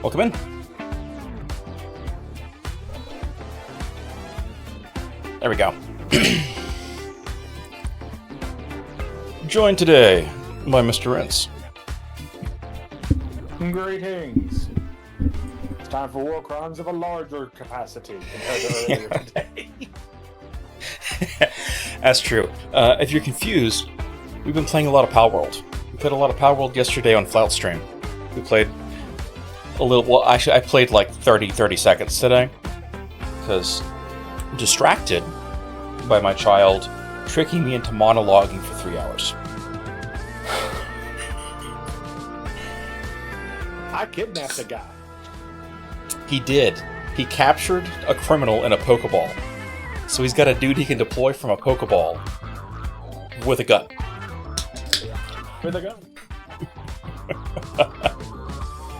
Welcome in. There we go. Joined today by Mr. Rence. Greetings. It's time for war crimes of a larger capacity compared to earlier today. That's true. If you're confused, we've been playing a lot of Pal World. We played a lot of Pal World yesterday on Flout Stream. We played a little... Well, actually, I played like 30 seconds today. Because I'm distracted by my child tricking me into monologuing for 3 hours. I kidnapped a guy. He did. He captured a criminal in a Pokeball. So he's got a dude he can deploy from a Pokeball with a gun. With a gun.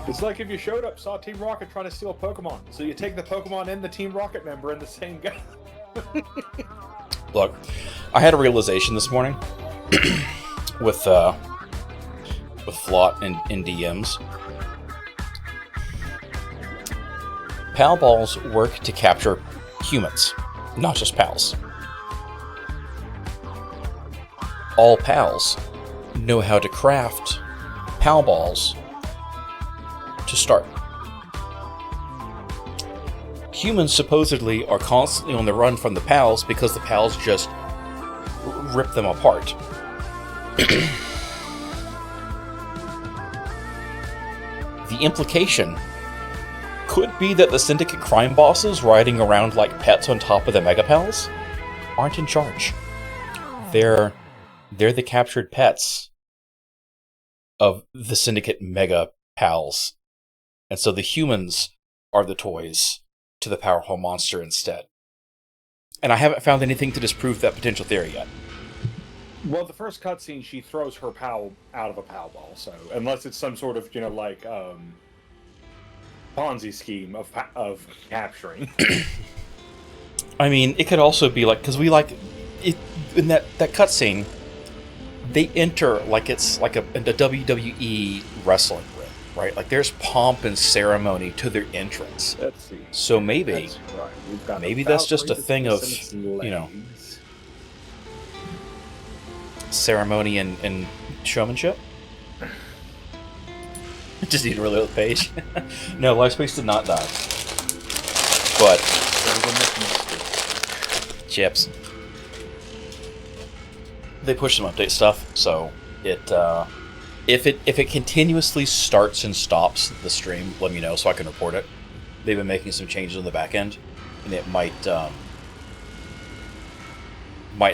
It's like if you showed up, saw Team Rocket trying to steal a Pokemon. So you take the Pokemon and the Team Rocket member in the same gun. Look, I had a realization this morning with Flot in DMs. Pal balls work to capture humans, not just pals. All pals know how to craft pal balls to start. Humans supposedly are constantly on the run from the pals because the pals just rip them apart. The implication could be that the syndicate crime bosses riding around like pets on top of the mega pals aren't in charge. They're the captured pets of the syndicate mega pals. And so the humans are the toys to the powerful monster instead. And I haven't found anything to disprove that potential theory yet. Well, the first cutscene, she throws her pal out of a pal ball, so unless it's some sort of, Ponzi scheme of capturing. I mean, it could also be like, because we like, it, in that cutscene, they enter like it's like a WWE wrestling ring, right? Like there's pomp and ceremony to their entrance. Let's see. So maybe, that's right. We've got maybe that's just a thing of, ceremony and showmanship. Just need to reload the page. No, LiveSpace did not die. But chips. They push some update stuff, so it if it continuously starts and stops the stream, let me know so I can report it. They've been making some changes on the back end, and it might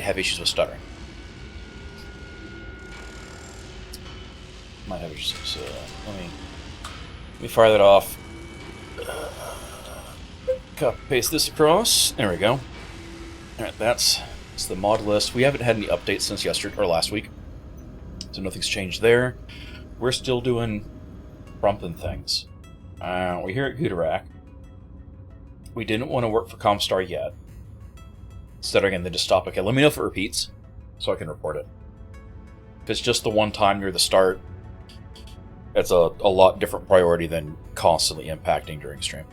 have issues with stuttering. Might have issues. So let me fire that off. Copy paste this across. There we go. All right, that's the mod list. We haven't had any updates since yesterday or last week, so nothing's changed there. We're still doing Krumpin things. We're here at Gudarak. We didn't want to work for Comstar yet. Stuttering and then just stop. Okay, let me know if it repeats, so I can report it. If it's just the one time near the start, it's a lot different priority than constantly impacting during stream.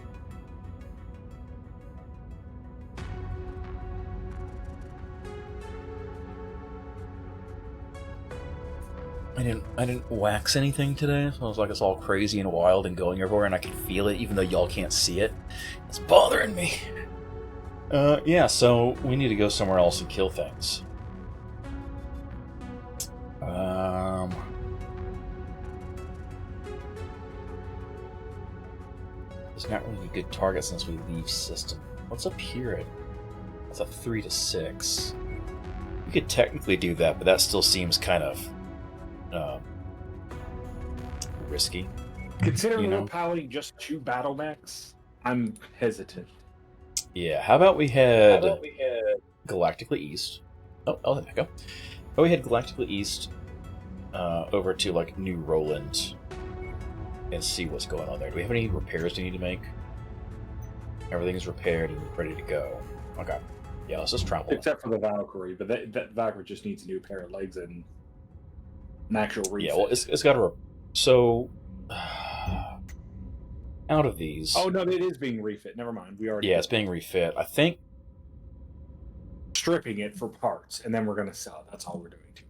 I didn't wax anything today, so I was like, it's all crazy and wild and going everywhere, and I can feel it, even though y'all can't see it. It's bothering me. Yeah, so we need to go somewhere else and kill things. There's not really a good target since we leave system. What's up here? That's a 3 to 6. We could technically do that, but that still seems kind of risky. Considering we're piloting just 2 battle mechs, I'm hesitant. Yeah, how about we head galactically east? Oh, there we go. How about we head galactically east over to like New Roland and see what's going on there. Do we have any repairs we need to make? Everything is repaired and ready to go. Okay. Yeah, let's just travel. Except for the Valkyrie, but that Valkyrie just needs a new pair of legs and an actual refit. Yeah, well, it's got to... So... out of these... Oh, no, it is being refit. Never mind. We already... Yeah, it's being refit. I think... stripping it for parts, and then we're going to sell it. That's all we're doing to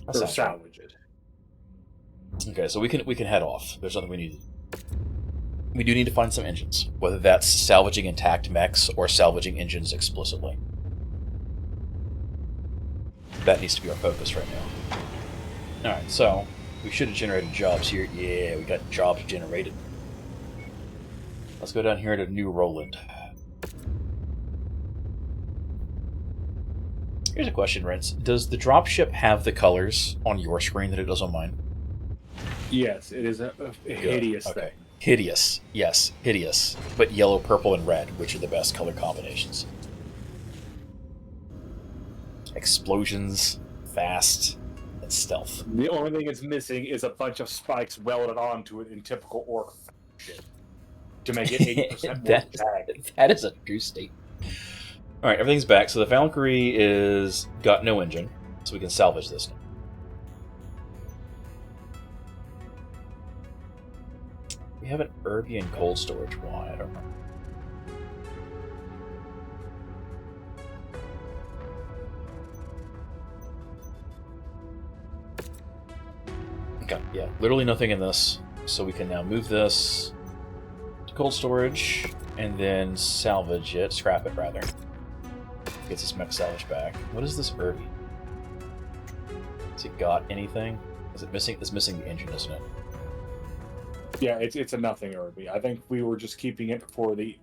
it. Or salvage it. Okay, so we can head off. There's nothing we need. We do need to find some engines, whether that's salvaging intact mechs or salvaging engines explicitly. That needs to be our focus right now. Alright, so we should have generated jobs here. Yeah, we got jobs generated. Let's go down here to New Roland. Here's a question, Rence. Does the dropship have the colors on your screen that it does on mine? Yes, it is a hideous thing. Hideous. Yes, hideous. But yellow, purple, and red, which are the best color combinations. Explosions, fast, and stealth. The only thing it's missing is a bunch of spikes welded onto it in typical orc shit to make it 80% more tag. That is a true statement. Alright, everything's back. So the Valkyrie is got no engine, so we can salvage this now. We have an Urbian cold storage. Why? I don't know. Okay, yeah, literally nothing in this. So we can now move this to cold storage and then salvage it, scrap it rather. Gets this mech salvage back. What is this Urbi? Has it got anything? Is it missing? It's missing the engine, isn't it? Yeah, it's a nothing Urbi. I think we were just keeping it for the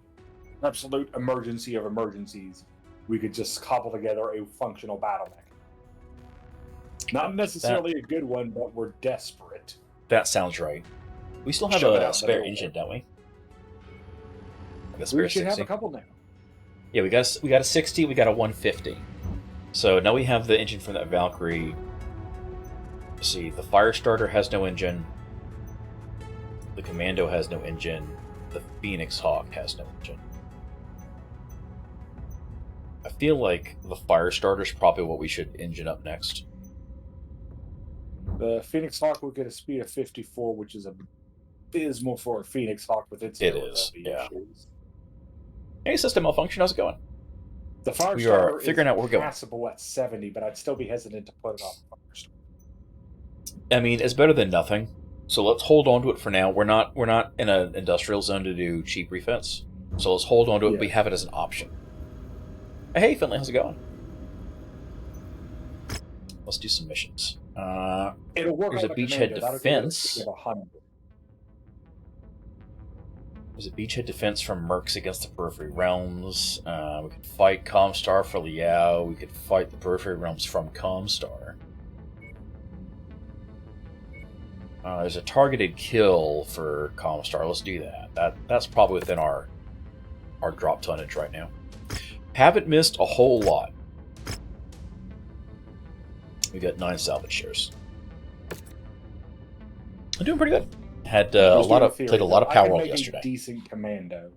absolute emergency of emergencies. We could just cobble together a functional battle mech. Not necessarily a good one, but we're desperate. That sounds right. We still have a spare engine, don't we? We should 60. Have a couple now. Yeah, we got a 60, we got a 150. So now we have the engine from that Valkyrie. Let's see, the Firestarter has no engine. The Commando has no engine. The Phoenix Hawk has no engine. I feel like the Firestarter is probably what we should engine up next. The Phoenix Hawk will get a speed of 54, which is abysmal for a Phoenix Hawk with its issues. Hey, system malfunction, how's it going? The Firestarter we are figuring out where we're going. Passable at 70, but I'd still be hesitant to put it on the Firestarter. I mean, it's better than nothing. So let's hold on to it for now. We're not in an industrial zone to do cheap refits. So let's hold on to it. Yeah. We have it as an option. Hey, Finley, how's it going? Let's do some missions. It'll work. There's a beachhead defense. There's a beachhead defense from Mercs against the Periphery Realms. We could fight Comstar for Liao. We could fight the Periphery Realms from Comstar. There's a targeted kill for Comstar. Let's do that. That's probably within our drop tonnage right now. Haven't missed a whole lot. We got 9 salvage shares. I'm doing pretty good. Had played a lot of Power World yesterday. A decent Commando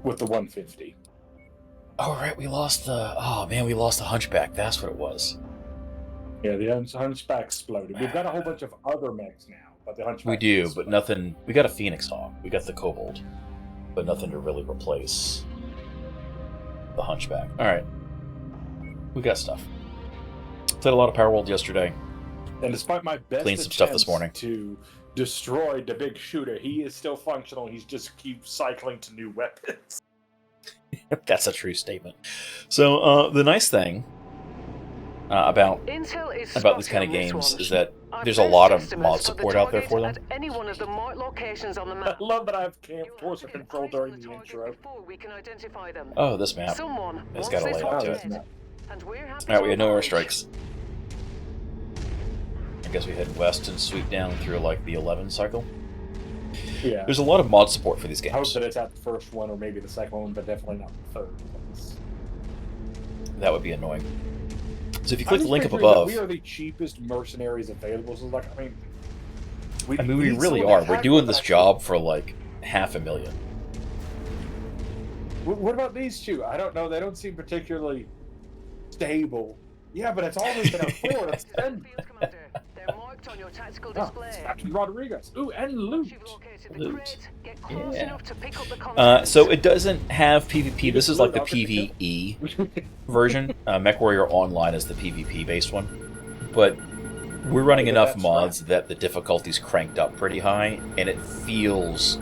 with the 150. Oh right, we lost the Hunchback. That's what it was. Yeah, the Hunchback exploded. We've got a whole bunch of other mechs now, but the Hunchback. We do, but nothing. We got a Phoenix Hawk. We got the Kobold, but nothing to really replace the Hunchback. All right, we got stuff. Played a lot of Power World yesterday. And despite my best cleaned some stuff this morning to destroy the big shooter, he is still functional. He's just keeps cycling to new weapons. That's a true statement. So the nice thing about these kind of games is that there's a lot of mod support out there for them. Any one of the marked locations on the map. I love that I have camp torso control during the intro. Oh, this map. It's got a layout to it. Alright, we had no airstrikes. I guess we head west and sweep down through like the 11 cycle. Yeah. There's a lot of mod support for these games. I hope that it's at the first one or maybe the second one, but definitely not the third. That would be annoying. So if you click the link up above... We are the cheapest mercenaries available, so like, we really are. We're doing this job for like $500,000. What about these two? I don't know. They don't seem particularly stable. Yeah, but it's always been a 4 to 10. Field commander. They're marked on your tactical Oh, display. it's Captain Rodriguez. Ooh, and Once loot. you've located the Loot. crate, get close Yeah. enough to pick up the contents. So it doesn't have PvP. This is like the I'll get the PvE version. MechWarrior Online is the PvP based one. But we're running Yeah, enough that's mods that the difficulty's cranked up pretty high, and it feels...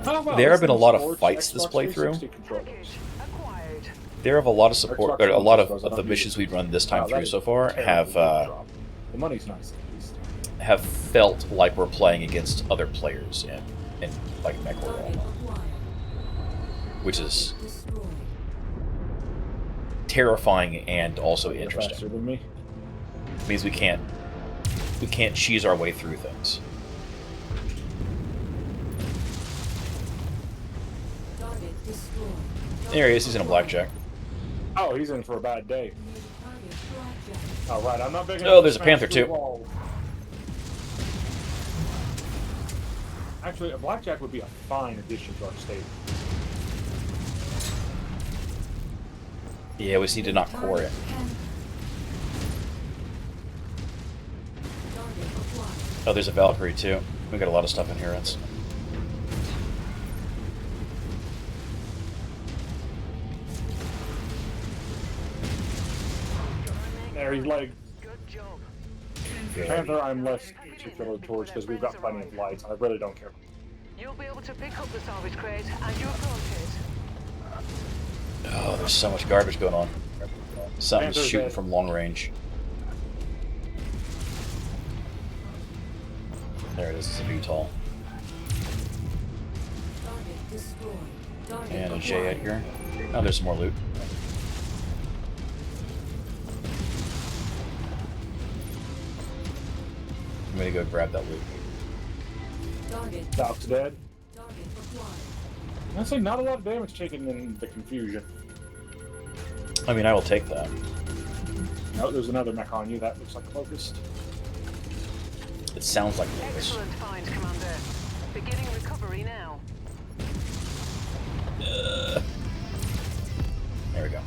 Oh, wow, There have been a thing lot of supports fights this Xbox playthrough. 360 controllers. Package acquired. There have a lot of support, Xbox or a lot One of the doesn't missions use it. we've run this time Wow, through that so is far terrible have drop. The money's nice at least. have felt like we're playing against other players in like MechWarrior Online, which is terrifying and also You're faster interesting. than me. It means we can't cheese our way through things. There he is. He's in a blackjack. Oh, he's in for a bad day. Oh, right. I'm not big Oh, enough there's to a panther, smash through too. walls. Actually, a blackjack would be a fine addition to our stable. Yeah, we just need to not core it. Oh, there's a Valkyrie too. We got a lot of stuff in here. It's There, he's like Good job. Panther. I'm less particular towards because we've got plenty of lights. I really don't care. You'll be able to pick up the salvage crate and you approach it. oh, there's so much garbage going on. Something's Panther's shooting dead. from long range. There it is. It's a VTOL. And a J Edgar. Oh, there's some more loot. I'm gonna go grab that loot. Doc's dead. Honestly, not a lot of damage taken in the confusion. I mean, I will take that. No, there's another mech on you. That looks like Locust. It sounds like this. Excellent find, Commander. Beginning recovery now. There we go.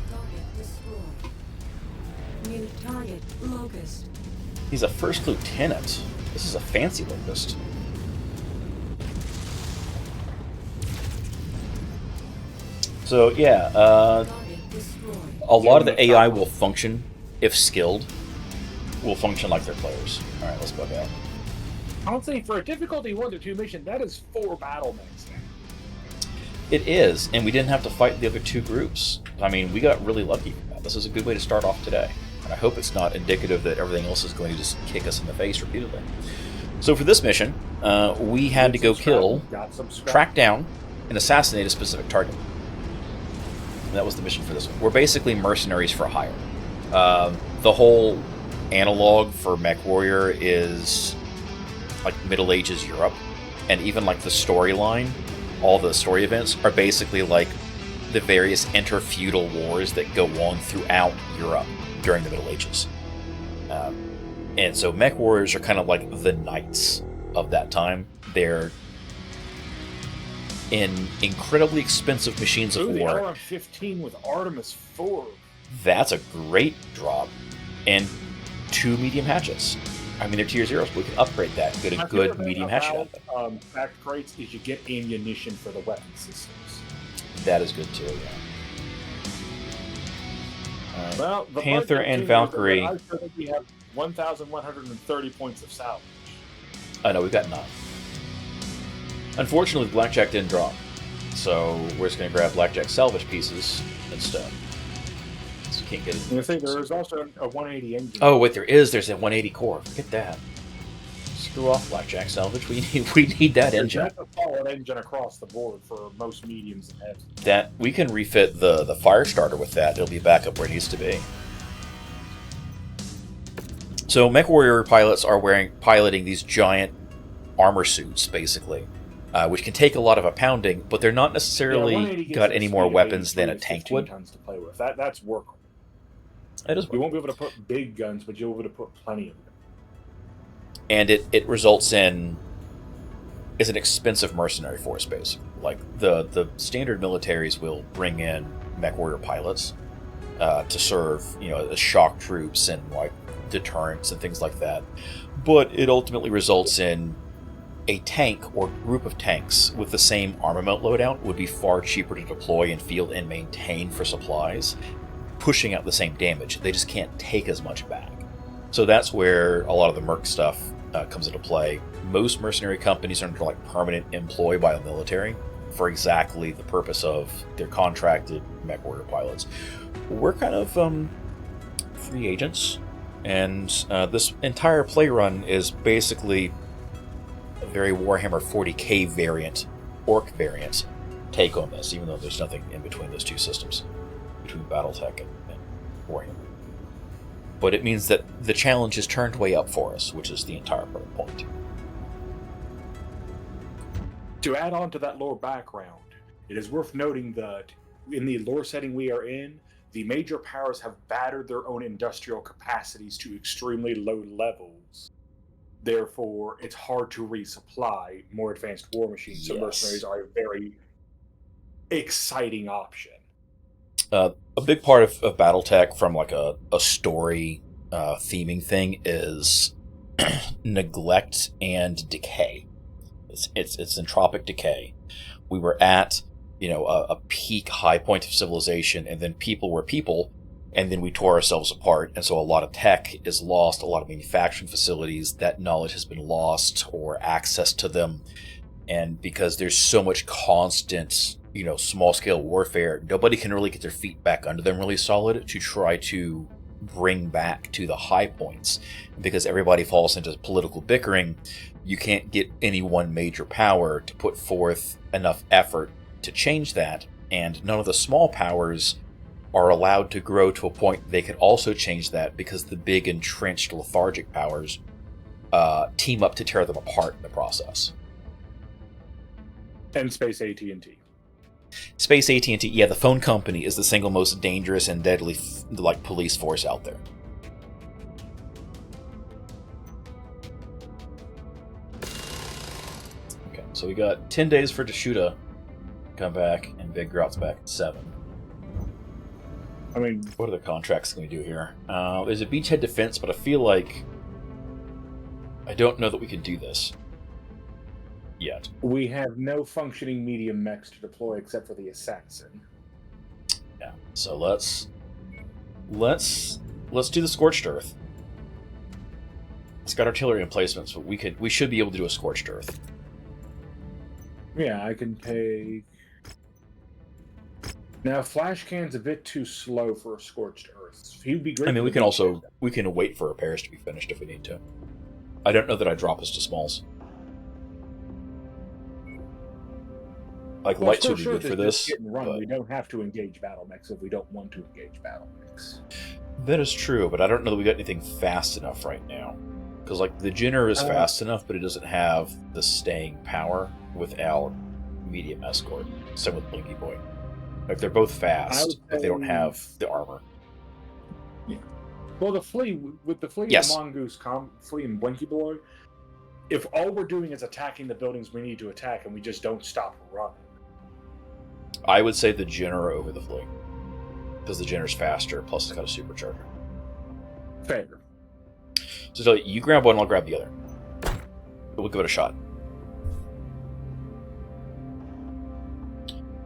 New target, Locust. He's a first lieutenant. This is a fancy Locust. So yeah, Target destroyed. a lot of the AI will function, if skilled, will function like their players. All right, let's go back. Honestly, for a difficulty 1 to 2 mission, that is 4 battle mechs. It is, and we didn't have to fight the other two groups. I mean, we got really lucky from that. This is a good way to start off today. And I hope it's not indicative that everything else is going to just kick us in the face repeatedly. So for this mission, we had to go kill, Got some scrap. track down, and assassinate a specific target. And that was the mission for this one. We're basically mercenaries for hire. The whole analog for MechWarrior is like Middle Ages Europe, and even like the storyline, all the story events are basically like the various inter-feudal wars that go on throughout Europe during the Middle Ages. And so MechWarriors are kind of like the knights of that time. They're in incredibly expensive machines of Ooh, the war. RM-15 with Artemis 4. That's a great drop. And 2 medium hatchets. I mean, they're tier 0s, but we can upgrade that. Get a My good favorite thing medium hatchet out about, there. Fact crates is you get ammunition for the weapon systems. That is good too, yeah. Alright. Well, the Panther budget and team Valkyrie. I think we have 1,130 points of salvage. Oh no, we've got 9. Unfortunately, Blackjack didn't drop. So we're just going to grab Blackjack salvage pieces instead. So we can't get And I it. think there is also a 180 engine. Oh, wait, there's a 180 core. Forget that. Screw off Blackjack salvage. We need that engine. That's a solid engine across the board for most mediums and heavies. That we can refit the fire starter with that. It'll be back up where it needs to be. So MechWarrior pilots are piloting these giant armor suits, basically, which can take a lot of a pounding, but they're not necessarily 180 gives got us any speed more of weapons 83 than a to tank 15 would. tons to play with. That's work. It is, You won't be able to put big guns, but you'll be able to put plenty of them. and it results in is an expensive mercenary force base. Like the standard militaries will bring in MechWarrior pilots to serve, as shock troops and like deterrents and things like that. But it ultimately results in a tank or group of tanks with the same armament loadout would be far cheaper to deploy and field and maintain for supplies, pushing out the same damage. They just can't take as much back. So that's where a lot of the merc stuff comes into play. Most mercenary companies are under like permanent employ by the military for exactly the purpose of their contracted MechWarrior pilots. We're kind of free agents, and this entire play run is basically a very Warhammer 40k variant, Orc variant take on this, even though there's nothing in between those two systems, between Battletech and Warhammer. But it means that the challenge is turned way up for us, which is the entire point. To add on to that lore background, it is worth noting that in the lore setting we are in, the major powers have battered their own industrial capacities to extremely low levels. Therefore, it's hard to resupply more advanced war machines, so mercenaries are a very exciting option. A big part of Battletech from like a story theming thing is neglect and decay. It's entropic decay. We were at a peak high point of civilization, and then people were people, and then we tore ourselves apart, and so a lot of tech is lost, a lot of manufacturing facilities, that knowledge has been lost or access to them, and because there's so much constant small scale warfare, nobody can really get their feet back under them really solid to try to bring back to the high points. Because everybody falls into political bickering, you can't get any one major power to put forth enough effort to change that, and none of the small powers are allowed to grow to a point they could also change that, because the big entrenched lethargic powers team up to tear them apart in the process. And Space AT&T. Space AT&T, yeah, the phone company is the single most dangerous and deadly police force out there. Okay, so we got 10 days for Deshuta come back, and Big Grot's back at 7. I mean, what are the contracts going to do here? There's a beachhead defense, but I feel like I don't know that we can do this yet. We have no functioning medium mechs to deploy except for the assassin. Yeah, so let's do the Scorched Earth. It's got artillery emplacements, but we should be able to do a Scorched Earth. Yeah, I can take. Now, Flash Can's a bit too slow for a Scorched Earth. He'd be great. I mean, we can wait for repairs to be finished if we need to. I don't know that I'd drop us to smalls. Like, lights would be good for this. But we don't have to engage battle mechs if we don't want to engage battle mechs. That is true, but I don't know that we got anything fast enough right now. Because, like, the Jenner is fast enough, but it doesn't have the staying power without medium escort. Same with Blinky Boy. Like, they're both fast, but they don't have the armor. Yeah. Well, the Flea, with the Flea and the Mongoose, Flea and Blinky Boy, if all we're doing is attacking the buildings we need to attack and we just don't stop running. I would say the Jenner over the Flea. Because the Jenner's faster, plus it's got a supercharger. Fair. So you grab one, I'll grab the other. We'll give it a shot.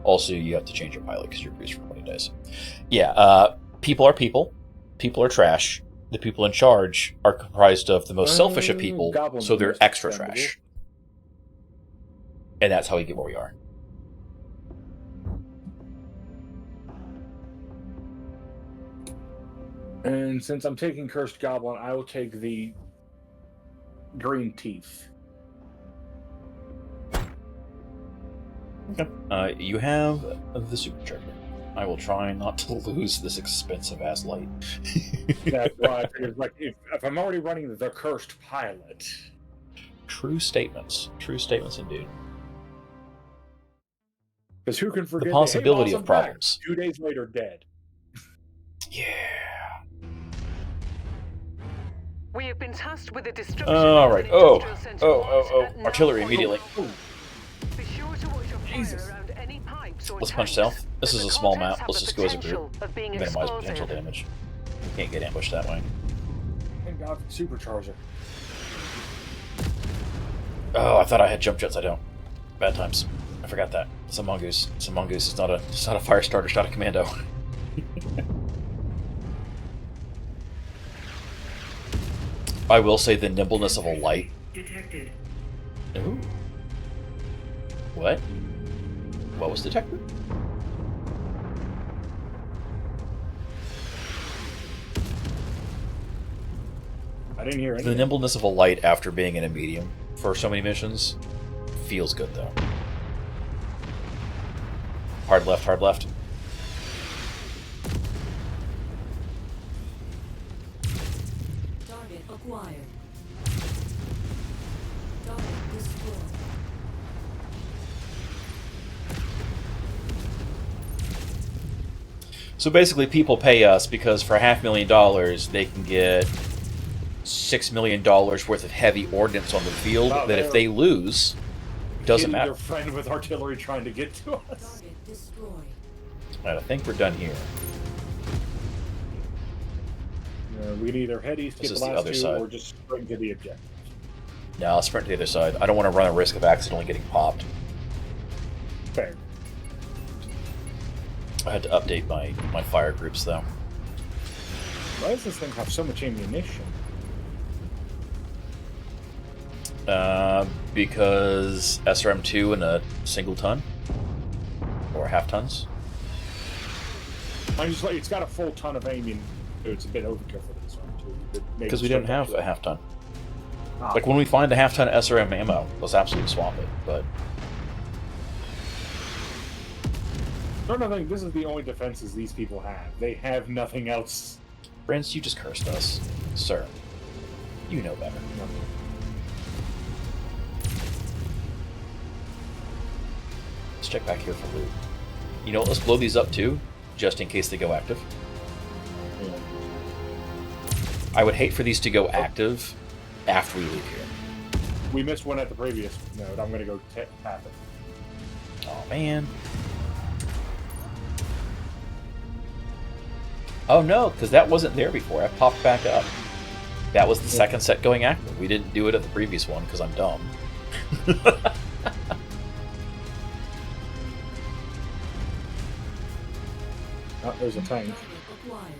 Also, you have to change your pilot because you're greased for 20 days. Yeah, people are people. People are trash. The people in charge are comprised of the most selfish of people, so they're extra trash. And that's how we get where we are. And since I'm taking Cursed Goblin, I will take the Green Teeth. Okay. You have the supercharger. I will try not to lose this expensive ass light. That's why I figured, like, if I'm already running the Cursed Pilot. True statements. True statements indeed. Because who can forget the possibility of problems? 2 days later, dead. Yeah. We have been tasked with the destruction All of right. an Oh, industrial centre oh, marked oh, at oh. Artillery 9:40. immediately. Be sure to watch your fire Jesus. around any pipes or Let's punch tanks, south. This as is the a small contents map. have Let's the just go as a group. potential of being Minimize potential explosive. damage. Can't get ambushed that way. Thank God for supercharger. Oh, I thought I had jump jets. I don't. Bad times. I forgot that. It's a mongoose. It's a mongoose. It's not a fire starter. It's not a commando. I will say the nimbleness of a light. Detected. Ooh. What? What was detected? I didn't hear The anything. nimbleness of a light after being in a medium for so many missions feels good though. Hard left, hard left. Target acquired. Target destroyed. So basically, people pay us because for $500,000 they can get $6 million worth of heavy ordnance on the field. Wow, that if they're they lose, doesn't hitting matter. their friend with artillery trying to get to us. Target destroyed. Alright, I think we're done here. We can either head east, This get is the the last other two, side. or just sprint to the objective. Now I'll sprint to the other side. I don't want to run a risk of accidentally getting popped. Fair. I had to update my fire groups though. Why does this thing have so much ammunition? Because SRM2 in a single ton or half tons. I'm just like, it's got a full ton of ammunition. It's a bit overkill for this one too. Because we didn't have a half ton. Ah, Like when we find a half ton of SRM ammo, let's absolutely swap it. But no, this is the only defenses these people have. They have nothing else. Rence, you just cursed us, sir. You know better. Let's check back here for loot. You know what? Let's blow these up too, just in case they go active. Yeah. I would hate for these to go active after we leave here. We missed one at the previous node. I'm gonna go tap it. Oh man. Oh no, because that wasn't there before. I popped back up. That was the second set going active. We didn't do it at the previous one because I'm dumb. Oh, there's a tank. Target acquired.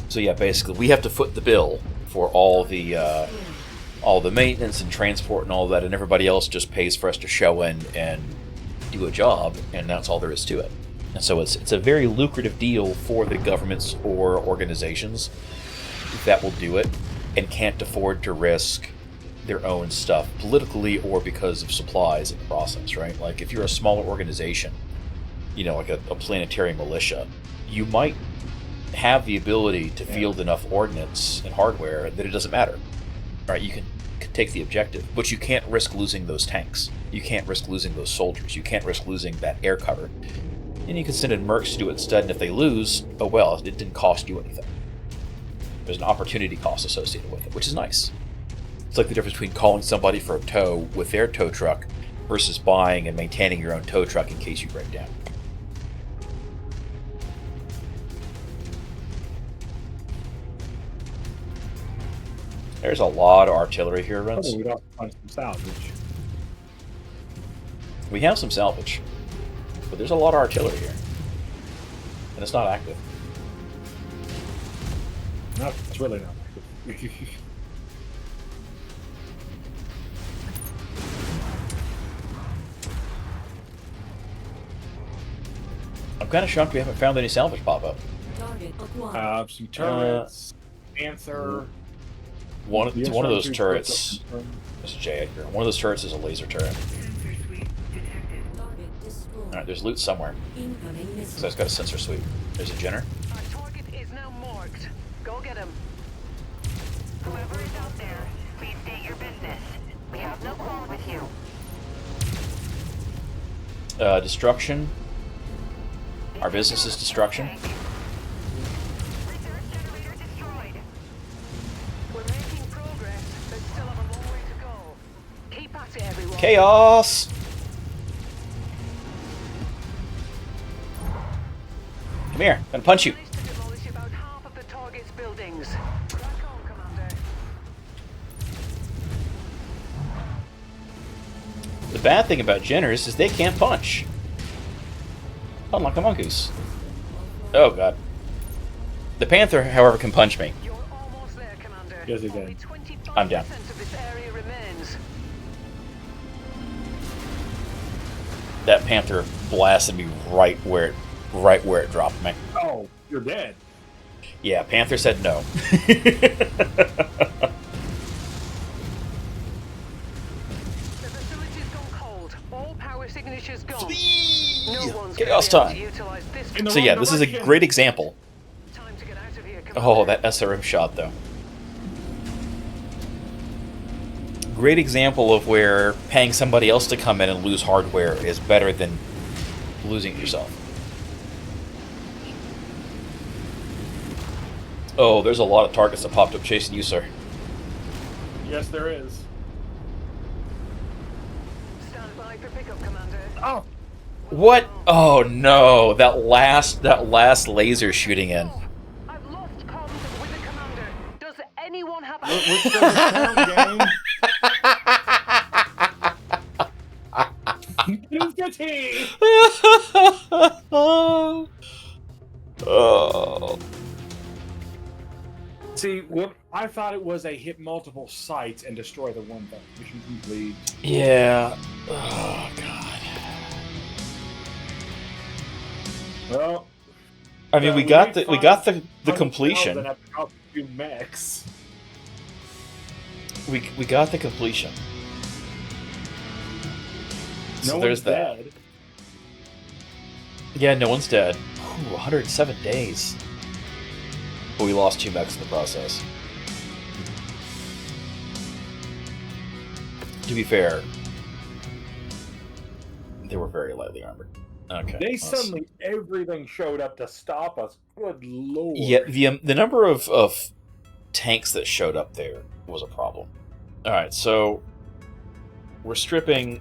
So yeah, basically we have to foot the bill for all the maintenance and transport and all that, and everybody else just pays for us to show in and do a job, and that's all there is to it. And so it's a very lucrative deal for the governments or organizations that will do it and can't afford to risk their own stuff politically or because of supplies in the process, right? Like if you're a smaller organization, you know, like a planetary militia, you might have the ability to field enough ordnance and hardware that it doesn't matter. Right, you can take the objective, but you can't risk losing those tanks. You can't risk losing those soldiers. You can't risk losing that air cover. And you can send in mercs to do it instead, and if they lose, oh well, it didn't cost you anything. There's an opportunity cost associated with it, which is nice. It's like the difference between calling somebody for a tow with their tow truck versus buying and maintaining your own tow truck in case you break down. There's a lot of artillery here, Rence. Oh, we'd have to find some salvage. We have some salvage, but there's a lot of artillery here. And it's not active. No, it's really not. I'm kind of shocked we haven't found any salvage pop up. Target acquired. Some turrets, Panther. One of the those SR2 turrets. This is J Edgar. One of those turrets is a laser turret. Sensor suite detected. Target destroyed. Alright, there's loot somewhere. Incoming So missile. it's got a sensor suite. There's a Jenner. Our target is now marked. Go get him. Whoever is out there, please state your business. We have no quarrel with you. Destruction Our business is destruction. Research generator destroyed. We're making progress, but still have a long way to go. Keep at it, everyone. Chaos! Come here, I'm gonna punch you. Managed to demolish about half of the target's buildings. Crack on, Commander. The bad thing about Jenners is they can't punch. Unlike a mongoose. Oh god. The Panther, however, can punch me. You're almost there, Commander. Yes, he Only did. 25% I'm down. of this area remains. That Panther blasted me right where it dropped me. Oh, you're dead. Yeah, Panther said no. The facility's gone cold. All power signatures gone. No one's Chaos gonna be time. able to utilize this. In the So yeah, wrong this is a direction. great example. Time to get out of here, Oh, Commander. that SRM shot though. Great example of where paying somebody else to come in and lose hardware is better than losing it yourself. Oh, there's a lot of targets that popped up chasing you, sir. Yes, there is. Stand by for pickup, Commander. Oh, What? Oh no, that last laser shooting in. I've lost comms with the Commander. Does anyone have we're still in the town game. Who's the team? Oh. See, what I thought it was a hit multiple sites and destroy the one thing. Mission complete. Yeah. Oh god. Well, I mean, we got the completion. And have to copy a few mechs. We got the completion. So No there's one's that. dead. Yeah, no one's dead. Ooh, 107 days. But we lost 2 mechs in the process. To be fair, they were very lightly armored. Okay. They suddenly everything showed up to stop us. Good lord. Yeah, the number of tanks that showed up there was a problem. All right, so we're stripping.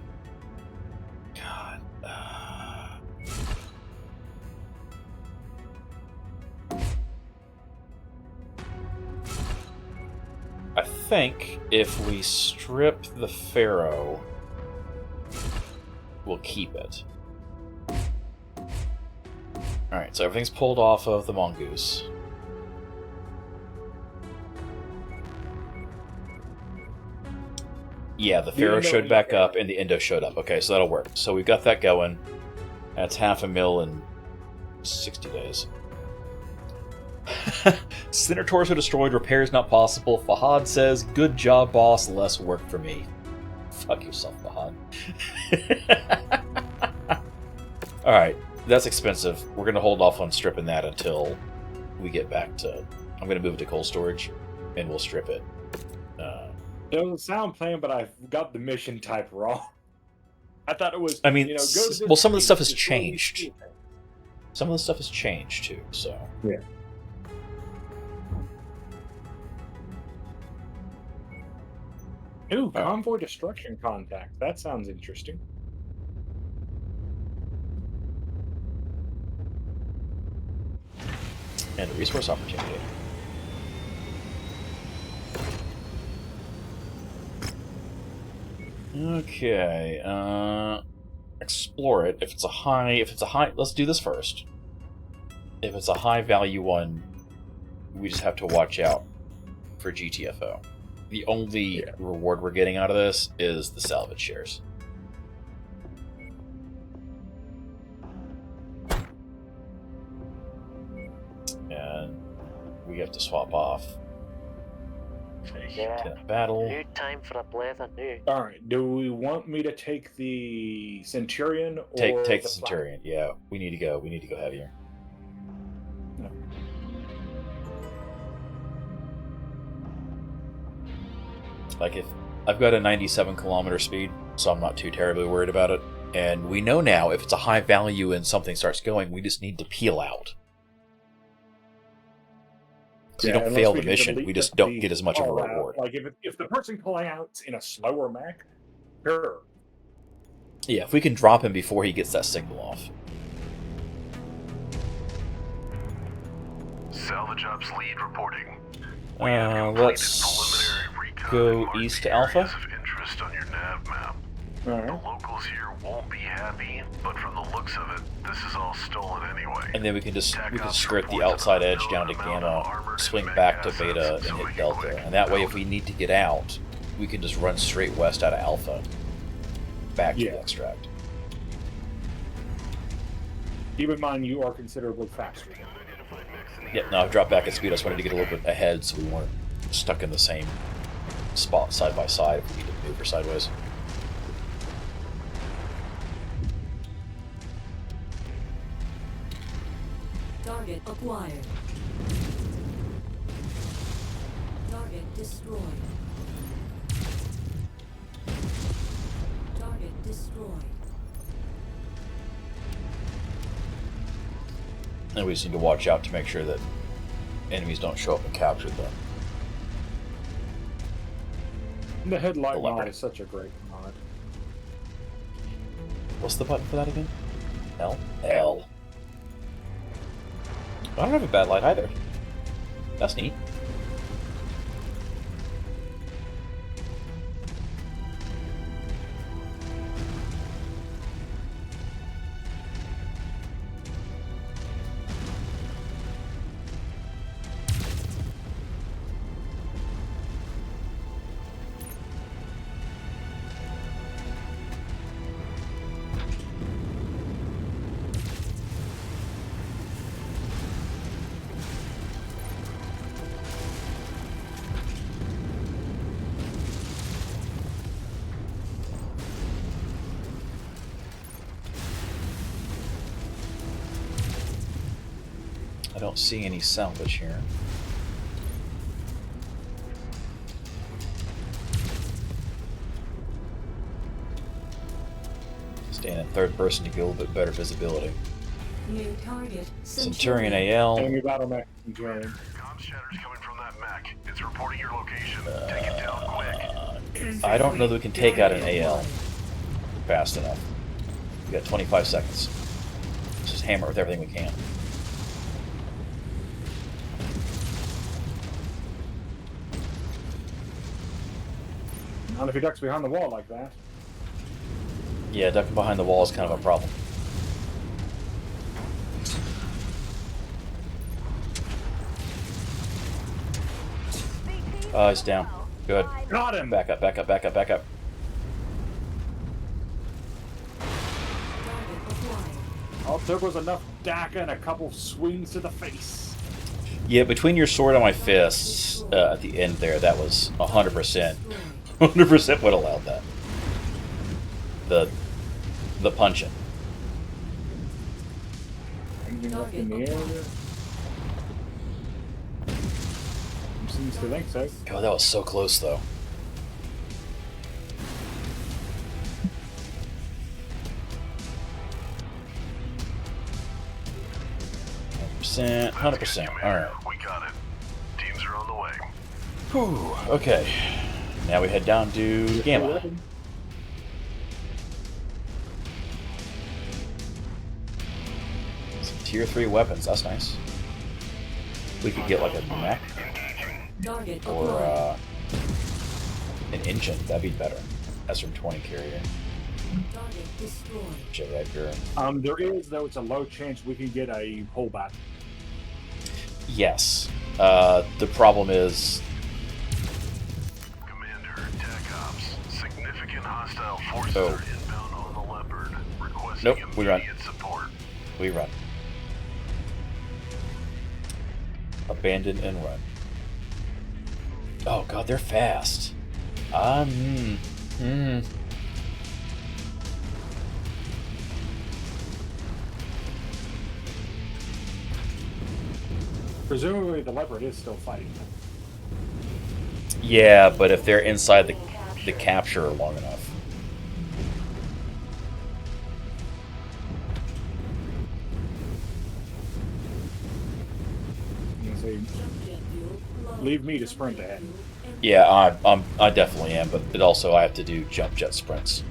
God. I think if we strip the Pharaoh, we'll keep it. Alright, so everything's pulled off of the mongoose. Yeah, the Pharaoh showed back up and the Indo showed up. Okay, so that'll work. So we've got that going. That's 500,000 in 60 days. Center torso destroyed, repairs not possible. Fahad says, good job, boss, less work for me. Fuck yourself, Fahad. Alright, that's expensive. We're going to hold off on stripping that until we get back to... I'm going to move it to cold storage, and we'll strip it. It doesn't sound plain, but I got the mission type wrong. I thought it was. I mean, go to this well, some of the stuff has page, destroy these changed. things. Some of the stuff has changed, too, so... Yeah. Ooh, convoy destruction contact. That sounds interesting. And a resource opportunity. Okay, explore it. If it's a high, let's do this first. If it's a high value one, we just have to watch out for GTFO. The only reward we're getting out of this is the salvage shares. And we have to swap off. Battle. New time for a blether new. All right. Do we want me to take the Centurion or Take the Flat? Centurion. Yeah, we need to go. We need to go heavier. No. Like if I've got a 97 kilometer speed, so I'm not too terribly worried about it. And we know now if it's a high value and something starts going, we just need to peel out. So you don't fail the mission, we just don't get as much of a reward. Like if the person pulling out's in a slower mech, sure. Yeah, if we can drop him before he gets that signal off. Salvage Ops lead reporting. Let's go east to Alpha. Of interest on your nav map. Alright. The locals here won't be happy, but from the looks of it, this is all stolen anyway. And then we can skirt the outside edge down to Gamma, swing back to Beta, and hit Delta. And that way, if we need to get out, we can just run straight west out of Alpha, back to the extract. Keep in mind, you are considerably faster. Yep, no, I've dropped back at speed. I just wanted to get a little bit ahead so we weren't stuck in the same spot side by side if we need to maneuver sideways. Target acquired. Target destroyed. Target destroyed. And we just need to watch out to make sure that enemies don't show up and capture them. The headlight mod leopard. is such a great mod. What's the button for that again? L? L. I don't have a bad light either. That's neat. I don't see any salvage here. Staying in third person to get a little bit better visibility. New target. Centurion AL. Enemy battle mech Centurion. Comm shatter's coming from that mech. It's reporting your location. Take it down quick. I don't know that we can take out an AL fast enough. We got 25 seconds. Let's just hammer it with everything we can. Not if he ducks behind the wall like that. Yeah, ducking behind the wall is kind of a problem. He's down. Good. Got him! Back up, back up, back up, back up. Target acquired. All it took was enough DACA and a couple swings to the face. Yeah, between your sword and my fists at the end there, that was 100%. 100% would allowed that. The punching. Anything left in the area? Seems to think so. God, that was so close though. %, 100%. Alright. We got it. Teams are on the way. Whew, okay. Now we head down to Gamma. Some tier 3 weapons, that's nice. We could get like a mech Target or acquired. an engine, that'd be better. SR-20 carrier. Target destroyed. Jet Edgar. There is, though, it's a low chance we can get a pullback. Yes. The problem is Commander, TAC Ops. Significant hostile forces Oh. are inbound on the Leopard. Requesting Nope, we run. immediate support. we run. Abandon and run. Oh god, they're fast. Presumably the Leopard is still fighting. Yeah, but if they're inside the capture long enough. say, leave me to sprint ahead. Yeah, I definitely am, but it also I have to do jump jet sprints.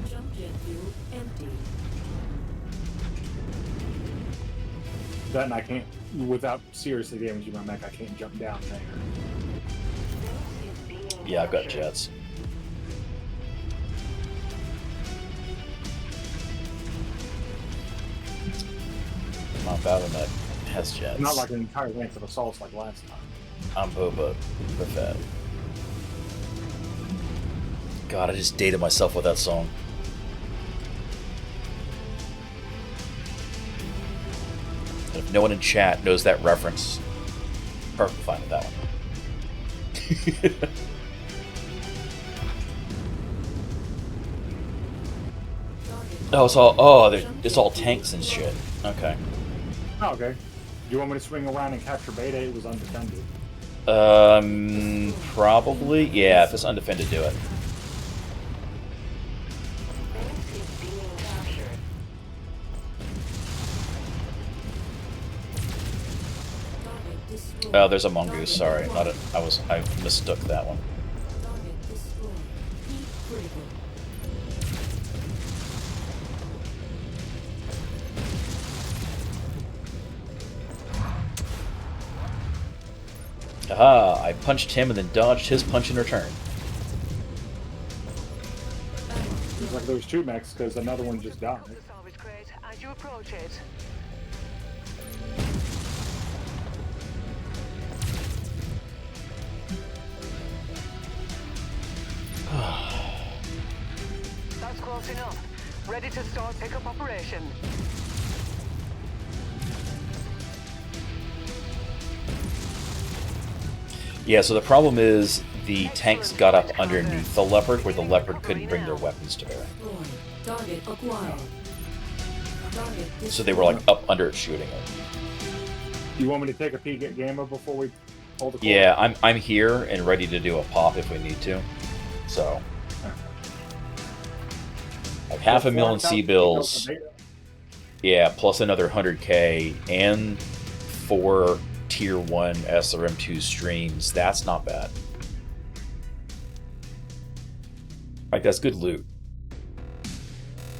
Jump jet fuel empty. Then I can't, without seriously damaging my mech, I can't jump down there. Yeah, I've got jets. Not bad when that has jets. Not like an entire length of assaults like last time. I'm Boba the Fett. God, I just dated myself with that song. And if no one in chat knows that reference, perfectly fine with that one. Oh, it's all tanks and shit. Okay. Oh, okay. Do you want me to swing around and capture beta? It was undefended. Probably. Yeah, if it's undefended, do it. Target destroyed. Oh, there's a mongoose. Sorry, not a. I mistook that one. Target destroyed. Heat critical. Aha! I punched him and then dodged his punch in return. Seems like there was two mechs because another one just died. Pick up the salvage crate as you approach it. That's close enough. Ready to start pickup operation. Yeah, so the problem is the tanks got up underneath the leopard where the leopard couldn't bring their weapons to bear. Destroyed. Target acquired. Target So they were like up under it shooting it. You want me to take a peek at Gamma before we pull the cord? Yeah, I'm here and ready to do a pop if we need to. So like half a million C bills. Yeah, plus another 100K and 4 tier 1 SRM2 streams. That's not bad. Like, that's good loot.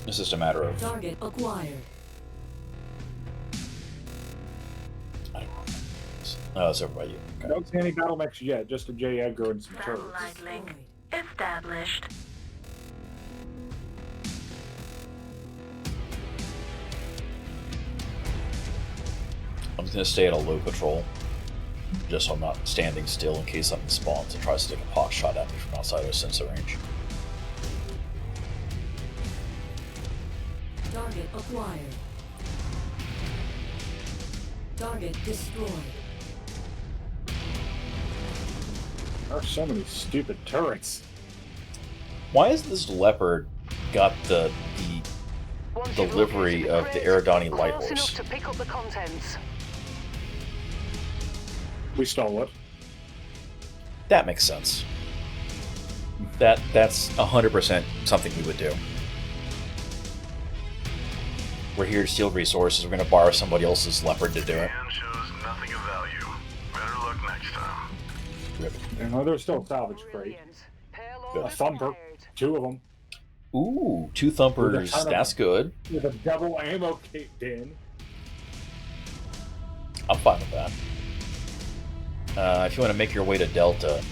It's just a matter of... Target acquired. I don't know. Oh, it's over by you. Okay. Don't see any battle mechs yet, just a J. Edgar and some turrets. Satellite link established. I'm just going to stay at a low patrol. Just so I'm not standing still in case something spawns and tries to take a pot shot at me from outside of sensor range. Target acquired. Target destroyed. There are so many stupid turrets. Why has this leopard got the Once you've delivery located of the crate, Eridani close light enough horse? to pick up the contents. We stole it. That makes sense. That's 100% something we would do. We're here to steal resources. We're going to borrow somebody else's leopard to do it. Scan shows nothing of value. Better luck next time. Rip. You know, there's still salvage crate. Brilliant. Payload A thumper. acquired. 2 of them. Ooh, 2 thumpers. Kind of- That's good. With a double ammo bin. I'm fine with that. If you want to make your way to Delta,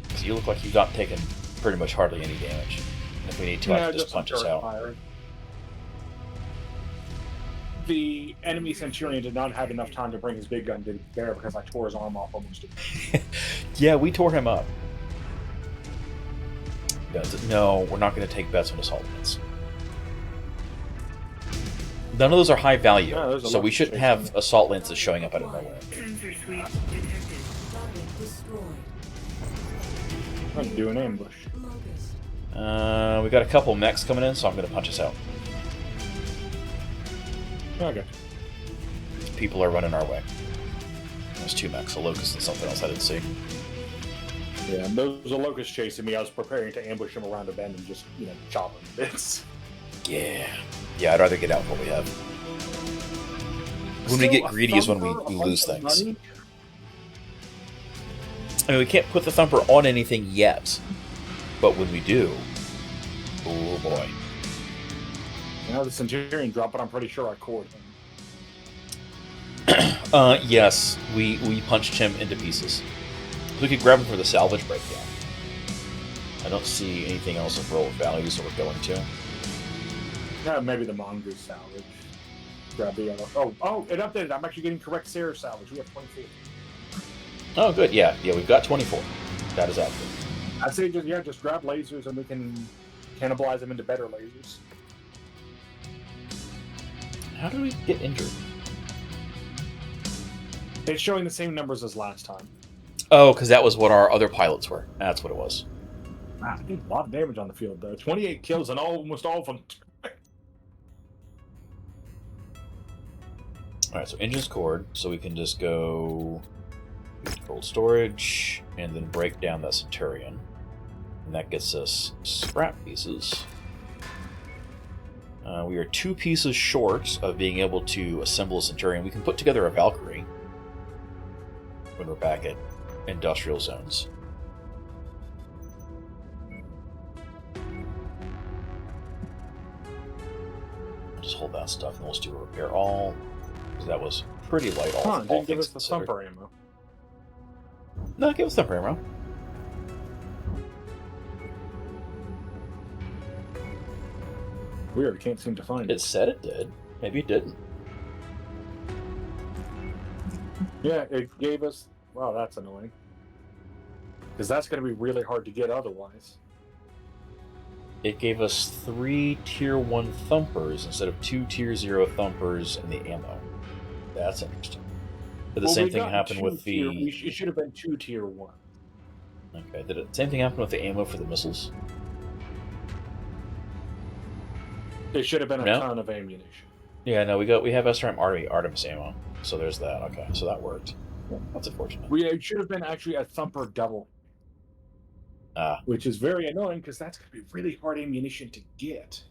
because you look like you've not taken pretty much hardly any damage. And if we need to, I can just some punch us turret out. fire. The enemy Centurion did not have enough time to bring his big gun to bear because I tore his arm off almost. Yeah, we tore him up. No, we're not going to take bets on assault units. None of those are high value, Yeah, there's a so lot we of shouldn't space have in assault lances showing up out of nowhere. Sensor sweep detected. Target destroyed. I'm gonna do an ambush. Locust. We got a couple mechs coming in, so I'm going to punch us out. Okay. People are running our way. There's 2 mechs, a locust and something else I didn't see. Yeah, those are locusts chasing me. I was preparing to ambush them around a bend and just, chop them to bits. Yeah. Yeah, I'd rather get out what we have. When we get greedy is when we lose things. I mean, we can't put the thumper on anything yet. But when we do, oh boy. The Centurion dropped, but I'm pretty sure I cored him. Yes, we punched him into pieces. We could grab him for the salvage breakdown. I don't see anything else of real value, so we're going to. Yeah, maybe the mongoose salvage. Grab the other. Oh, it updated. I'm actually getting correct Sarah salvage. We have 24. Oh, good. Yeah, we've got 24. That is accurate. I'd say just grab lasers and we can cannibalize them into better lasers. How did we get injured? It's showing the same numbers as last time. Oh, because that was what our other pilots were. That's what it was. Wow, I did a lot of damage on the field, though. 28 kills and almost all of them. Alright, so engine's cord, so we can just go cold storage and then break down that Centurion. And that gets us scrap pieces. We are 2 pieces short of being able to assemble a Centurion. We can put together a Valkyrie when we're back at industrial zones. Just hold that stuff and we'll just do a repair all. Because that was pretty light all, Come on, all give things us the considered. thumper ammo. No, give us thumper ammo. Weird, can't seem to find It it. said it did. Maybe it didn't. Yeah, it gave us... Wow, that's annoying. Because that's going to be really hard to get otherwise. It gave us 3 tier 1 thumpers instead of 2 tier 0 thumpers and the ammo. That's interesting. Did the same thing happen with the... It should have been 2 tier 1. Okay, did the same thing happen with the ammo for the missiles? It should have been a No? ton of ammunition. Yeah, no, we have SRM Artemis ammo. So there's that. Okay, so that worked. That's unfortunate. It should have been actually a thumper double. Which is very annoying because that's going to be really hard ammunition to get.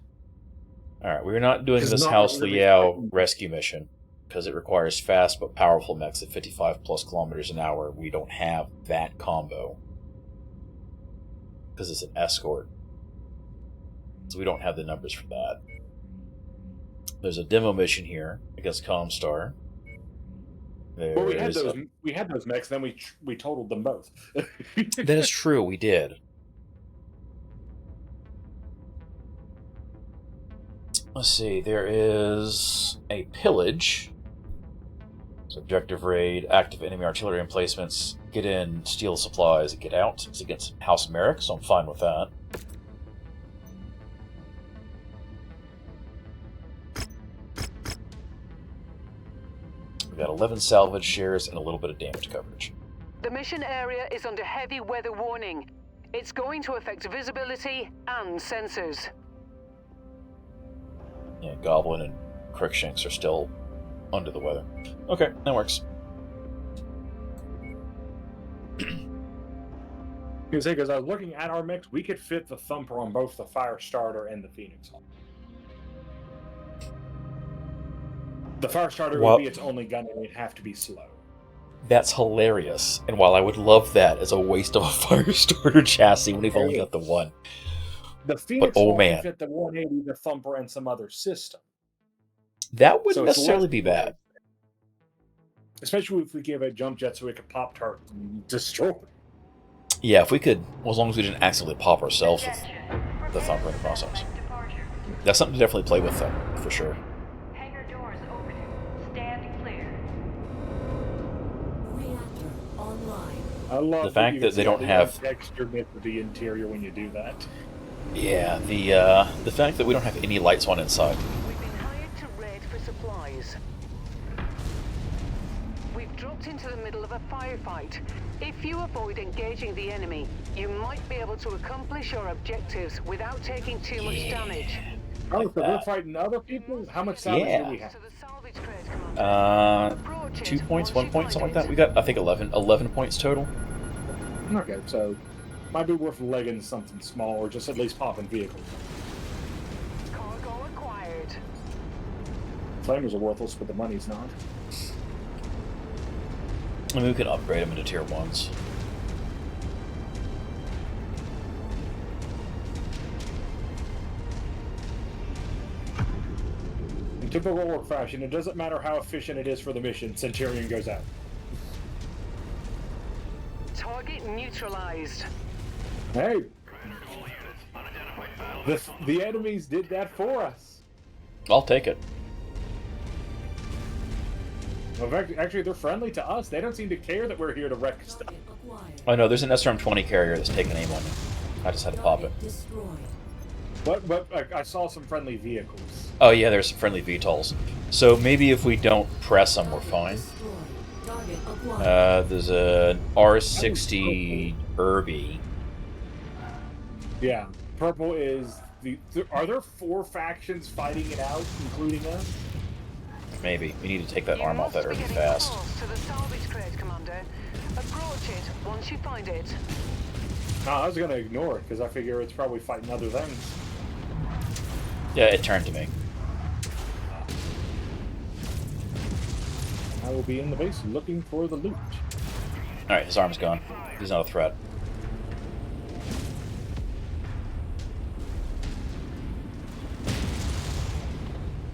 Alright, we're not doing this House Liao rescue mission because it requires fast but powerful mechs at 55 plus kilometers an hour. We don't have that combo because it's an escort. So we don't have the numbers for that. There's a demo mission here against Comstar. Well, we had those mechs, then we totaled them both. That is true, we did. Let's see, there is a pillage. Subjective raid, active enemy artillery emplacements, get in, steal supplies, get out. It's against House Merrick, so I'm fine with that. We've got 11 salvage shares and a little bit of damage coverage. The mission area is under heavy weather warning. It's going to affect visibility and sensors. Yeah, Goblin and Crookshanks are still under the weather. Okay, that works. Because I was looking at our mix, we could fit the thumper on both the Firestarter and the Phoenix. The Firestarter would be its only gun and it'd have to be slow. That's hilarious. And while I would love that as a waste of a Firestarter chassis when we've only got the one. The Phoenix man, fit the 180, the thumper, and some other system. That wouldn't necessarily be bad. Especially if we give a jump jet so we could pop turrets and destroy it. Yeah, if we could, well, as long as we didn't accidentally pop ourselves with the thumper in the process. That's something to definitely play with, though, for sure. Hangar doors opening. Stand clear. Reactor online. I love the fact that they don't have texture to the interior when you do that. Yeah, the fact that we don't have any lights on inside. We've been hired to raid for supplies. We've dropped into the middle of a firefight. If you avoid engaging the enemy, you might be able to accomplish your objectives without taking too much damage. Oh, so we're fighting other people? How much salvage do we have? To the salvage crate, Commander. 2 points, 1 point, something like that. We got, I think, 11 points total. Okay, so might be worth legging something small, or just at least popping vehicles. Cargo acquired. Flamers are worthless, but the money's not. I mean, we could upgrade them into tier 1s. In typical orc fashion, it doesn't matter how efficient it is for the mission, Centurion goes out. Target neutralized. Hey! The enemies did that for us! I'll take it. Well, actually, they're friendly to us. They don't seem to care that we're here to wreck stuff. Target acquired. Oh no, there's an SRM-20 carrier that's taking aim on me. I just had to pop it. Target destroyed. But I saw some friendly vehicles. Oh yeah, there's some friendly VTOLs. So maybe if we don't press them, we're fine. Destroyed. Target acquired. There's a R60 Irby. Yeah, purple is are there 4 factions fighting it out, including us? Maybe. We need to take that You arm off that must be Irby getting fast. close to the salvage crate, Commander. Approach it once you find it. No, I was gonna ignore it because I figure it's probably fighting other things. Yeah, it turned to me. I will be in the base looking for the loot. Alright, his arm's gone. He's not a threat.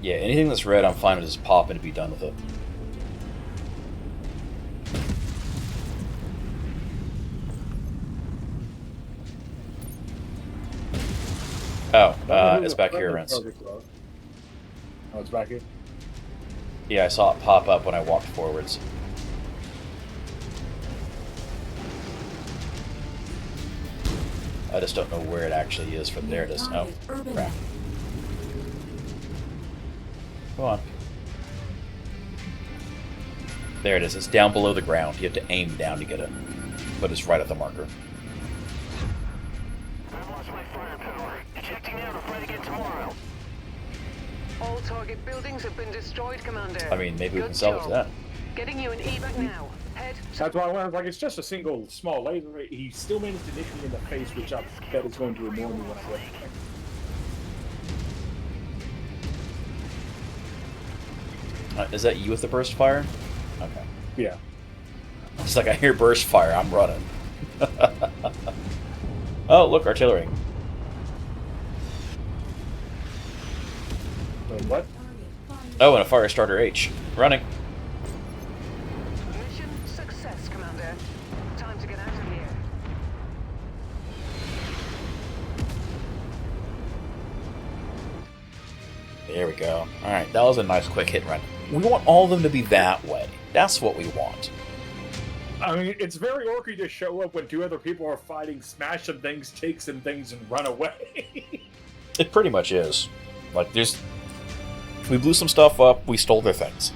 Yeah, anything that's red, I'm fine with just popping to be done with it. Oh, it's back here, Rence. Oh, it's back here? Yeah, I saw it pop up when I walked forwards. I just don't know where it actually is. From there it is. Oh, crap. Come on. There it is. It's down below the ground. You have to aim down to get it. But it's right at the marker. I've lost my firepower. Ejecting now to fight again tomorrow. All target buildings have been destroyed, Commander. I mean, maybe we Good can salvage job. that. Getting you an evac now. Head. That's why I was like, it's just a single small laser. He still managed to nick me in the face, which I bet is going to annoy me when I get there. Is that you with the burst fire? Okay. Yeah. It's like I hear burst fire. I'm running. Oh, look, artillery. Wait, what? Oh, and a fire starter H. Running. Mission success, Commander. Time to get out of here. There we go. Alright, that was a nice quick hit run. We want all of them to be that way. That's what we want. I mean, it's very orky to show up when 2 other people are fighting, smash some things, take some things, and run away. It pretty much is. Like, there's... We blew some stuff up, we stole their things.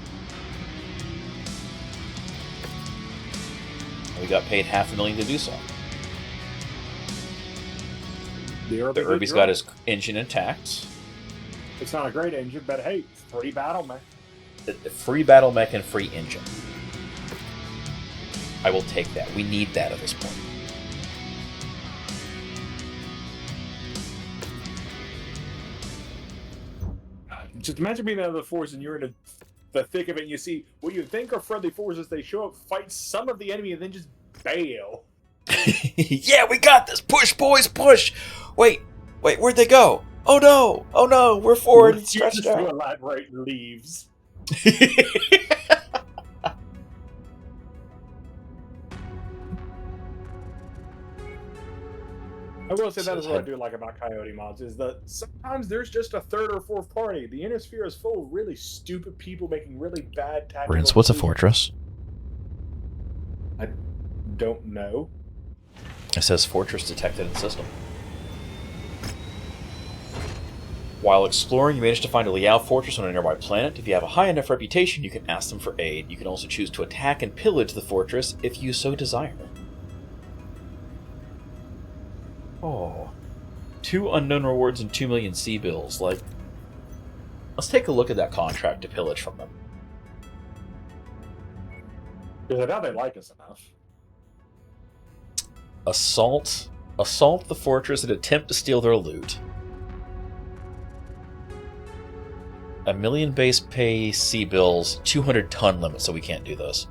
We got paid $500,000 to do so. The Irby's got his engine intact. It's not a great engine, but hey, free battle mech. Free battle mech and free engine. I will take that. We need that at this point. Just imagine being out of the force and you're in the thick of it and you see what you think are friendly forces, they show up, fight some of the enemy, and then just bail. Yeah, we got this! Push, boys, push! Wait, where'd they go? Oh no, we're forward and stretched out. Elaborate leaves. I will say that is what I do like about Coyote mods, is that sometimes there's just a 3rd or 4th party. The inner sphere is full of really stupid people making really bad tactical Rence, what's a decisions. fortress? I don't know. It says fortress detected in system. While exploring, you manage to find a Liao fortress on a nearby planet. If you have a high enough reputation, you can ask them for aid. You can also choose to attack and pillage the fortress if you so desire. Oh. 2 unknown rewards and 2 million sea bills. Like, let's take a look at that contract to pillage from them. Because I doubt they like us enough. Assault the fortress and attempt to steal their loot. A million base pay sea bills, 200 ton limit, so we can't do this.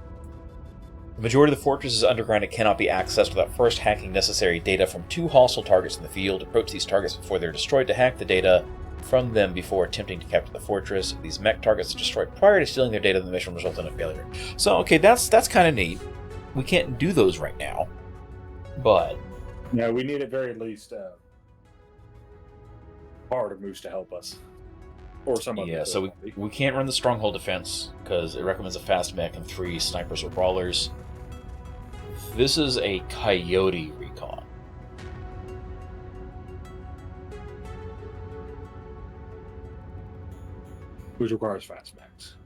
The majority of the fortress is underground and cannot be accessed without first hacking necessary data from 2 hostile targets in the field. Approach these targets before they're destroyed to hack the data from them before attempting to capture the fortress. If these mech targets are destroyed prior to stealing their data, the mission will result in a failure. So, okay, that's kind of neat. We can't do those right now, but... Yeah, we need at very least part of Moose to help us. Or some other. Yeah, so we can't run the stronghold defense, because it recommends a fast mech and 3 snipers or brawlers. This is a coyote recon. Which requires fast mechs.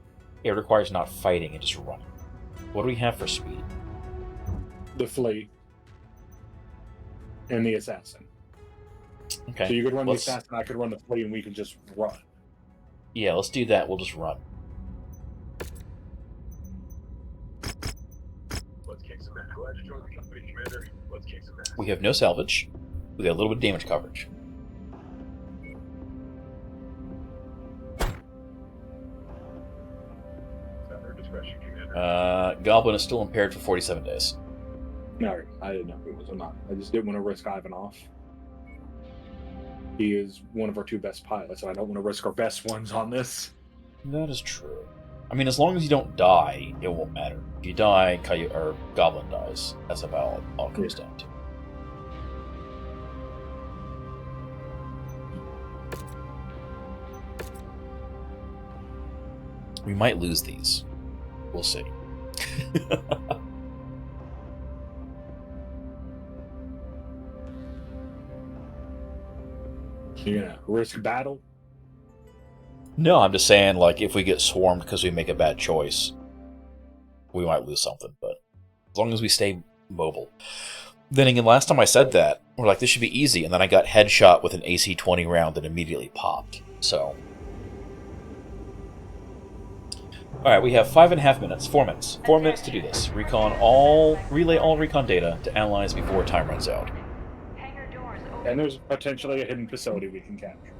It requires not fighting and just running. What do we have for speed? The fleet. And the assassin. Okay. So you could run the assassin, I could run the fleet, and we could just run. Yeah, let's do that. We'll just run. Let's kick some ass. Glad you joined the company, Commander. Let's kick some ass. We have no salvage. We got a little bit of damage coverage. At their discretion, Commander. Goblin is still impaired for 47 days. No, I didn't know if it was or not. I just didn't want to risk Ivan off. He is one of our 2 best pilots, and I don't want to risk our best ones on this. That is true. I mean, as long as you don't die, it won't matter. If you die, or Goblin dies. That's about all it comes down to. We might lose these. We'll see. You're gonna risk battle? No, I'm just saying, like, if we get swarmed because we make a bad choice, we might lose something, but as long as we stay mobile. Then again, last time I said that, we're like, this should be easy, and then I got headshot with an AC-20 round that immediately popped, so... Alright, we have 5.5 minutes, 4 minutes. 4 minutes to do this. Relay all recon data to analyze before time runs out. Hangar doors open. And there's potentially a hidden facility we can capture.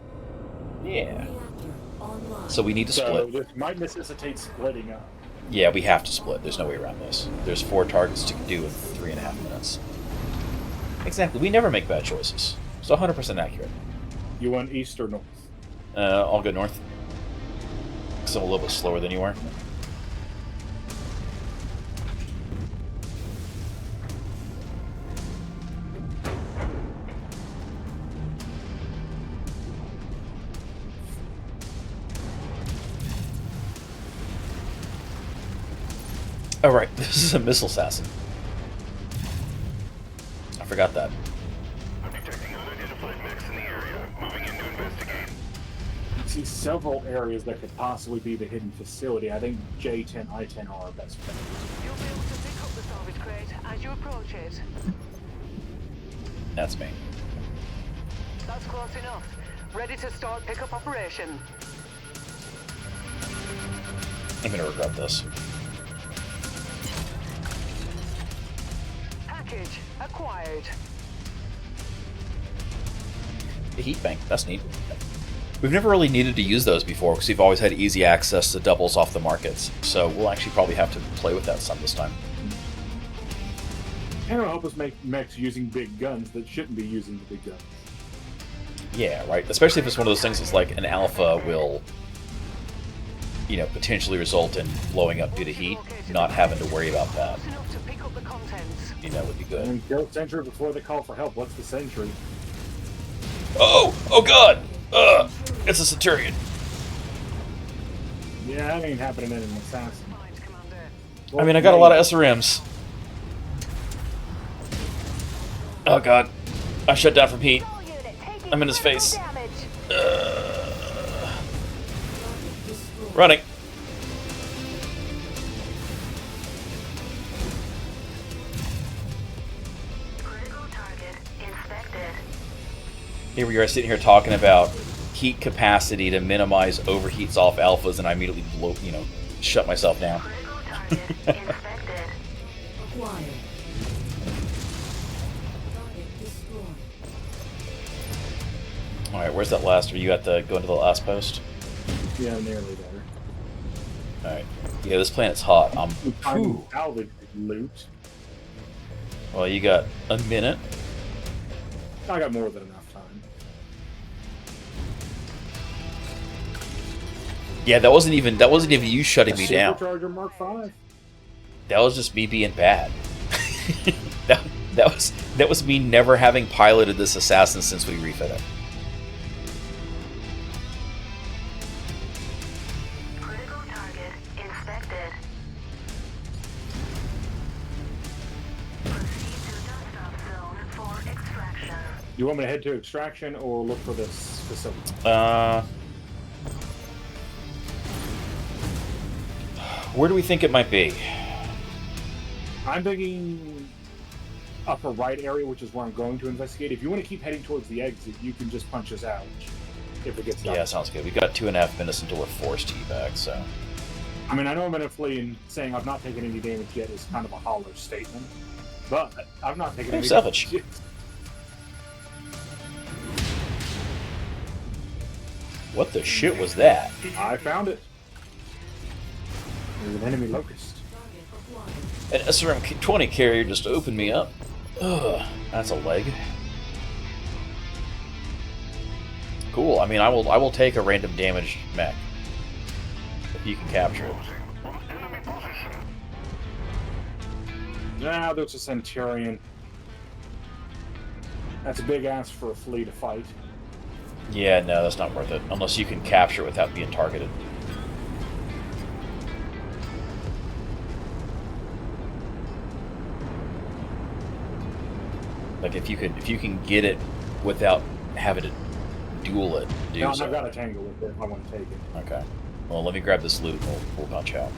Yeah. Reactor online. So we need to So split. this might necessitate splitting up. Yeah, we have to split. There's no way around this. There's 4 targets to do in 3.5 minutes. Exactly. We never make bad choices. It's 100% accurate. You want east or north? I'll go north. Because I'm a little bit slower than you are. Alright, this is a missile assassin. I forgot that. I'm detecting unidentified mechs in the area. Moving in to investigate. I see several areas that could possibly be the hidden facility. I think J10, I10 are our best bet. You'll be able to pick up the salvage crate as you approach it. That's me. That's close enough. Ready to start pickup operation. I'm gonna regret this. Package acquired. A heat bank, that's neat. We've never really needed to use those before because we've always had easy access to doubles off the markets. So we'll actually probably have to play with that some this time. And it'll help us make mechs using big guns that shouldn't be using the big guns. Yeah, right. Especially if it's one of those things that's like an alpha will, you know, potentially result in blowing up due to heat. Not having to worry about that, Close enough to pick up the contents. you know, would be good. And kill sentry before they call for help. What's the sentry? Oh! Oh god! It's a Centurion. Yeah, that ain't happening in an assassin. Mind, Commander. I mean, I got a lot of SRMs. Oh god. I shut down from heat. All unit, taking I'm in his critical face. damage. Running. Critical target inspected. Here we are sitting here talking about heat capacity to minimize overheats off alphas, and I immediately shut myself down. Critical target inspected. Acquired. Alright, where's that last? Are you at the going to the last post? Yeah, nearly there. Alright. Yeah, this planet's hot. Whew. Salvage loot. Well, you got a minute. I got more than enough time. Yeah, that wasn't even you shutting me down. Supercharger Mark V. That was just me being bad. that was me never having piloted this assassin since we refit it. Critical target inspected. Proceed to dust off zone for extraction. You want me to head to extraction or look for this facility? Where do we think it might be? I'm thinking upper right area, which is where I'm going to investigate. If you want to keep heading towards the exit, you can just punch us out if it gets done. Yeah, sounds good. We've got 2.5 minutes until we're forced to evac, so... I mean, I know I'm going to flee, and saying I've not taken any damage yet is kind of a hollow statement, but I've not taken any savage. damage yet. What the shit was that? I found it. There's an enemy locust. An SRM-20 carrier just opened me up. Ugh, that's a leg. Cool. I mean, I will take a random damaged mech if you can capture it. Now there's a Centurion. That's a big ass for a flea to fight. Yeah, no, that's not worth it unless you can capture it without being targeted. Like if you can get it without having to duel it, do No, so. I've got a tangle with it if I want to take it. Okay. Well, let me grab this loot and we'll punch out.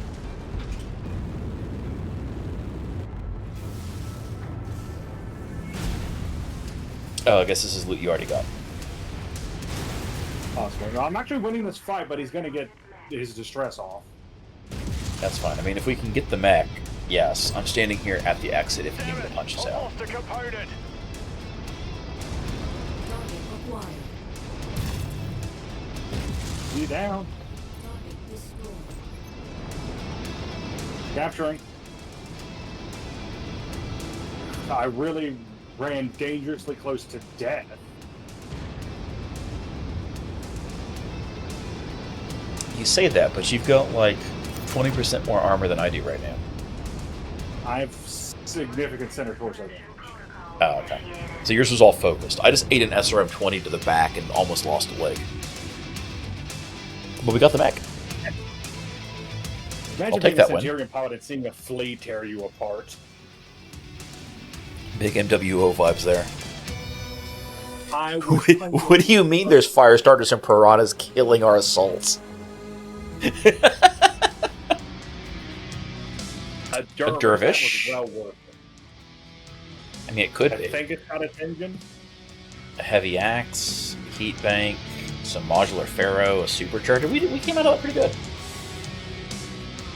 Oh, I guess this is loot you already got. Possible. No, I'm actually winning this fight, but he's going to get his distress off. That's fine. I mean, if we can get the mech, yes. I'm standing here at the exit if you need me to punch us out. Almost a component. Target acquired. Be down. Target destroyed. Capturing. I really ran dangerously close to death. You say that, but you've got like 20% more armor than I do right now. I have significant center torso damage. Oh, okay. So yours was all focused. I just ate an SRM-20 to the back and almost lost a leg. But we got the mech. Imagine I'll take being that a win. Centurion pilot and seeing a flea tear you apart. Big MWO vibes there. I What do you mean there's fire starters and piranhas killing our assaults? A dervish? Was well worth it. I mean, it could I be. think it's got its engine. A heavy axe, heat bank, some modular pharaoh, a supercharger. We came out of that pretty good.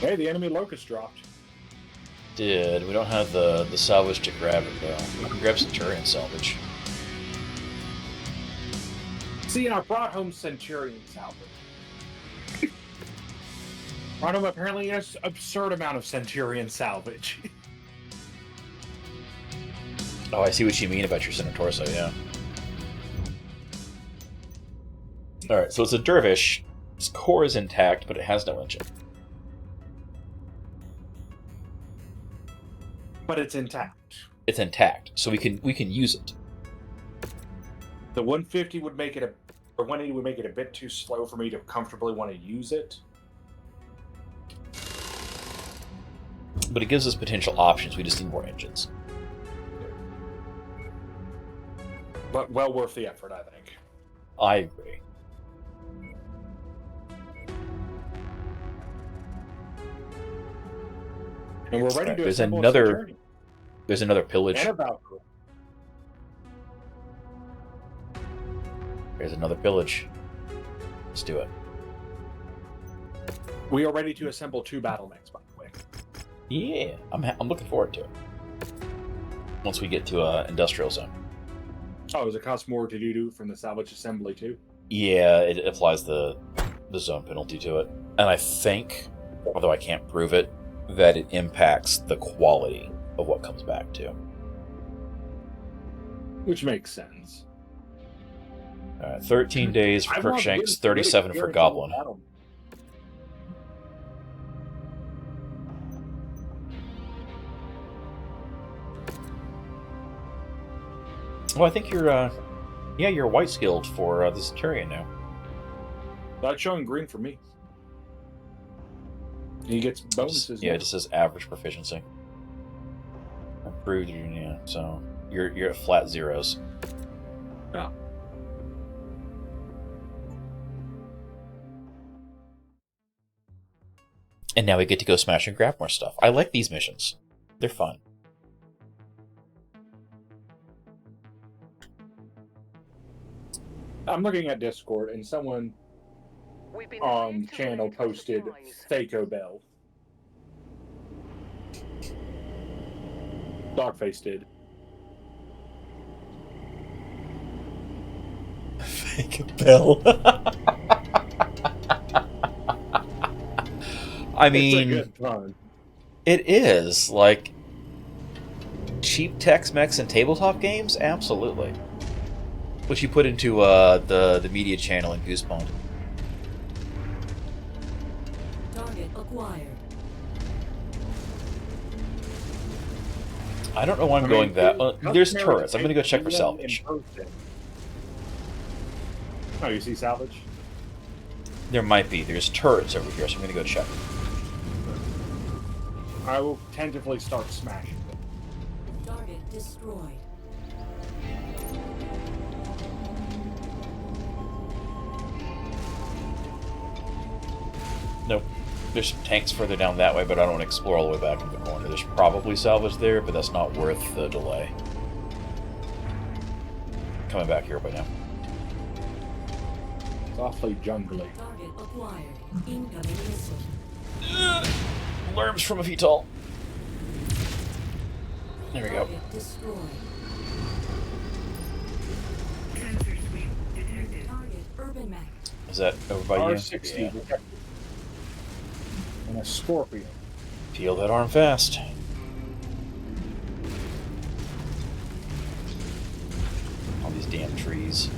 Hey, the enemy locust dropped. Did. We don't have the salvage to grab it, though. We can grab Centurion salvage. See, I brought home Centurion salvage. Brought home apparently an absurd amount of Centurion salvage. Oh, I see what you mean about your center torso, yeah. Alright, so it's a dervish. Its core is intact, but it has no engine. But it's intact. It's intact, so we can use it. The 150 would make it or 180 would make it a bit too slow for me to comfortably want to use it. But it gives us potential options. We just need more engines. But well worth the effort, I think. I agree. And we're ready to There's assemble another- a Centurion. There's another pillage. And a Valkyrie. There's another pillage. Let's do it. We are ready to assemble 2 battle mechs, by the way. Yeah, I'm looking forward to it. Once we get to industrial zone. Oh, does it cost more to do from the salvage assembly too? Yeah, it applies the zone penalty to it. And I think, although I can't prove it, that it impacts the quality of what comes back too. Which makes sense. 13 days for I want Crookshanks, good 37 for experience on the Goblin. battle. Well, I think you're white skilled for the Centurion now. That's showing green for me. He gets bonuses. Yeah, now. it just says average proficiency. Improved, yeah. So you're at flat zeros. Yeah. And now we get to go smash and grab more stuff. I like these missions. They're fun. I'm looking at Discord, and someone We've been on trained to channel raid for posted supplies. Thaco Bell. Dogface did. Fake a bell. I mean, it's a good pun. it is like cheap Tex-Mex and tabletop games, absolutely. Which you put into the media channel in Goose Pond. Target acquired. I don't know why I'm going that. There's turrets. I'm going to go check for in salvage. person. Oh, you see salvage? There might be. There's turrets over here, so I'm going to go check. I will tentatively start smashing them. Target destroyed. Nope. There's some tanks further down that way, but I don't want to explore all the way back in the corner. There's probably salvage there, but that's not worth the delay. Coming back here by now. It's awfully jungly. Target acquired. Incoming missile. Lerms from a VTOL. There we go. Target destroyed. Sensor sweep detected. Target urban mech. Is that over by you? R60 Yeah. detected. And a Scorpion. Peel that arm fast. All these damn trees.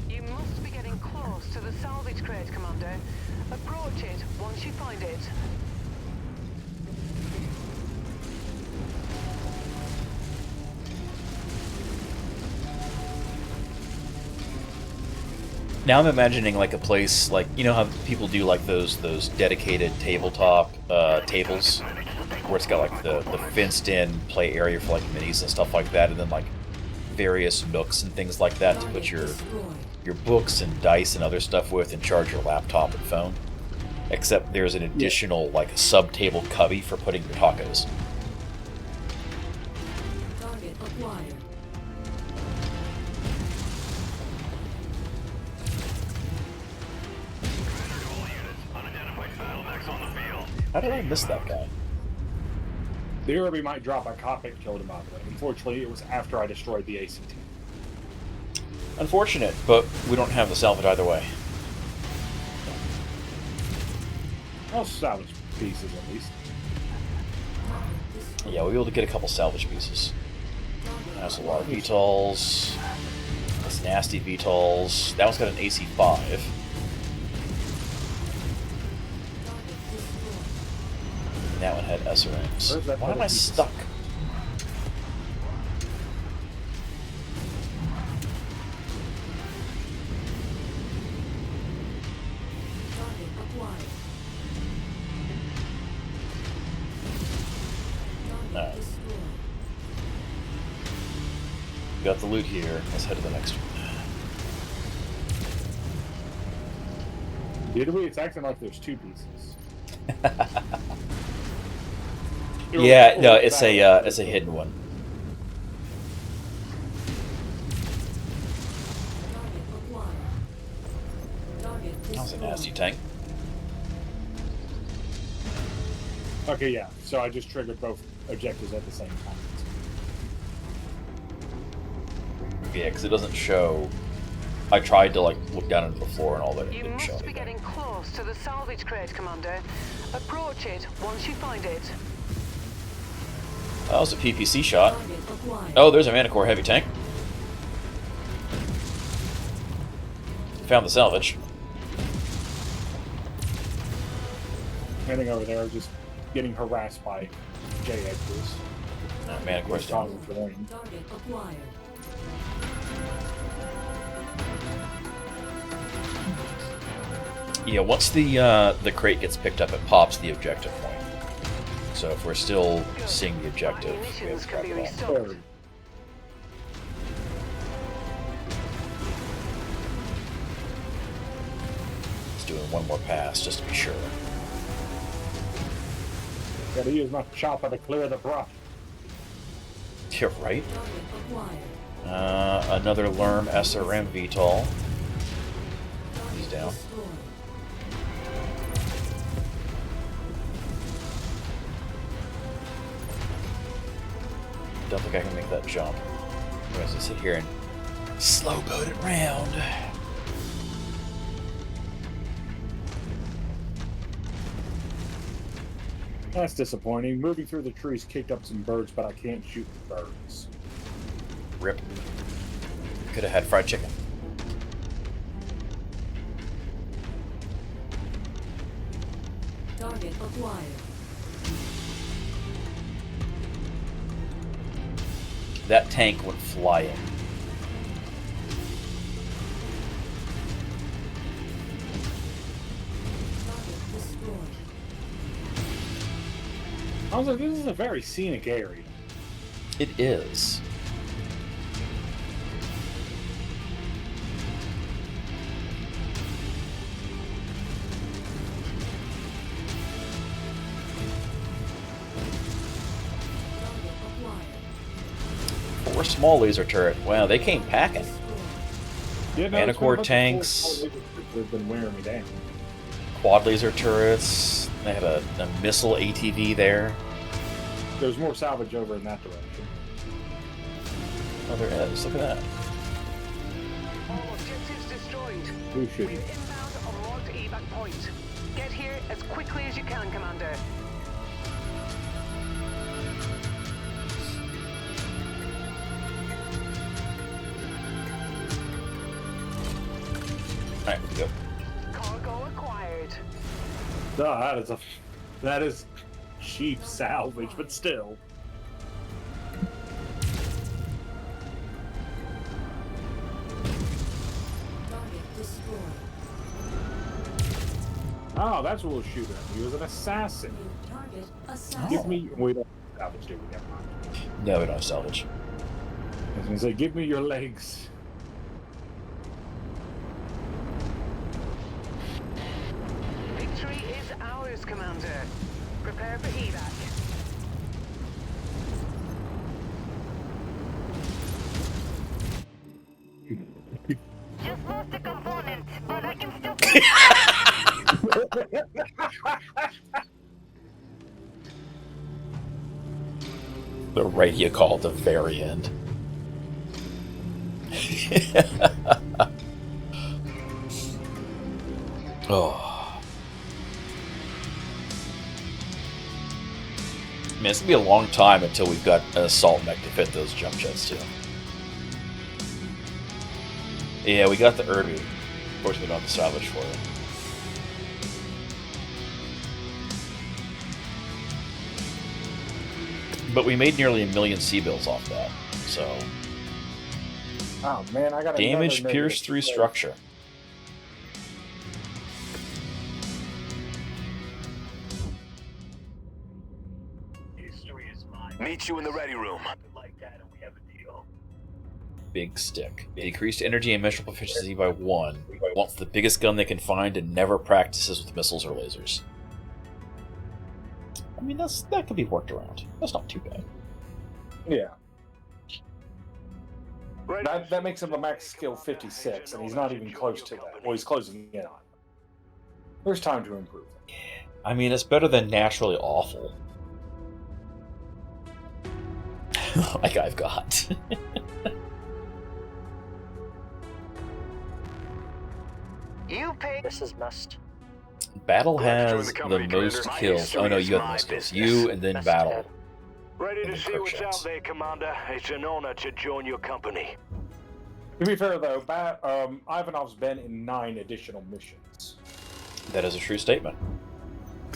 You must be getting close to the salvage crate, Commander. Approach it once you find it. Now I'm imagining like a place like, you know how people do like those dedicated tabletop tables where it's got like the fenced in play area for like minis and stuff like that, and then like various nooks and things like that to put your books and dice and other stuff with, and charge your laptop and phone. Except there's an additional like sub-table cubby for putting your tacos. Target acquired. Unidentified battle mechs on the field. How did I miss that guy? The Irby might drop a cockpit killed him, by the way. Unfortunately, it was after I destroyed the ACT. Unfortunate, but we don't have the salvage either way. I'll salvage pieces at least. Yeah, we'll be able to get a couple salvage pieces. There's a lot of VTOLs. That's nasty VTOLs. That one's got an AC5. And that one had SRMs. Where's that Why am other I piece? stuck? Target acquired. Target Alright. destroyed. We got the loot here. Let's head to the next one. Did we? It's acting like there's two pieces. Yeah, no, it's a hidden one. Target acquired. Target That was a destroyed. nasty tank. Okay, yeah. So I just triggered both objectives at the same time. Yeah, because it doesn't show. I tried to like look down into the floor and all that. It You didn't show must be anything. getting close to the salvage crate, Commander. Approach it once you find it. That was a PPC shot. Target acquired. Oh, there's a Manicore heavy tank. Found the salvage. Standing over there, just getting harassed by JXs. Manicore's down. For them. Target acquired. Yeah, once the crate gets picked up, it pops the objective point. So if we're still seeing the objective, we have Munitions to can grab be it all. restocked. Just doing one more pass just to be sure. Gotta use my chopper to clear the brush. You're right. Target acquired. Another Lerm SRM VTOL. He's down. Destroyed. Don't think I can make that jump. I'm going to sit here and slow boat it around. That's disappointing. Moving through the trees kicked up some birds, but I can't shoot the birds. Rip. Could have had fried chicken. Target acquired. That tank went flying. Target destroyed. I was like, this is a very scenic area. It is. Target acquired. 4 small laser turret. Wow, they came packing. Yeah, Manicore it's been a bunch of tanks. cool they've been wearing me down. Quad laser turrets. They had a missile ATV there. There's more salvage over in that direction. Oh, there is. Look at that. All objectives destroyed. Who should We're inbound on marked evac point. Get here as quickly as you can, Commander. Alright, we go. Cargo acquired. That is cheap salvage, but still. Target destroyed. Oh, that's what we'll shoot at. He was an assassin. New target assassin. Give me. We don't have salvage, do we? Never mind. No, we don't have salvage. I was gonna say, give me your legs. Victory is ours, Commander. Prepare for evac. Just lost a component, but I can still. The radio call at the very end. Oh. Man, it's gonna be a long time until we've got an assault mech to fit those jump jets too. Yeah, we got the Irby. Unfortunately, we don't have the salvage for it. But we made nearly 1 million C-bills off that, so... Oh man, I got Damage pierced through structure. Meet you in the ready room. Big stick. Decreased energy and missile proficiency by 1. Wants the biggest gun they can find and never practices with missiles or lasers. I mean, that could be worked around. That's not too bad. Yeah. That makes him a max skill 56, and he's not even close to that. Well, he's closing in on it. There's time to improve. I mean, it's better than naturally awful. Like I've got. This is must. Battle Glad to join has the the company, most Commander. My kills. history Oh no, is you have the my most kills. business. You and then Best Battle. head. Ready And to then see what's Crookshanks. out there, Commander. It's an honor to join your company. To be fair, though, Ivanov's been in 9 additional missions. That is a true statement.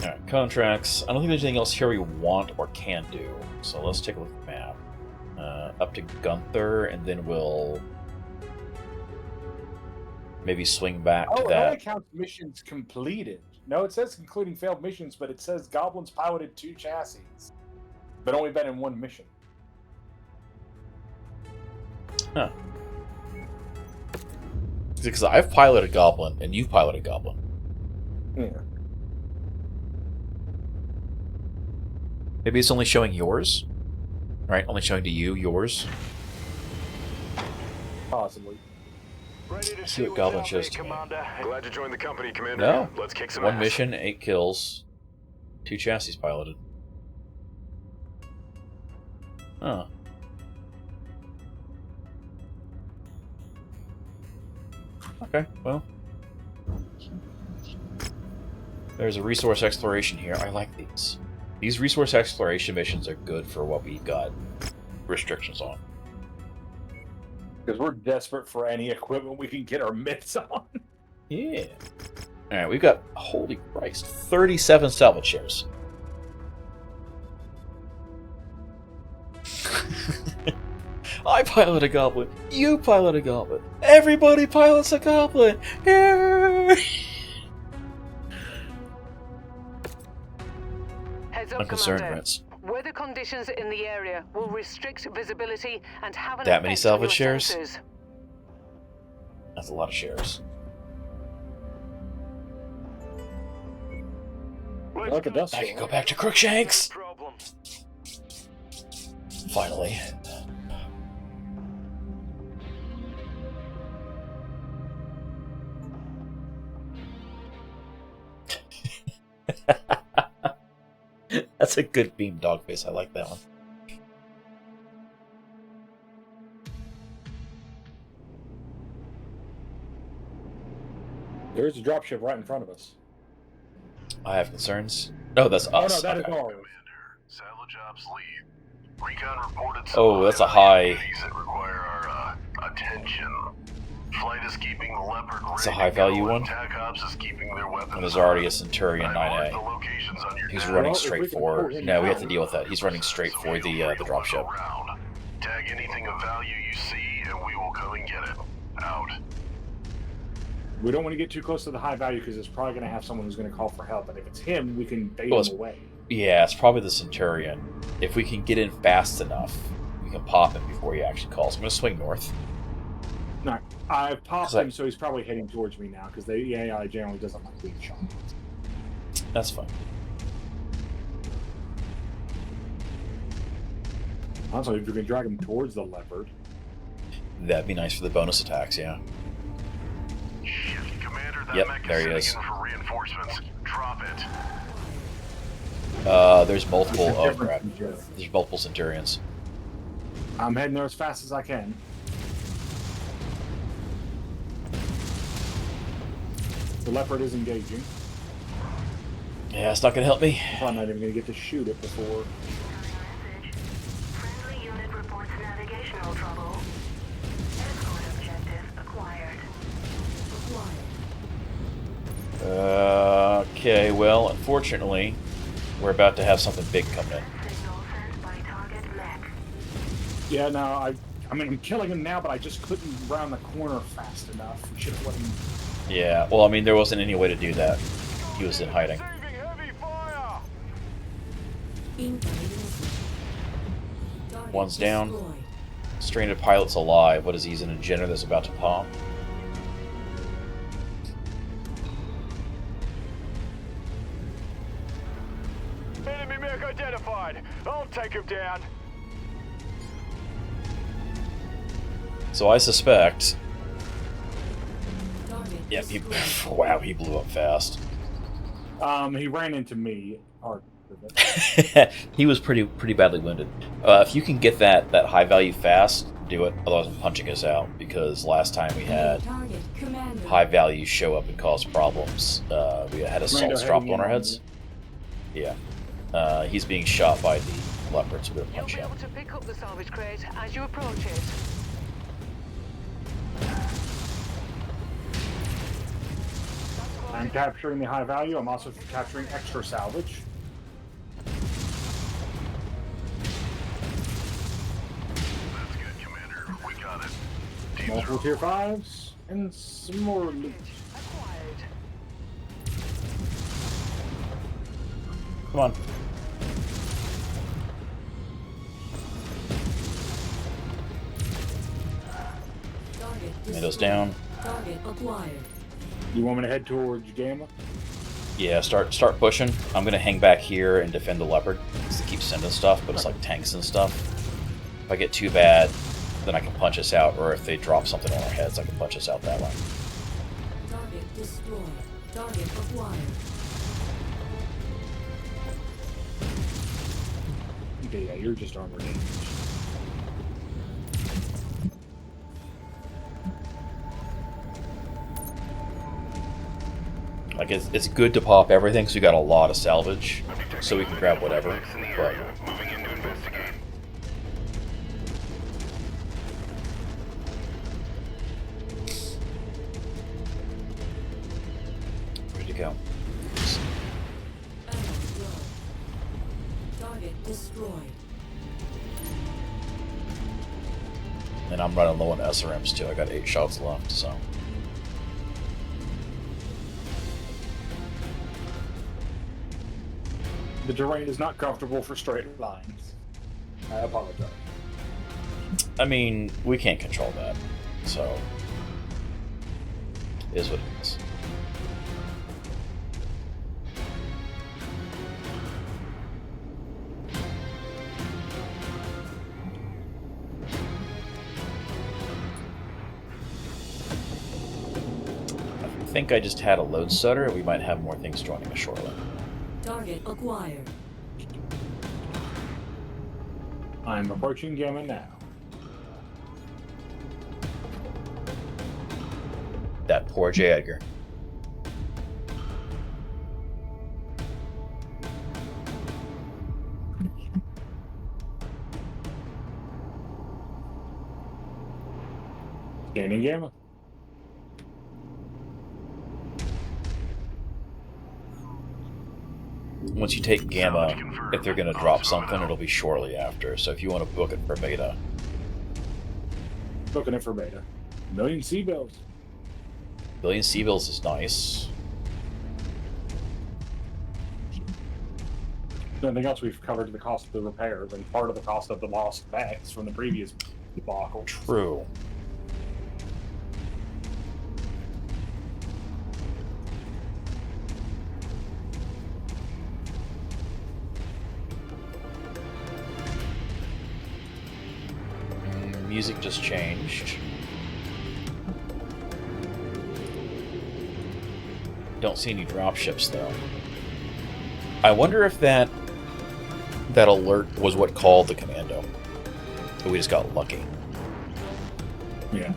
Alright, contracts. I don't think there's anything else here we want or can do. So let's take a look at the map. Up to Gunther, and then we'll maybe swing back to Oh, it only that. counts missions completed. No, it says including failed missions, but it says goblins piloted 2 chassis, but only been in 1 mission. Huh. Because I've piloted Goblin, and you've piloted Goblin. Yeah. Maybe it's only showing yours? Right? Only showing to you yours? Possibly. Ready to see what what's Goblin out shows there, to me. Commander. Glad to join the company, Commander. No. Let's kick some 1 ass. mission, 8 kills, 2 chassis piloted. Huh. Okay, well. There's a resource exploration here. I like these. These resource exploration missions are good for what we've got restrictions on. Because we're desperate for any equipment we can get our mitts on. Yeah. Alright, we've got, holy Christ, 37 salvage shares. I pilot a goblin. You pilot a goblin. Everybody pilots a goblin. Yeah. Heads up, I'm concerned, Commander. Rence. Weather conditions in the area will restrict visibility and have an That many effect on salvage your shares? sensors. That's a lot of shares. Look at dust I can storm. go back to Crookshanks. Problem. Finally. That's a good beam dog face. I like that one. There's a dropship right in front of us. I have concerns. No, that's Oh, us. no, that is Okay. ours. Commander, Salvage Ops lead. Recon reported Oh, some that's a high-value high- duties that require our attention. Flight is keeping the Leopard It's a ready to high-value go, one? and Tac Ops is keeping their weapons And there's already a on. Centurion I've marked the 9A. locations on your He's tab. running Well, if straight we can for. pull him No, we have down. to deal with that. He's running straight for the dropship. Around. Tag anything of value you see, and we will come and get it. Out. We don't want to get too close to the high value because it's probably going to have someone who's going to call for help. And if it's him, we can bait Well, him it's- away. Yeah, it's probably the Centurion. If we can get in fast enough, we can pop him before he actually calls. I'm going to swing north. No, I've popped 'Cause I- him, so he's probably heading towards me now because the AI generally doesn't like being shot. That's fine. Honestly, if we can drag him towards the leopard. That'd be nice for the bonus attacks, yeah. Shit, Commander, that Yep, mech there he sending is. in for reinforcements. Drop it. There's multiple. It's a Oh, different crap. Centurion. There's multiple Centurions. I'm heading there as fast as I can. The leopard is engaging. Yeah, it's not going to help me. I'm probably not even going to get to shoot it before. Friendly unit reports navigational trouble. Escort objective acquired. Acquired. Okay, well, unfortunately, we're about to have something big coming in. Signal sent by target mech. Yeah, no, I mean, I'm killing him now, but I just couldn't round the corner fast enough. We should have let him. Yeah, well, I mean, there wasn't any way to do that. He was in hiding. Receiving heavy fire. Incoming message. Target One's down. destroyed. Stranded pilot's alive. What is he? He's an engineer that's about to pop. Enemy mech identified. I'll take him down. So I suspect. Target Yep. He, destroyed. wow, he blew up fast. He ran into me. Hard. He was pretty badly wounded. If you can get that high value fast, do it. Otherwise, I'm punching us out because last time we had Target Commander. high values show up and cause problems. We had assaults dropped on our heads. Yeah. He's being shot by the leopard, so we're gonna You'll punch be him. able to pick up the salvage crate as you approach it. I'm capturing the high value. I'm also capturing extra salvage. That's good, Commander. We got it. Teams are Multiple tier 5s and some more loot. Acquired. Come on. Target Tomatoes down. Target acquired. You want me to head towards Gamma? Yeah, start pushing. I'm gonna hang back here and defend the leopard because they keep sending stuff, but it's like tanks and stuff. If I get too bad, then I can punch us out, or if they drop something on our heads, I can punch us out that way. Target destroyed. Target acquired. Okay, yeah, you're just armor damage. Like it's good to pop everything, so we got a lot of salvage, so we can grab whatever. But moving in to investigate. ready to go. Ammo low. Target destroyed. And I'm running low on SRMs too. I got 8 shots left, so. The terrain is not comfortable for straight lines. I apologize. I mean, we can't control that, so. It is what it is. I think I just had a load stutter. We might have more things joining us shortly. Target acquired. I'm approaching Gamma now. That poor J. Edgar. Gaining Gamma. Once you take Gamma, if they're going to drop something, it'll be shortly after. So if you want to book it for beta, Booking it for beta. Million C-bills. Billion Sea-Bills is nice. Anything else we've covered the cost of the repairs and part of the cost of the lost backs from the previous debacle. True. Music just changed. Don't see any dropships though. I wonder if that alert was what called the commando. We just got lucky. Yeah.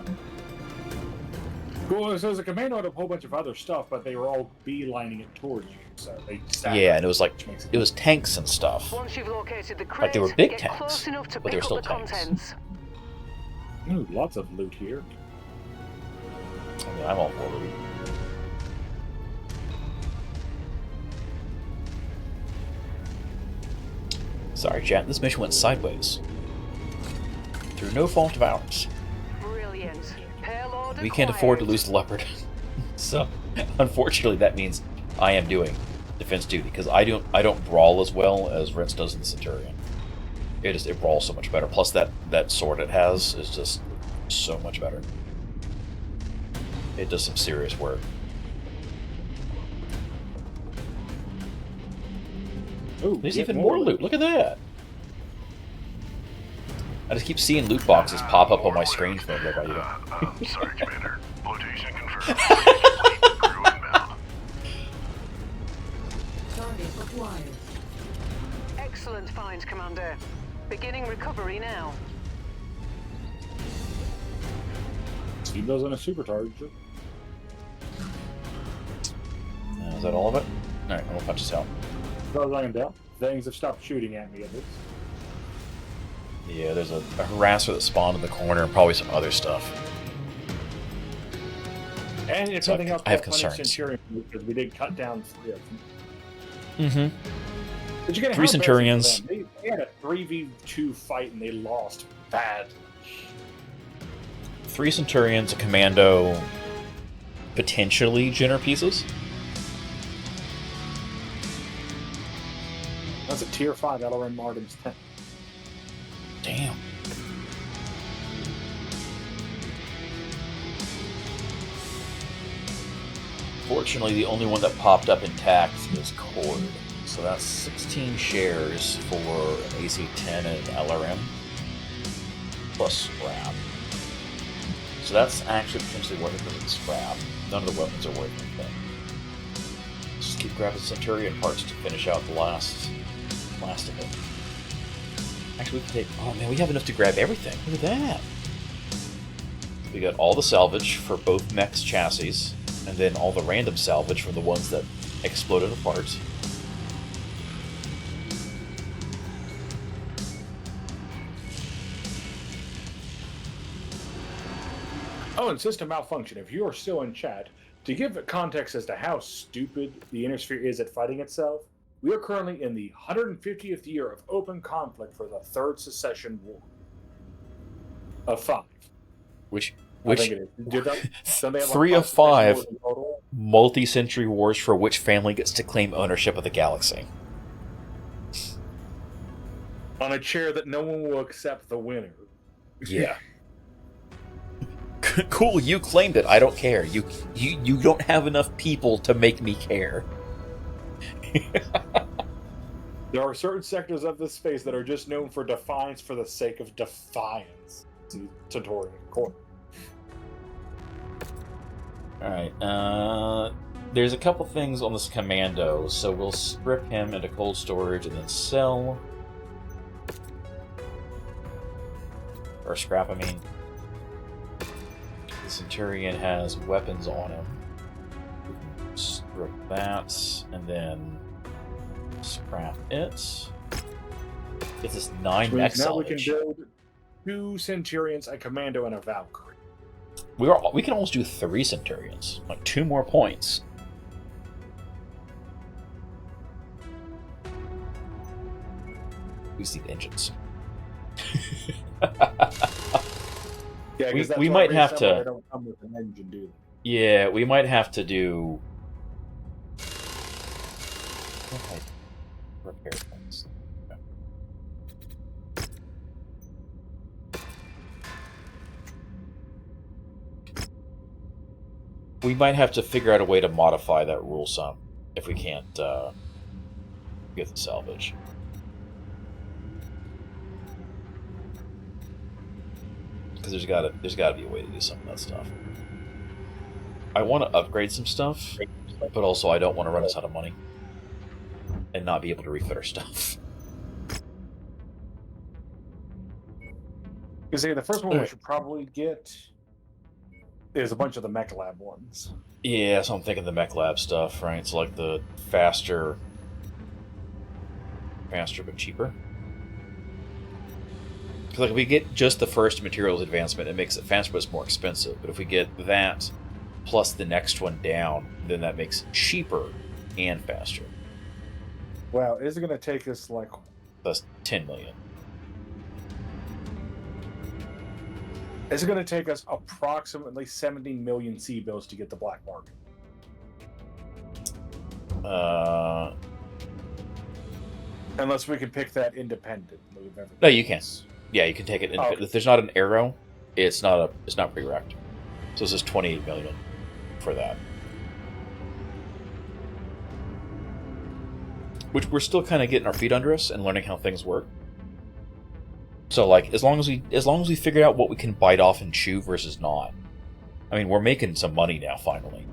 Well, so the commando had a whole bunch of other stuff, but they were all beelining it towards you, so they staggered, Yeah, and it was like which makes it was tanks and stuff. Once you've located the crate, Like they were big get tanks, close enough to but they pick were up still the tanks. contents. Ooh, lots of loot here. I mean, I'm all for it. Sorry, chat. This mission went sideways. Through no fault of ours. Brilliant. Payload We can't afford to acquired. lose the leopard. So, unfortunately, that means I am doing defense duty because I don't brawl as well as Rence does in the Centurion. It brawls so much better. Plus, that sword it has is just so much better. It does some serious work. Ooh, There's get even more loot. Look at that. I just keep seeing loot boxes pop up on my screen from over by you. Sorry, Commander. Flotation confirmed. Crew inbound. Target acquired. Excellent find, Commander. Beginning recovery now. He doesn't a supercharger. Is that all of it? Alright, I'm gonna punch this out. As far as I can tell, things have stopped shooting at me at least. Yeah, there's a harasser that spawned in the corner and probably some other stuff. And if So nothing else, I have plenty of concerns. Centurion because we did cut down 3 of them. Mm-hmm. But you get 3 Centurions. They had a 3v2 fight and they lost bad. 3 Centurions, a Commando, potentially Jenner pieces. That's a tier 5 LRM Martin's 10. Damn. Fortunately, the only one that popped up intact is Cord. So that's 16 shares for an AC-10 and an LRM. Plus scrap. So that's actually potentially worth it for the scrap. None of the weapons are worth anything. Just keep grabbing Centurion parts to finish out the last of it. Actually, we can take... Oh man, we have enough to grab everything. Look at that. We got all the salvage for both mech's chassis, and then all the random salvage from the ones that exploded apart. Oh, and system malfunction. If you are still in chat, to give it context as to how stupid the Inner Sphere is at fighting itself, we are currently in the 150th year of open conflict for the Third Secession War. Of 5. Which I think it is. Don't they have 3 like of 5 secession wars in total? multi-century wars for which family gets to claim ownership of the galaxy. On a chair that no one will accept the winner. Yeah. Cool, you claimed it. I don't care. You don't have enough people to make me care. There are certain sectors of this space that are just known for defiance for the sake of defiance. Centaurian Corner. Alright, there's a couple things on this commando, so we'll strip him into cold storage and then sell. Or scrap, I mean. The Centurion has weapons on him. Strip that, and then scrap it. Get this 9 mech Now we can salvage. build 2 Centurions, a Commando, and a Valkyrie. We can almost do 3 Centurions. Like 2 more points. We see engines. Yeah, we might have to. They don't come with an engine, do they? Yeah, we might have to do. Okay. Repair things. Okay. We might have to figure out a way to modify that rule some if we can't get the salvage. Because there's gotta be a way to do some of that stuff. I want to upgrade some stuff, but also I don't want to run us out of money and not be able to refit our stuff. You see, the first one we should probably get is a bunch of the Mech Lab ones. Yeah, so I'm thinking the Mech Lab stuff, right? It's like the faster but cheaper. Because like if we get just the first materials advancement, it makes it faster, but it's more expensive. But if we get that plus the next one down, then that makes it cheaper and faster. Well, is it going to take us like... That's 10 million. Is it going to take us approximately 17 million C-bills to get the black market? Unless we can pick that independently. No, you can. Yeah, you can take it. Okay. If there's not an arrow, it's not pre-rect. So this is 28 million for that. Which we're still kind of getting our feet under us and learning how things work. So like as long as we figure out what we can bite off and chew versus not. I mean, we're making some money now finally.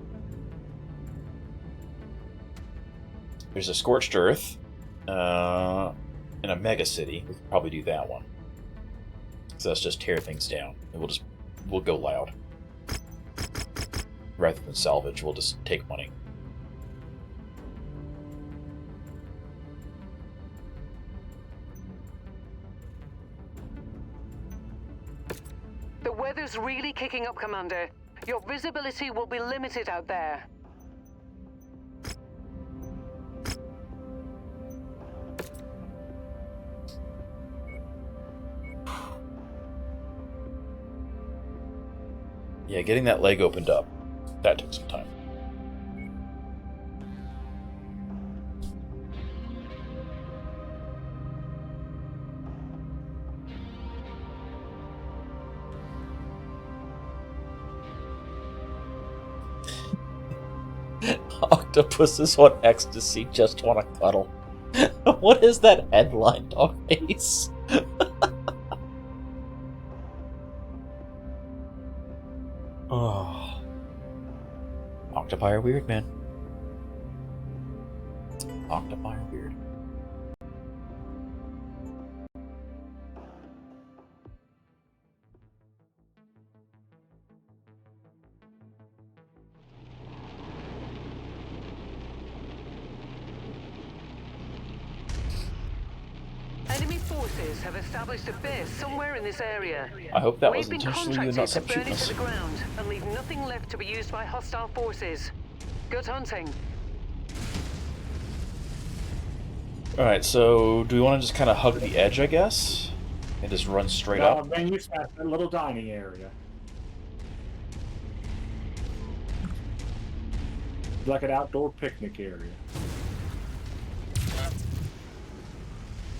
There's a Scorched Earth in a mega city. We could probably do that one. So let's just tear things down. And we'll go loud. rather than salvage. We'll just take money. The weather's really kicking up, Commander. Your visibility will be limited out there. Yeah, getting that leg opened up. That took some time. Octopuses on ecstasy just want to cuddle. What is that headline, dog face? Oh. Octopi are weird, man. Octopi are weird. Enemy forces have established a base somewhere in this area. I hope that was We've been intentionally you and contracted not to some burn it to cheapness. the ground and leave nothing left to be used by hostile forces. Good hunting. Alright, so do we want to just kind of hug the edge, I guess? And just run straight up? Menu staff, that little dining area. Like an outdoor picnic area.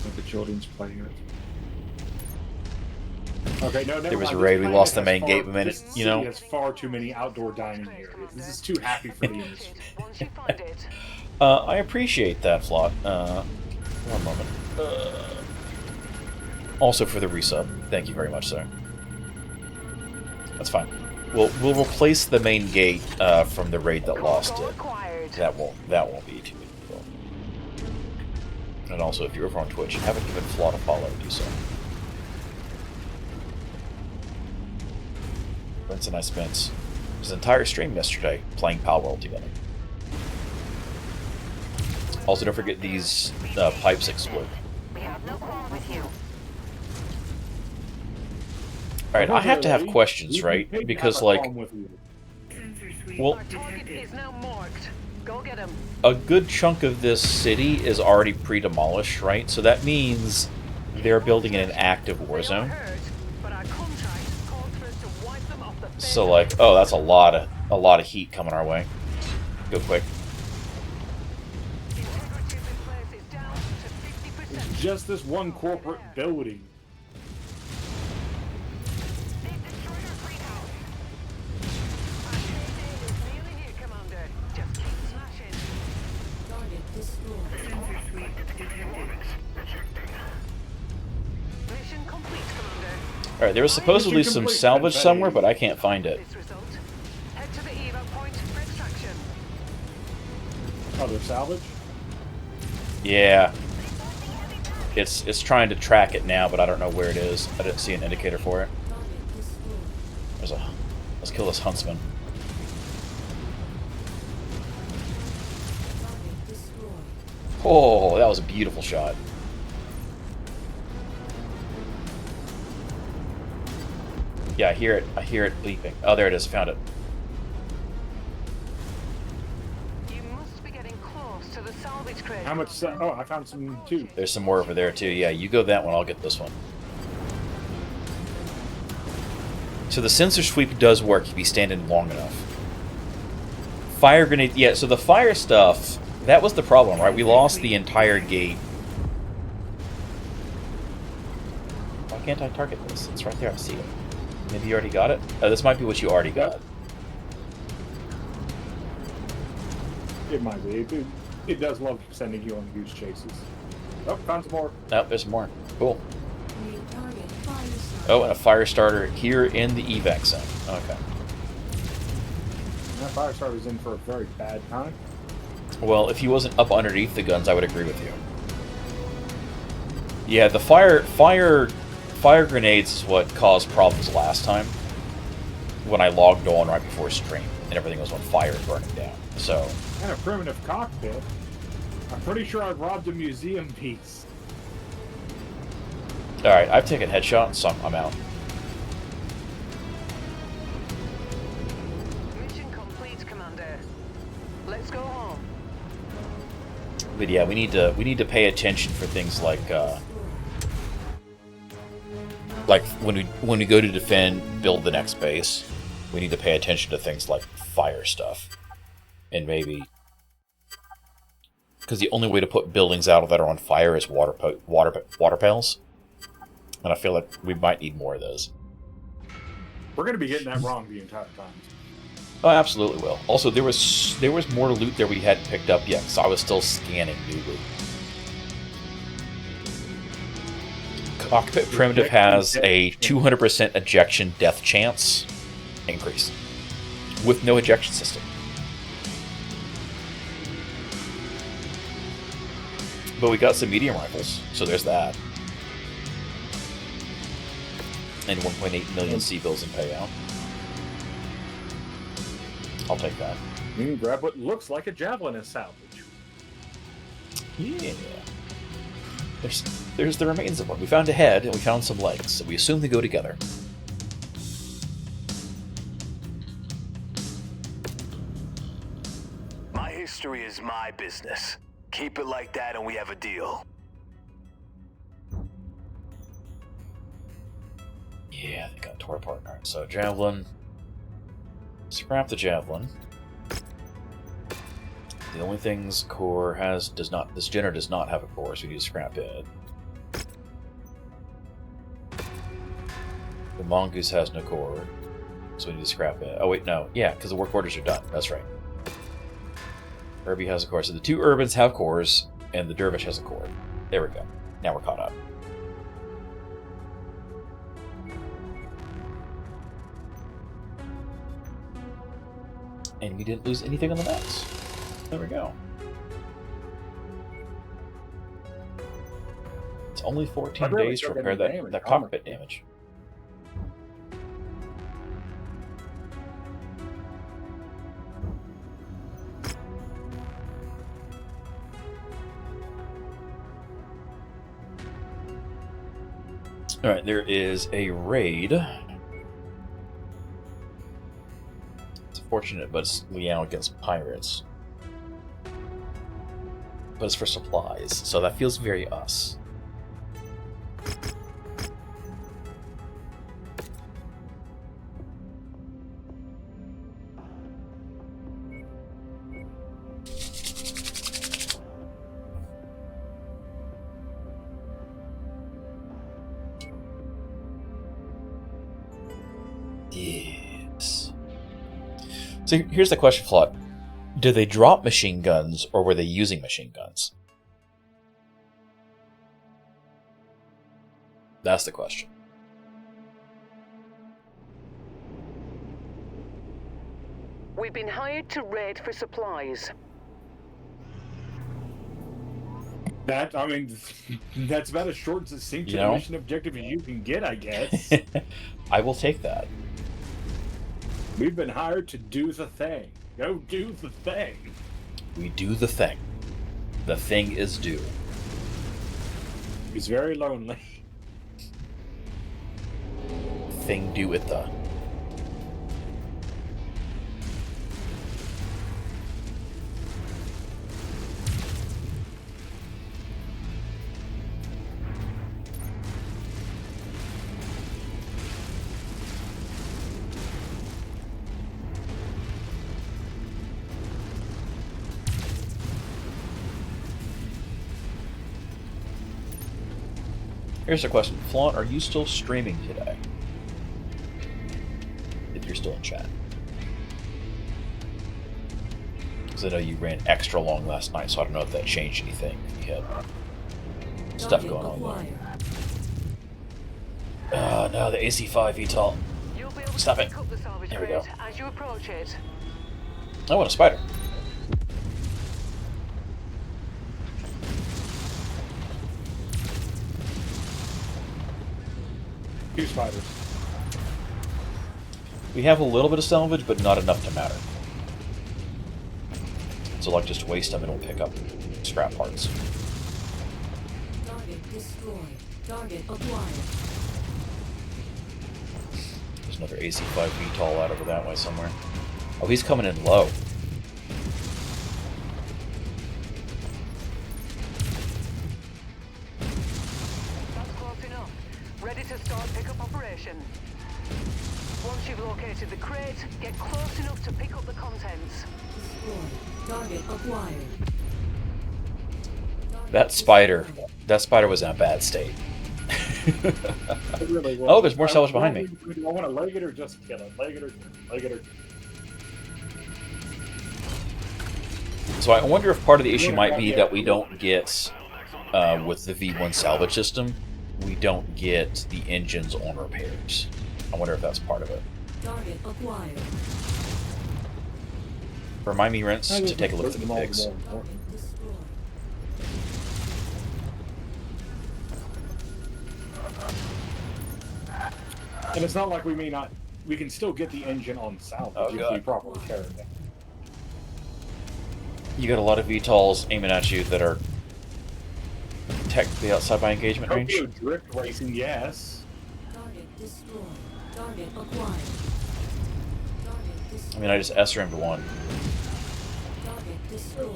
Like the children's playing. Okay, no, never There was mind. a raid, This we lost the planet main has gate a minute, this you know? city has far too many outdoor dining areas. This is too happy for the industry. Once you find it. I appreciate that, Flot. One moment. Also for the resub. Thank you very much, sir. That's fine. We'll replace the main gate from the raid that lost Cargo it. acquired. That won't be too difficult. And also, if you're over on Twitch and haven't given Flot a follow, do so. Rence and I spent his entire stream yesterday playing Palworld together. Also, don't forget these pipes explode. We have no quarrel with you. Alright, I have to have questions, right? Because, like, well, Our target is now marked. Go get him. a good chunk of this city is already pre-demolished, right? So that means they're building in an active war They are zone. hurt, but our contract calls for us to wipe them off the face So, of like, the oh, that's a lot of heat coming our way. Go quick. integrity of this place is down to 50%. It's just this one corporate building. They've destroyed our greenhouse. Our payday is nearly here, Commander. Just keep smashing. Target destroyed. Mission complete, Commander. Alright, there was supposedly Mission some complete, salvage then, somewhere, buddy. but I can't find it. This result. Head to the evo point for extraction. Other salvage? Yeah. It's trying to track it now, but I don't know where it is. I didn't see an indicator for it. Target destroyed. Let's kill this huntsman. Target destroyed. Oh, that was a beautiful shot. Yeah, I hear it. I hear it bleeping. Oh, there it is. Found it. You must be getting close to the salvage crate. How much? Oh, I found some too. There's some more over there too. Yeah, you go that one. I'll get this one. So the sensor sweep does work if you stand in long enough. Fire grenade. Yeah. So the fire stuff. That was the problem, right? We lost the entire gate. Why can't I target this? It's right there. I see it. Maybe you already got it? Oh, this might be what you already got. It might be. It does love sending you on goose chases. Oh, found some more. Oh, there's more. Cool. New target fire starter. Oh, and a fire starter here in the evac zone. Okay. That fire starter's in for a very bad time. Well, if he wasn't up underneath the guns, I would agree with you. Yeah, the fire grenades is what caused problems last time when I logged on right before stream. and everything was on fire and burning down. So, And a primitive cockpit. I'm pretty sure I've robbed a museum piece. alright, I've taken headshots, so I'm out. Mission complete, Commander. Let's go home. But yeah, we need to pay attention for things like when we go to defend, build the next base, we need to pay attention to things like fire stuff, and maybe because the only way to put buildings out that are on fire is water pails, and I feel like we might need more of those. We're going to be getting that wrong the entire time. Oh, absolutely will. Also, there was more loot there we hadn't picked up yet, so I was still scanning new loot. Cockpit Primitive has a 200% ejection death chance increase with no ejection system. But we got some medium rifles, so there's that. And 1.8 million C-bills in payout. I'll take that. You can grab what looks like a javelin as salvage. Yeah. There's the remains of one. We found a head and we found some legs, so we assume they go together. My history is my business. Keep it like that and we have a deal. Yeah, they got tore apart. Alright, so javelin. Scrap the javelin. The only things core has this Jenner does not have a core, so we need to scrap it. The mongoose has no core, so we need to scrap it. Oh wait, no, yeah, because the work orders are done. That's right. Irby has a core, so the two Urbans have cores, and the Dervish has a core. There we go. Now we're caught up. And we didn't lose anything on the mats. There we go. It's only 14 really days to took repair any damage, that cockpit damage. Alright, there is a raid. It's fortunate, but it's Liao against pirates. But it's for supplies, so that feels very us. Yes. So here's the question, Flot. Did they drop machine guns, or were they using machine guns? That's the question. We've been hired to raid for supplies. That, I mean, that's about as short and succinct You know? mission objective as you can get, I guess. I will take that. We've been hired to do the thing. Go do the thing. We do the thing. The thing is due. He's very lonely. Thing do it the. Here's a question. Flaunt, are you still streaming today? If you're still in chat. Because I know you ran extra long last night, so I don't know if that changed anything. You had stuff going on there. No, the AC-5 VTOL. You'll be able Stop to it. pick up the salvage There we crate go. as you approach it. I want a spider. Two spiders. We have a little bit of salvage, but not enough to matter. So like just waste them and it'll pick up scrap parts. Target destroyed. Target acquired. There's another AC-5 VTOL out over that way somewhere. Oh, he's coming in low. That's close enough. Ready to start pickup operation. Once you've located the crate, get close enough to pick up the contents. Destroyed. Target acquired. That spider was in a bad state. It really was. Oh, there's more salvage behind me. Do I want to leg it or just kill it? Leg it or kill it? Leg it or kill it? So I wonder if part of the issue might be that we don't get, with the V1 salvage system, we don't get the engines on repairs. I wonder if that's part of it. Target acquired. Remind me, Rence, to take a look at the pigs. Target destroyed. And it's not like we may not. We can still get the engine on salvage Oh, if we God. properly carry it. You got a lot of VTOLs aiming at you that are technically outside my engagement range. Tokyo drift racing, yes. Target destroyed. Target acquired. Target destroyed. I mean, I just SRM'd one. Target destroyed.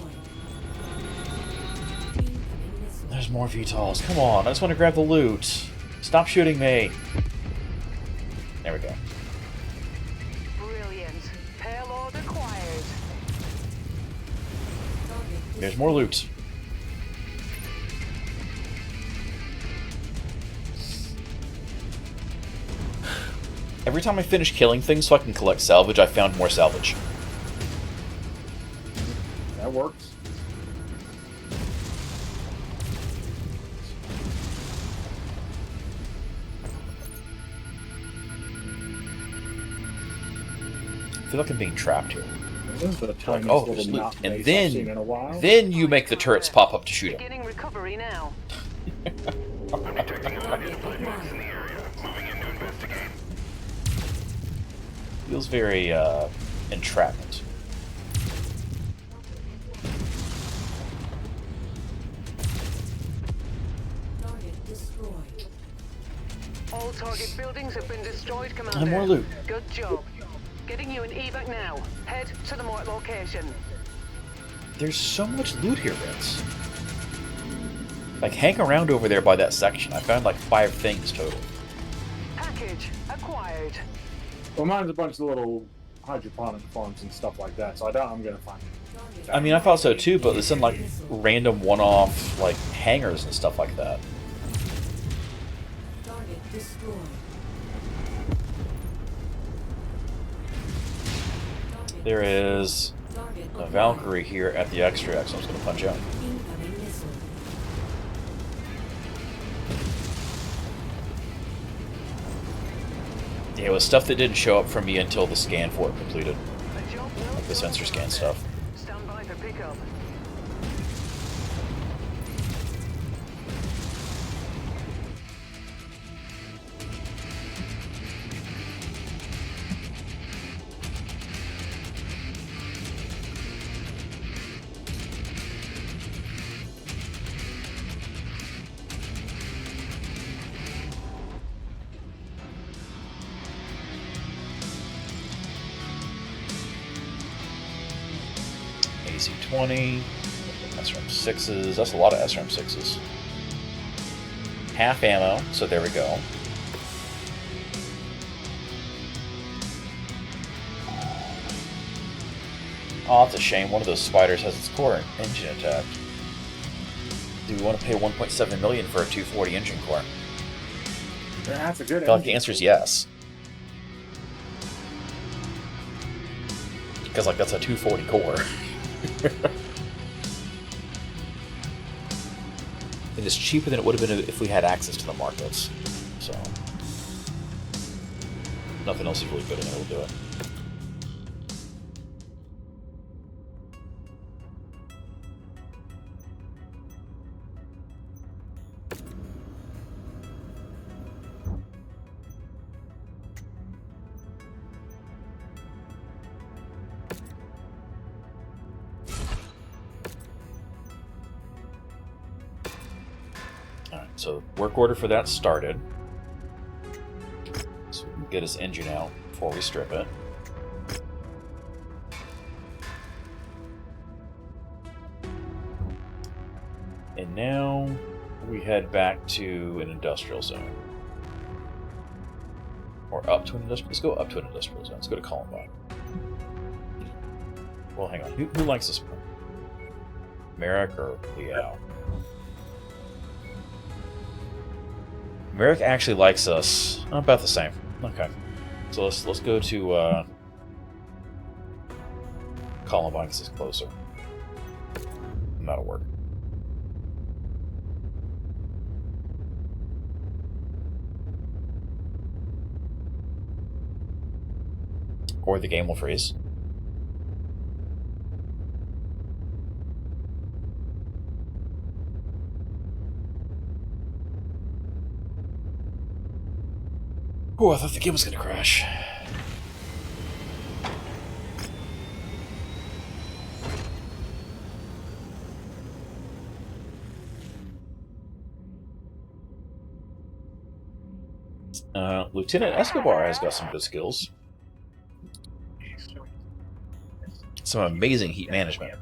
Incoming missile. There's more VTOLs. Come on, I just want to grab the loot. Stop shooting me. There we go. Brilliant. Payload acquired. Target There's more loot. Every time I finish killing things so I can collect salvage, I found more salvage. That works. I feel like I'm being trapped here. This is the tiniest Oh, little there's loot. knot And base I've seen in a then, while. then you make the turrets pop up to shoot him. Beginning recovery now. I'm detecting unidentified mass in the area. Moving in to investigate. Feels very, entrapment. target destroyed. All target buildings have been destroyed, Commander. And more loot. Good job. Getting you an evac now. Head to the marked location. There's so much loot here, Rence. Like, hang around over there by that section. I found like 5 things total. Package acquired. Well, mine's a bunch of little hydroponic farms and stuff like that, so I doubt I'm gonna find it. I mean, I thought so too, but it's in like random one-off like hangars and stuff like that. Target destroyed. Target There is target a acquired. Valkyrie here at the extract, so I'm just gonna punch out. Incoming missile. Yeah, it was stuff that didn't show up for me until the scan for it completed. The job well Like the done, sensor scan Commander. stuff. Stand by for pickup. AC-20, SRM-6s. That's a lot of SRM-6s. Half ammo, so there we go. Oh, it's a shame. One of those spiders has its core engine attacked. Do we want to pay $1.7 million for a 240 engine core? That's a good I feel like engine. the answer is yes. Because like that's a 240 core. And it's cheaper than it would have been if we had access to the markets. So nothing else is really good and it'll do it. So work order for that started. So we can get his engine out before we strip it. And now we head back to an industrial zone. Or up to an industrial. Let's go up to an industrial zone. Let's go to Columbine. Well, hang on. Who likes this one? Merrick or Liao? Merrick actually likes us about the same. Okay. So let's go to Columbine because it's closer. And that'll work. Or the game will freeze. Oh, I thought the game was gonna crash. Lieutenant Escobar has got some good skills. Some amazing heat management.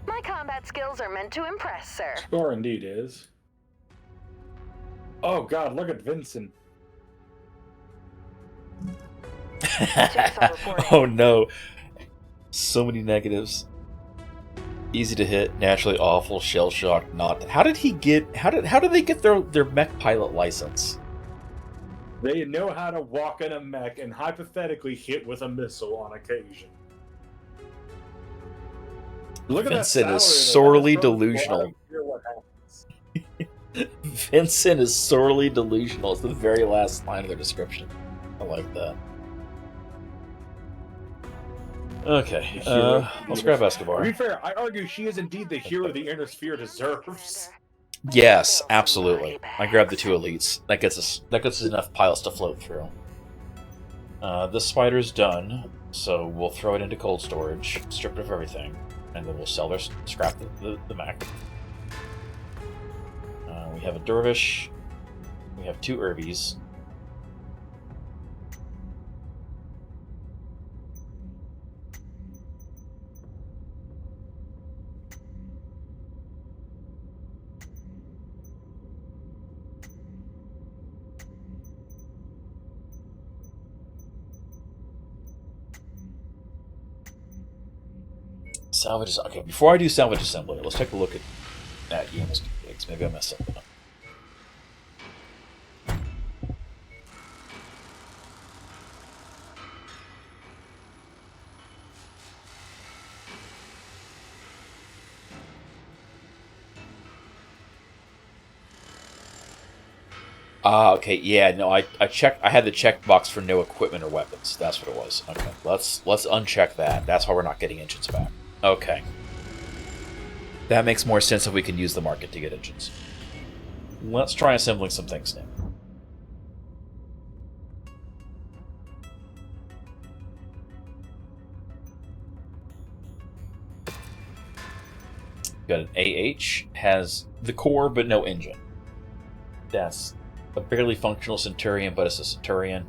My combat skills are meant to impress, sir. Sure indeed is. Oh god, look at Vincent. Oh no. So many negatives. Easy to hit, naturally awful, shell shock, not. How did they get their mech pilot license? They know how to walk in a mech and hypothetically hit with a missile on occasion. Look Vincent at that is salary sorely though. delusional. I don't care what happens. Vincent is sorely delusional. It's the very last line of their description. I like that. Okay, let's grab To Escobar. be fair, I argue she is indeed the hero the Inner Sphere deserves. Yes, absolutely. I grabbed the two elites. That gets us enough pilots to float through. This spider's done, so we'll throw it into cold storage, strip it of everything, and then we'll scrap the mech. We have a dervish. We have two Irbies. Salvage. Okay, before I do salvage assembly, let's take a look at units configs. Maybe I messed something up. Okay, yeah, no, I checked. I had the checkbox for no equipment or weapons. That's what it was. Okay, let's uncheck that. That's how we're not getting engines back. Okay, that makes more sense if we can use the market to get engines. Let's try assembling some things now. Got an AH, has the core but no engine. That's a barely functional Centurion, but it's a Centurion.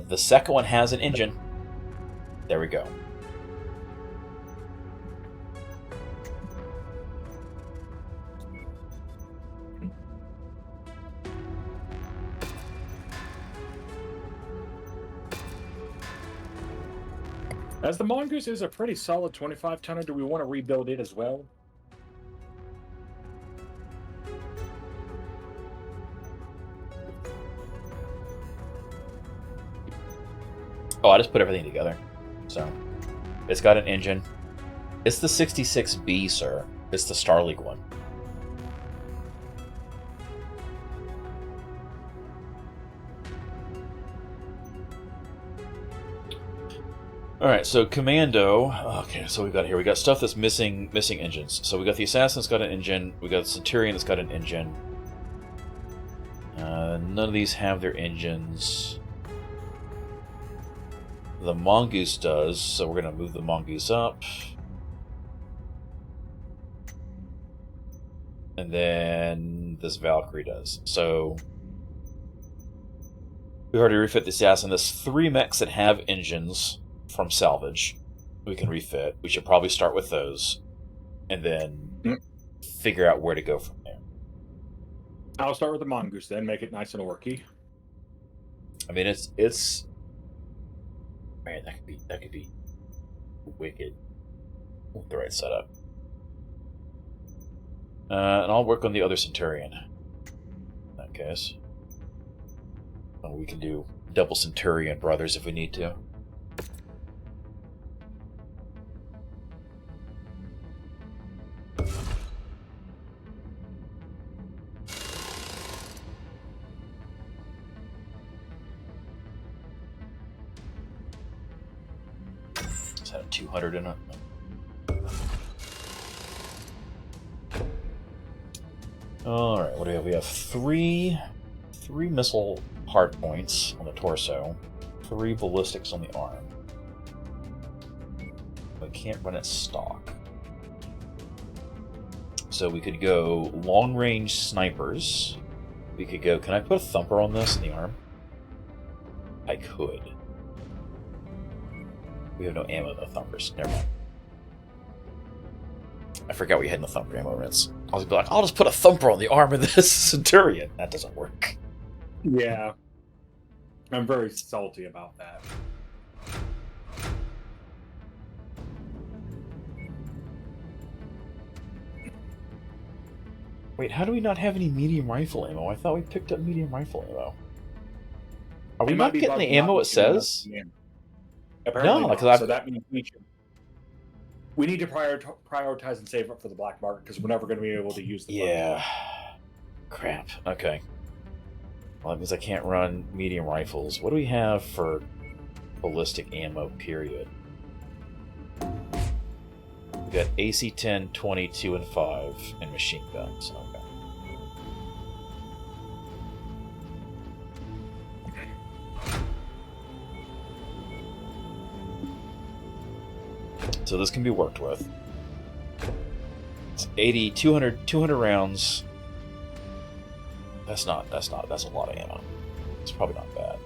The second one has an engine. There we go. As the Mongoose is a pretty solid 25-tonner, do we want to rebuild it as well? Oh, I just put everything together. So, it's got an engine. It's the 66B, sir. It's the Star League one. Alright, so Commando. Okay, so we got stuff that's missing engines. So we got the Assassin that's got an engine. We got the Centurion that's got an engine. None of these have their engines. The Mongoose does, so we're going to move the Mongoose up. And then this Valkyrie does. So we already refit the assassin. There's 3 mechs that have engines from salvage. We can refit. We should probably start with those, and then figure out where to go from there. I'll start with the Mongoose then, make it nice and orky. I mean, it's man, that could be wicked with the right setup. And I'll work on the other Centurion. In that case, we can do double Centurion brothers if we need to. It's had a 200 in it. Alright, what do we have? We have three missile hard points on the torso, 3 ballistics on the arm. We can't run it stock. So we could go long-range snipers. We could go... Can I put a thumper on this in the arm? I could. We have no ammo though, thumpers. Never mind. I forgot we had no thumper ammo, Rence. I was like, I'll just put a thumper on the arm of this Centurion. That doesn't work. Yeah. I'm very salty about that. Wait, how do we not have any medium rifle ammo? I thought we picked up medium rifle ammo. Are we not getting the ammo it says? Apparently No, not. because So that means we need to prioritize and save up for the black market because we're never going to be able to use the Yeah. Crap. Okay. Well, that means I can't run medium rifles. What do we have for ballistic ammo, period? We got AC-10, 22, and 5, and machine guns. Okay. So this can be worked with. It's 80, 200 rounds. That's a lot of ammo. It's probably not bad.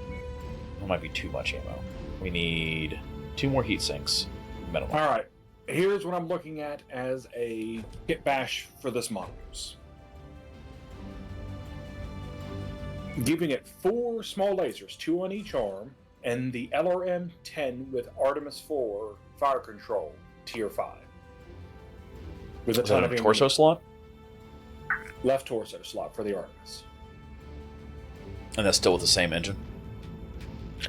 It might be too much ammo. We need 2 more heat sinks, minimum. All right. Here's what I'm looking at as a kit bash for this Mongoose. Giving it 4 small lasers, 2 on each arm, and the LRM-10 with Artemis 4 fire control, tier 5. With a ton of torso slot? Left torso slot for the Artemis. And that's still with the same engine?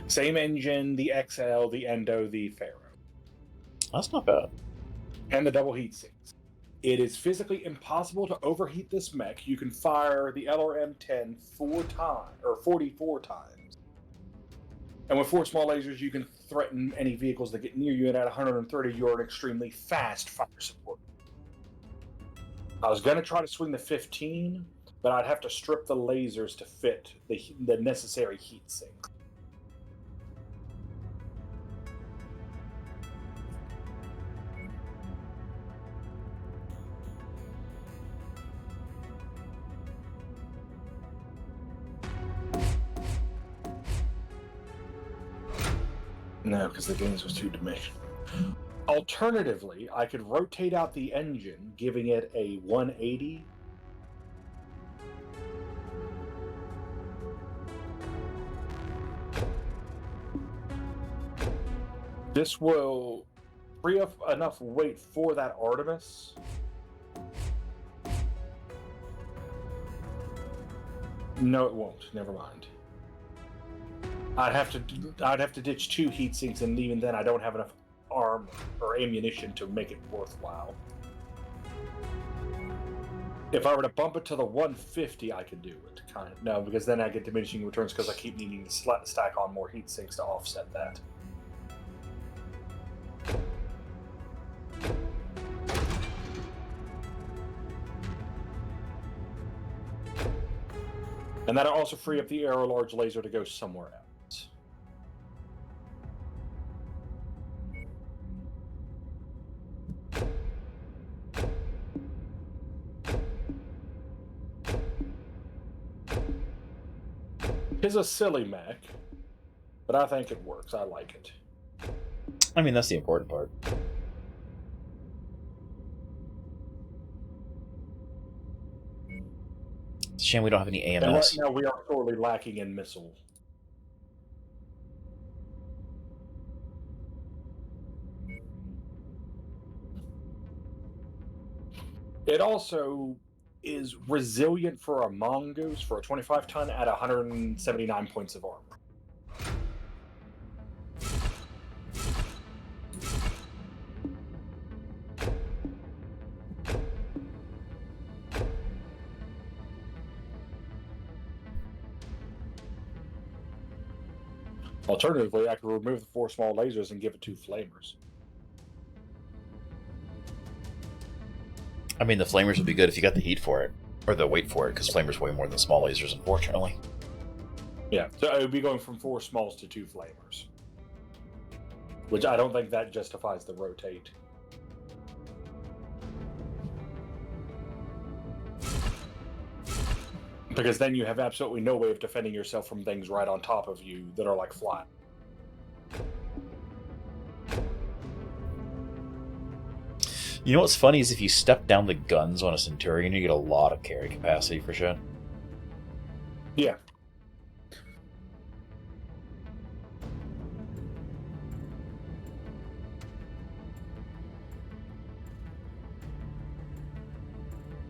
Same engine, the XL, the Endo, the Pharaoh. That's not bad. And the double heat sinks. It is physically impossible to overheat this mech. You can fire the LRM-10 44 times. And with 4 small lasers, you can threaten any vehicles that get near you, and at 130, you're an extremely fast fire support. I was going to try to swing the 15, but I'd have to strip the lasers to fit the necessary heat sinks. No, because the gains was 2-dimensional. Alternatively, I could rotate out the engine, giving it a 180. This will free up enough weight for that Artemis. No, it won't. Never mind. I'd have to ditch 2 heat sinks, and even then, I don't have enough armor or ammunition to make it worthwhile. If I were to bump it to the 150, I could do it. No, because then I get diminishing returns because I keep needing to stack on more heat sinks to offset that. And that'll also free up the arrow large laser to go somewhere else. It's a silly mech, but I think it works. I like it. I mean, that's the important part. It's a shame we don't have any And right AMS. now we are sorely lacking in missile. It also is resilient for a mongoose for a 25-ton at 179 points of armor. Alternatively, I could remove the 4 small lasers and give it 2 flamers. I mean, the flamers would be good if you got the heat for it. Or the weight for it, because flamers weigh more than small lasers, unfortunately. Yeah, so I would be going from 4 smalls to 2 flamers. Which I don't think that justifies the rotate. Because then you have absolutely no way of defending yourself from things right on top of you that are like flat. You know what's funny is if you step down the guns on a Centurion, you get a lot of carry capacity for shit. Yeah.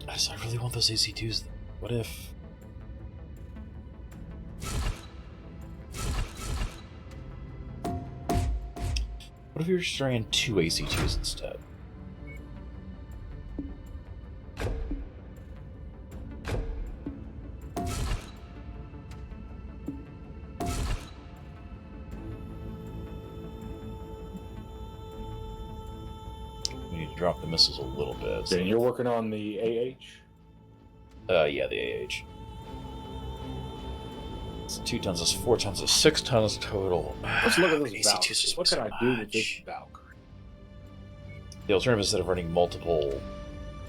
I really want those AC2s. What if... What if we were just trying 2 AC2s instead? We need to drop the missiles a little bit. And you're working on the AH? Yeah, the AH. It's 2 tons, it's 4 tons, it's 6 tons total. Let's look at this AC2s Valkyrie. is What so can I do with much. this Valkyrie? The alternative, instead of running multiple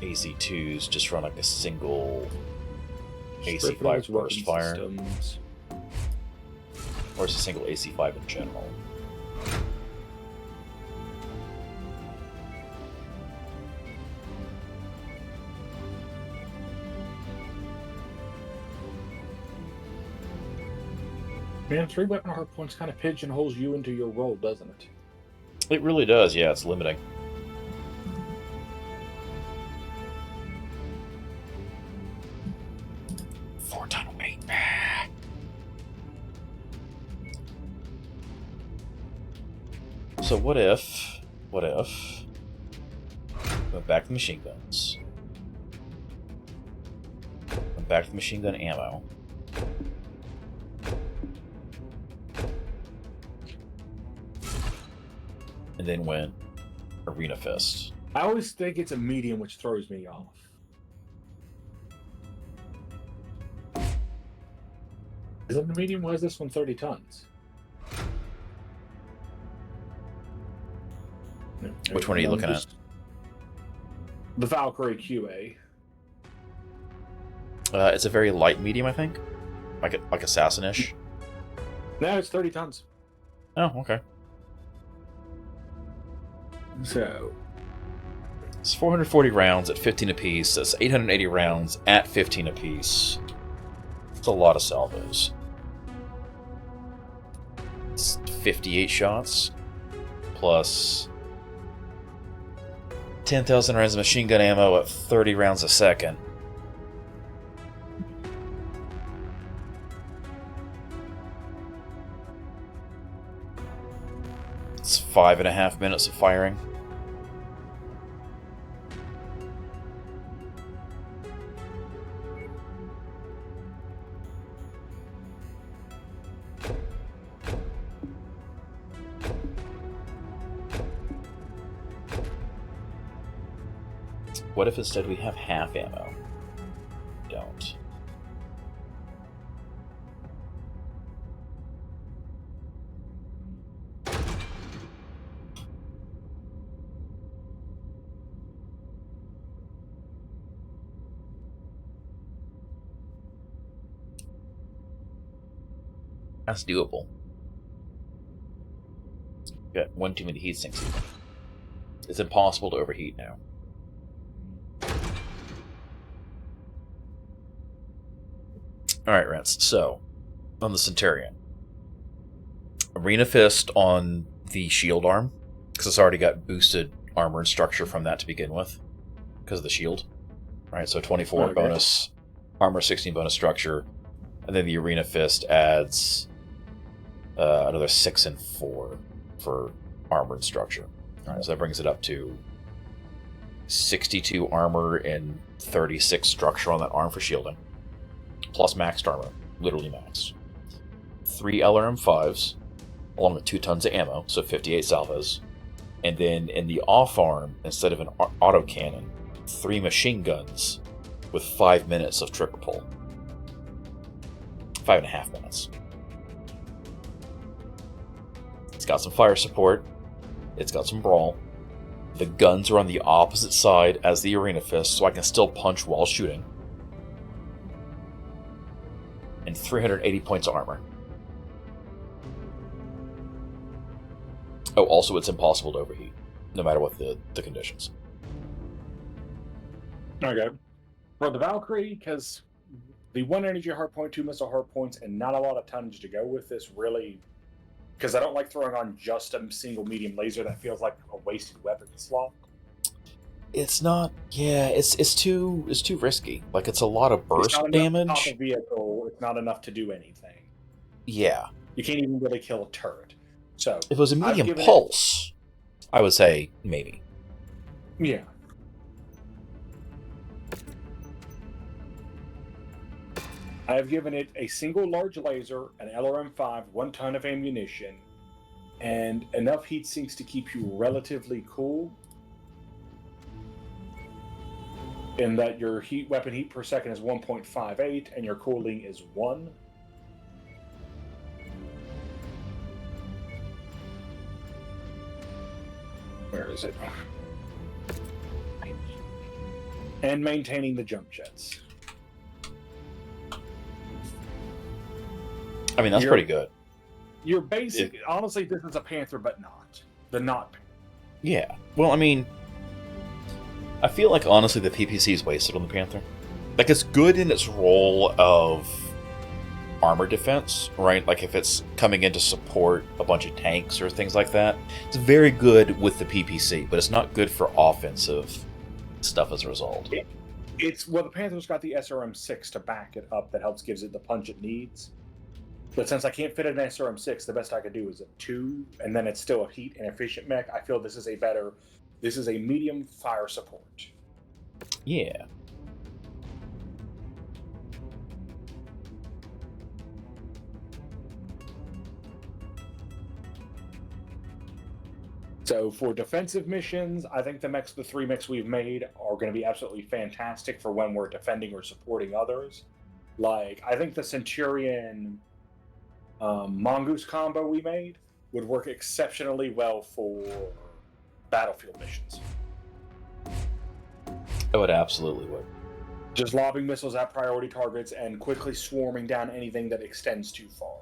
AC2s, just run like a single AC5 burst fire. Systems. Or it's a single AC5 in general. Man, 3 weapon hard points kind of pigeonholes you into your role, doesn't it? It really does, yeah, it's limiting. Four-ton weight. So what if... Went back to machine guns. Went back to machine gun ammo. And then went Arena Fist. I always think it's a medium which throws me off. Isn't the medium? Why is this one 30 tons? Which one are you looking at? The Valkyrie QA. It's a very light medium, I think. Like assassin-ish. No, it's 30 tons. Oh, okay. So It's 440 rounds at 15 apiece. That's 880 rounds at 15 apiece. It's a lot of salvos. It's 58 shots plus 10,000 rounds of machine gun ammo at 30 rounds a second. It's 5.5 minutes of firing. What if instead we have half ammo? Don't. That's doable. Got one too many heat sinks. It's impossible to overheat now. Alright, Rence. So, on the Centurion. Arena Fist on the shield arm, because it's already got boosted armor and structure from that to begin with, because of the shield. Right, so 24 bonus armor, 16 bonus structure, and then the Arena Fist adds another 6 and 4 for armor and structure. Alright, so that brings it up to 62 armor and 36 structure on that arm for shielding, plus maxed armor, literally maxed. 3 LRM5s, along with 2 tons of ammo, so 58 salvos. And then in the off arm, instead of an autocannon, 3 machine guns with 5 minutes of trigger pull. 5.5 minutes. It's got some fire support. It's got some brawl. The guns are on the opposite side as the Arena Fist, so I can still punch while shooting. And 380 points of armor. Oh, also it's impossible to overheat, no matter what the conditions. Okay. For the Valkyrie, because the 1 energy hard point, 2 missile hard points, and not a lot of tonnage to go with this really, because I don't like throwing on just a single medium laser that feels like a wasted weapon slot. It's not. Yeah, it's too risky. Like, it's a lot of burst It's not enough damage. to top a vehicle. It's not enough to do anything. Yeah. You can't even really kill a turret. So If it was a medium pulse, I would say maybe. Yeah. I have given it a single large laser, an LRM-5, 1 ton of ammunition, and enough heat sinks to keep you relatively cool. In that your weapon heat per second is 1.58 and your cooling is 1. Where is it? And maintaining the jump jets. I mean, that's pretty good. Your basic, honestly, this is a Panther, but not. The not Panther. Yeah. Well, I mean, I feel like, honestly, the PPC is wasted on the Panther. Like, it's good in its role of armor defense, right? Like, if it's coming in to support a bunch of tanks or things like that. It's very good with the PPC, but it's not good for offensive stuff as a result. Well, the Panther's got the SRM-6 to back it up that gives it the punch it needs. But since I can't fit an SRM-6, the best I could do is a 2, and then it's still a heat and efficient mech. I feel this is a medium fire support. Yeah. So for defensive missions, I think the 3 mechs we've made are going to be absolutely fantastic for when we're defending or supporting others. Like, I think the Centurion Mongoose combo we made would work exceptionally well for battlefield missions. Oh, it absolutely would. Just lobbing missiles at priority targets and quickly swarming down anything that extends too far.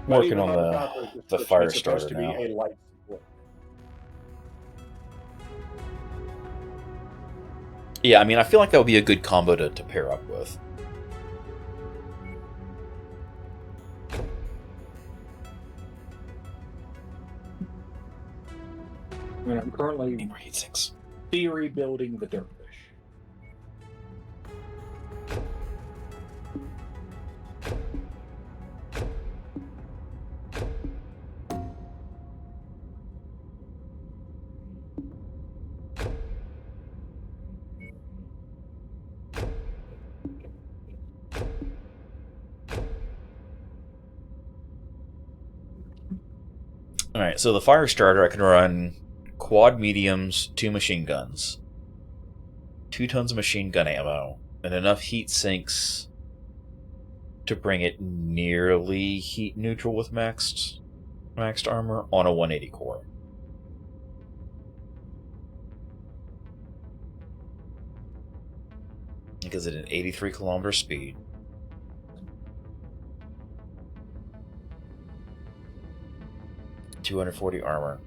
Working on the fire starter now. Yeah, I mean, I feel like that would be a good combo to pair up with. And I'm currently theory building the Dervish. Alright, so the fire starter I can run quad mediums, 2 machine guns, 2 tons of machine gun ammo, and enough heat sinks to bring it nearly heat neutral with maxed armor on a 180 core. Because at an 83 kilometer speed, .240 armor,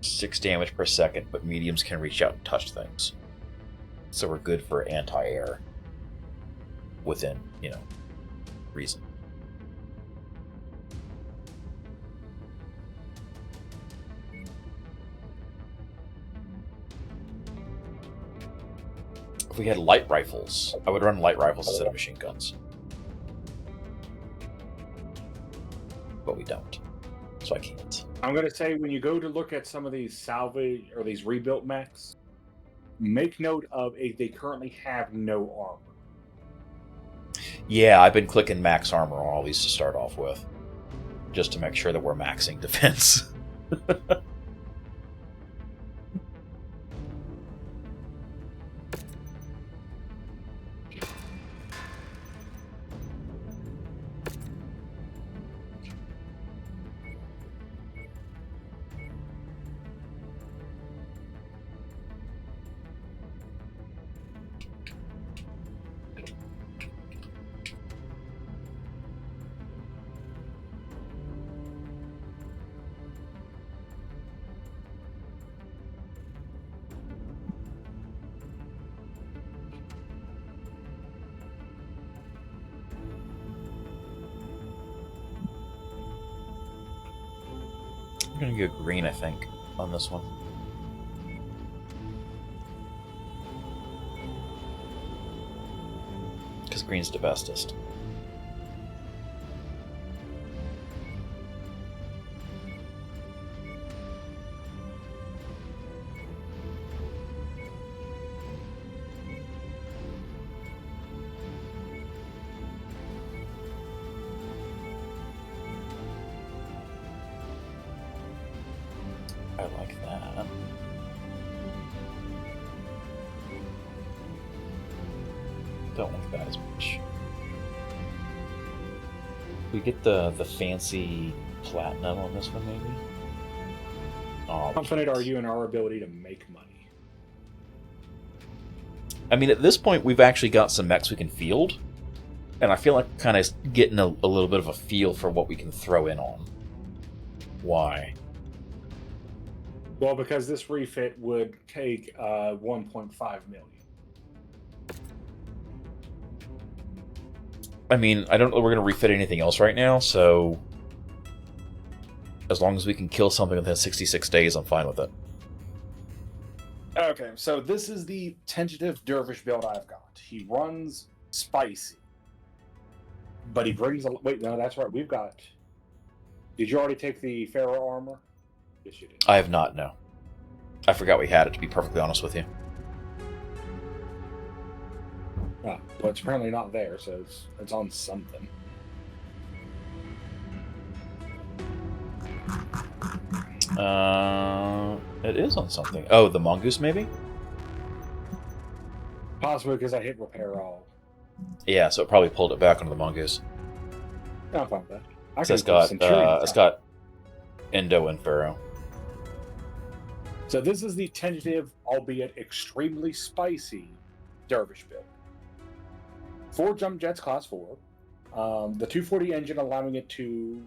6 damage per second, but mediums can reach out and touch things. So we're good for anti-air within, reason. If we had light rifles, I would run light rifles instead of machine guns. But we don't. So I can't. I'm going to say when you go to look at some of these salvage or these rebuilt mechs, make note of if they currently have no armor. Yeah, I've been clicking max armor on all these to start off with, just to make sure that we're maxing defense. I'm gonna go green, I think, on this one. Because green's the bestest. I like that. Don't like that as much. We get the fancy platinum on this one, maybe? How confident are you in our ability to make money? I mean, at this point, we've actually got some mechs we can field, and I feel like kind of getting a little bit of a feel for what we can throw in on. Why? Well, because this refit would take 1.5 million. I mean, I don't know we're going to refit anything else right now, so as long as we can kill something within 66 days, I'm fine with it. Okay, so this is the tentative dervish build I've got. He runs spicy, but he brings a... Wait, no, that's right. We've got... Did you already take the Pharaoh armor? Yes, you did. I have not, no. I forgot we had it, to be perfectly honest with you. Ah, well, it's apparently not there, so it's on something. It is on something. Oh, the mongoose, maybe? Possibly because I hit repair all. Yeah, so it probably pulled it back onto the mongoose. No, I'm fine with that. So it's got Endo and Pharaoh. So this is the tentative, albeit extremely spicy, dervish build. 4 jump jets, class 4. The 240 engine allowing it to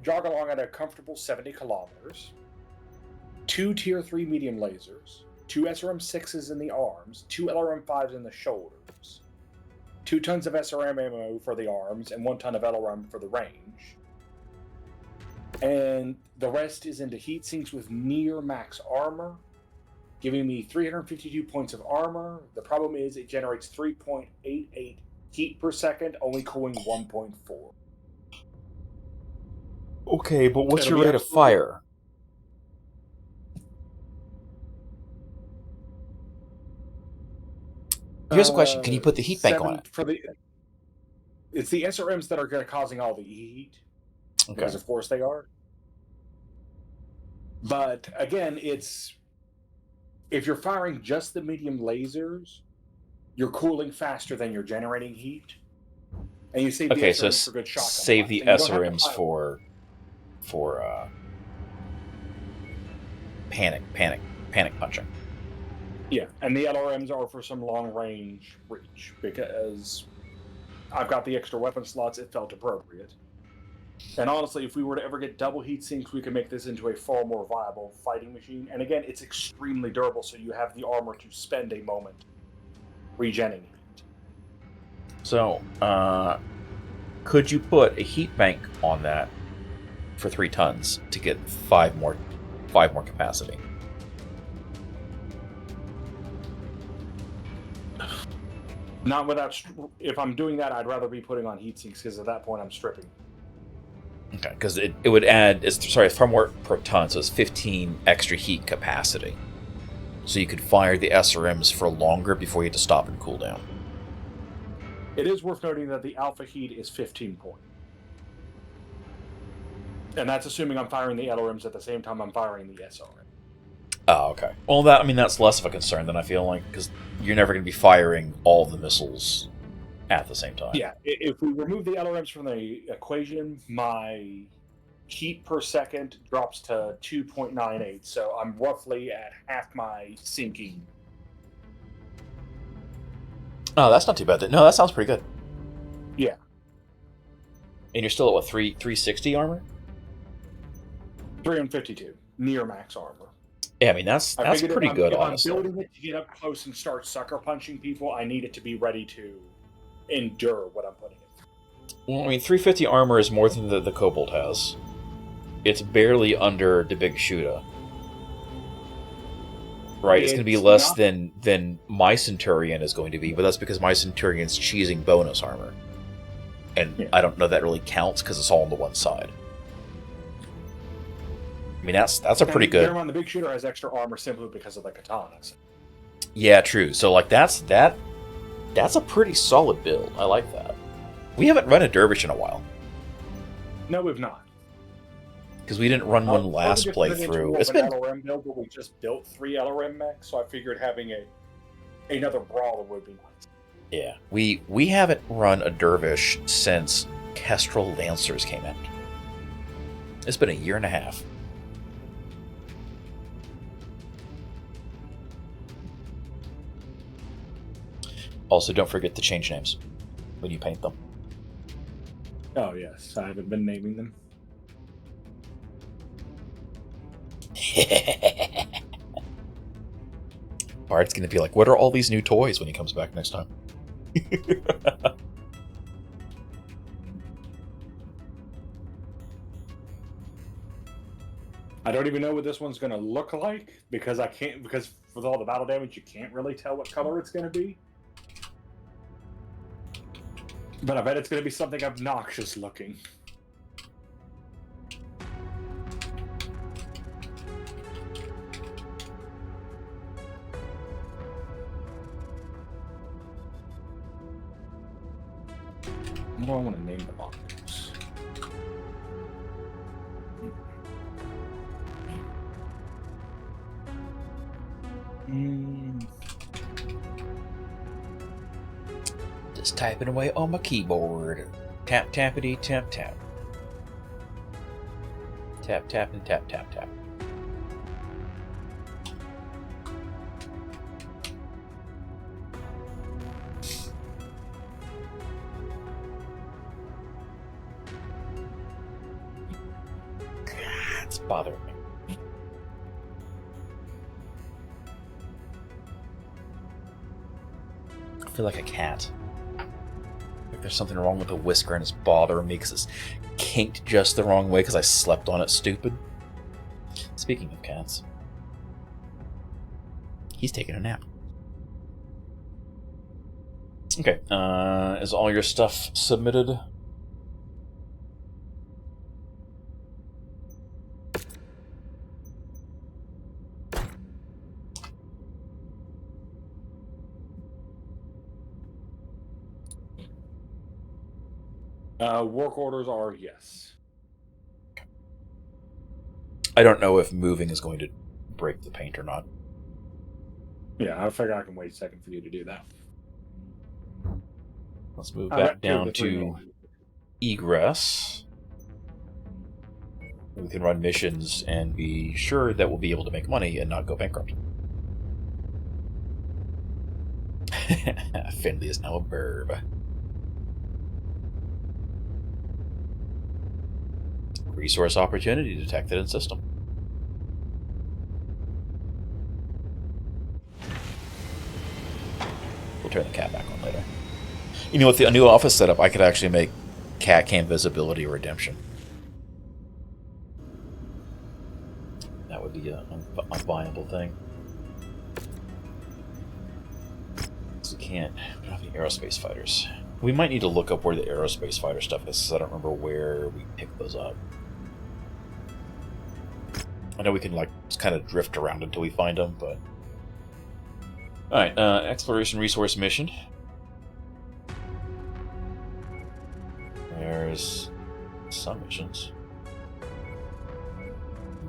jog along at a comfortable 70 kilometers. 2 tier 3 medium lasers. 2 SRM-6s in the arms. 2 LRM-5s in the shoulders. 2 tons of SRM ammo for the arms, and 1 ton of LRM for the range. And the rest is into heat sinks with near max armor, giving me 352 points of armor. The problem is it generates 3.88 heat per second, only cooling 1.4. Okay, but what's It'll your be rate of fire? Here's a question. Can you put the heat bank on it? It's the SRMs that are causing all the heat. Okay. Because of course they are. But again, it's if you're firing just the medium lasers, you're cooling faster than you're generating heat, and you save the Okay, so SRMs for good shotgun save blasts, the and you don't have to SRMs fire- for panic punching. Yeah, and the LRMs are for some long range reach because I've got the extra weapon slots. It felt appropriate. And honestly, if we were to ever get double heat sinks, we could make this into a far more viable fighting machine. And again, it's extremely durable, so you have the armor to spend a moment regenning heat. So, could you put a heat bank on that for 3 tons to get 5 more capacity? Not without. If I'm doing that, I'd rather be putting on heat sinks because at that point I'm stripping. Okay, because it would add, far more per ton, so it's 15 extra heat capacity. So you could fire the SRMs for longer before you had to stop and cool down. It is worth noting that the alpha heat is 15 points. And that's assuming I'm firing the LRMs at the same time I'm firing the SRM. Oh, okay. Well, that's less of a concern than I feel like, because you're never going to be firing all the missiles at the same time. Yeah, if we remove the LRMs from the equation, my heat per second drops to 2.98, so I'm roughly at half my sinking. Oh, that's not too bad. No, that sounds pretty good. Yeah. And you're still at, what, 360 armor? 352, near max armor. Yeah, I mean, that's pretty good, honestly. If I'm building it to get up close and start sucker punching people, I need it to be ready to endure what I'm putting in. Well, I mean, 350 armor is more than the Kobold has. It's barely under the Big Shooter. Right, it's going to be less than my Centurion is going to be, but that's because my Centurion's cheesing bonus armor. And yeah. I don't know that really counts because it's all on the one side. I mean, that's a pretty good... Bear in mind, the Big Shooter has extra armor simply because of the katanas. Yeah, true. So, like, that's a pretty solid build. I like that. We haven't run a Dervish in a while. No, we've not. Because we didn't run one last playthrough. It's been an LRM build, but we just built 3 LRM mechs, so I figured having another brawler would be nice. Yeah, we haven't run a Dervish since Kestrel Lancers came out. It's been a year and a half. Also, don't forget to change names when you paint them. Oh, yes. I haven't been naming them. Bard's going to be like, what are all these new toys when he comes back next time? I don't even know what this one's going to look like because with all the battle damage, you can't really tell what color it's going to be. But I bet it's going to be something obnoxious looking. What do I want to name the monsters? Just typing away on my keyboard. Tap, tappity, tap, tap. Tap, tap, and tap, tap, tap. It's bothering me. I feel like a cat. Like there's something wrong with the whisker and it's bothering me because it's kinked just the wrong way because I slept on it stupid. Speaking of cats, he's taking a nap. Okay, is all your stuff submitted? Work orders are yes. I don't know if moving is going to break the paint or not. Yeah, I figure I can wait a second for you to do that. Let's move I back got two of down the three to names. egress. We can run missions and be sure that we'll be able to make money and not go bankrupt. Finley is now a burb. Resource opportunity detected in system. We'll turn the cat back on later. You know, with the new office setup, I could actually make cat cam visibility a redemption. That would be a viable thing. So we don't have any aerospace fighters. We might need to look up where the aerospace fighter stuff is, because I don't remember where we picked those up. I know we can, like, just kind of drift around until we find them, but... Alright, exploration resource mission. There's some missions.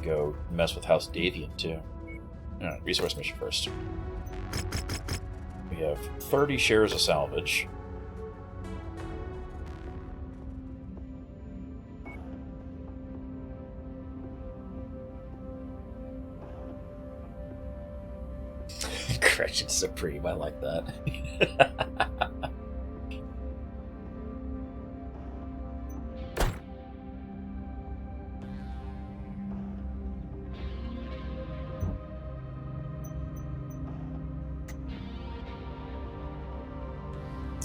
Go mess with House Davian, too. Alright, resource mission first. We have 30 shares of salvage. Gretchen Supreme, I like that.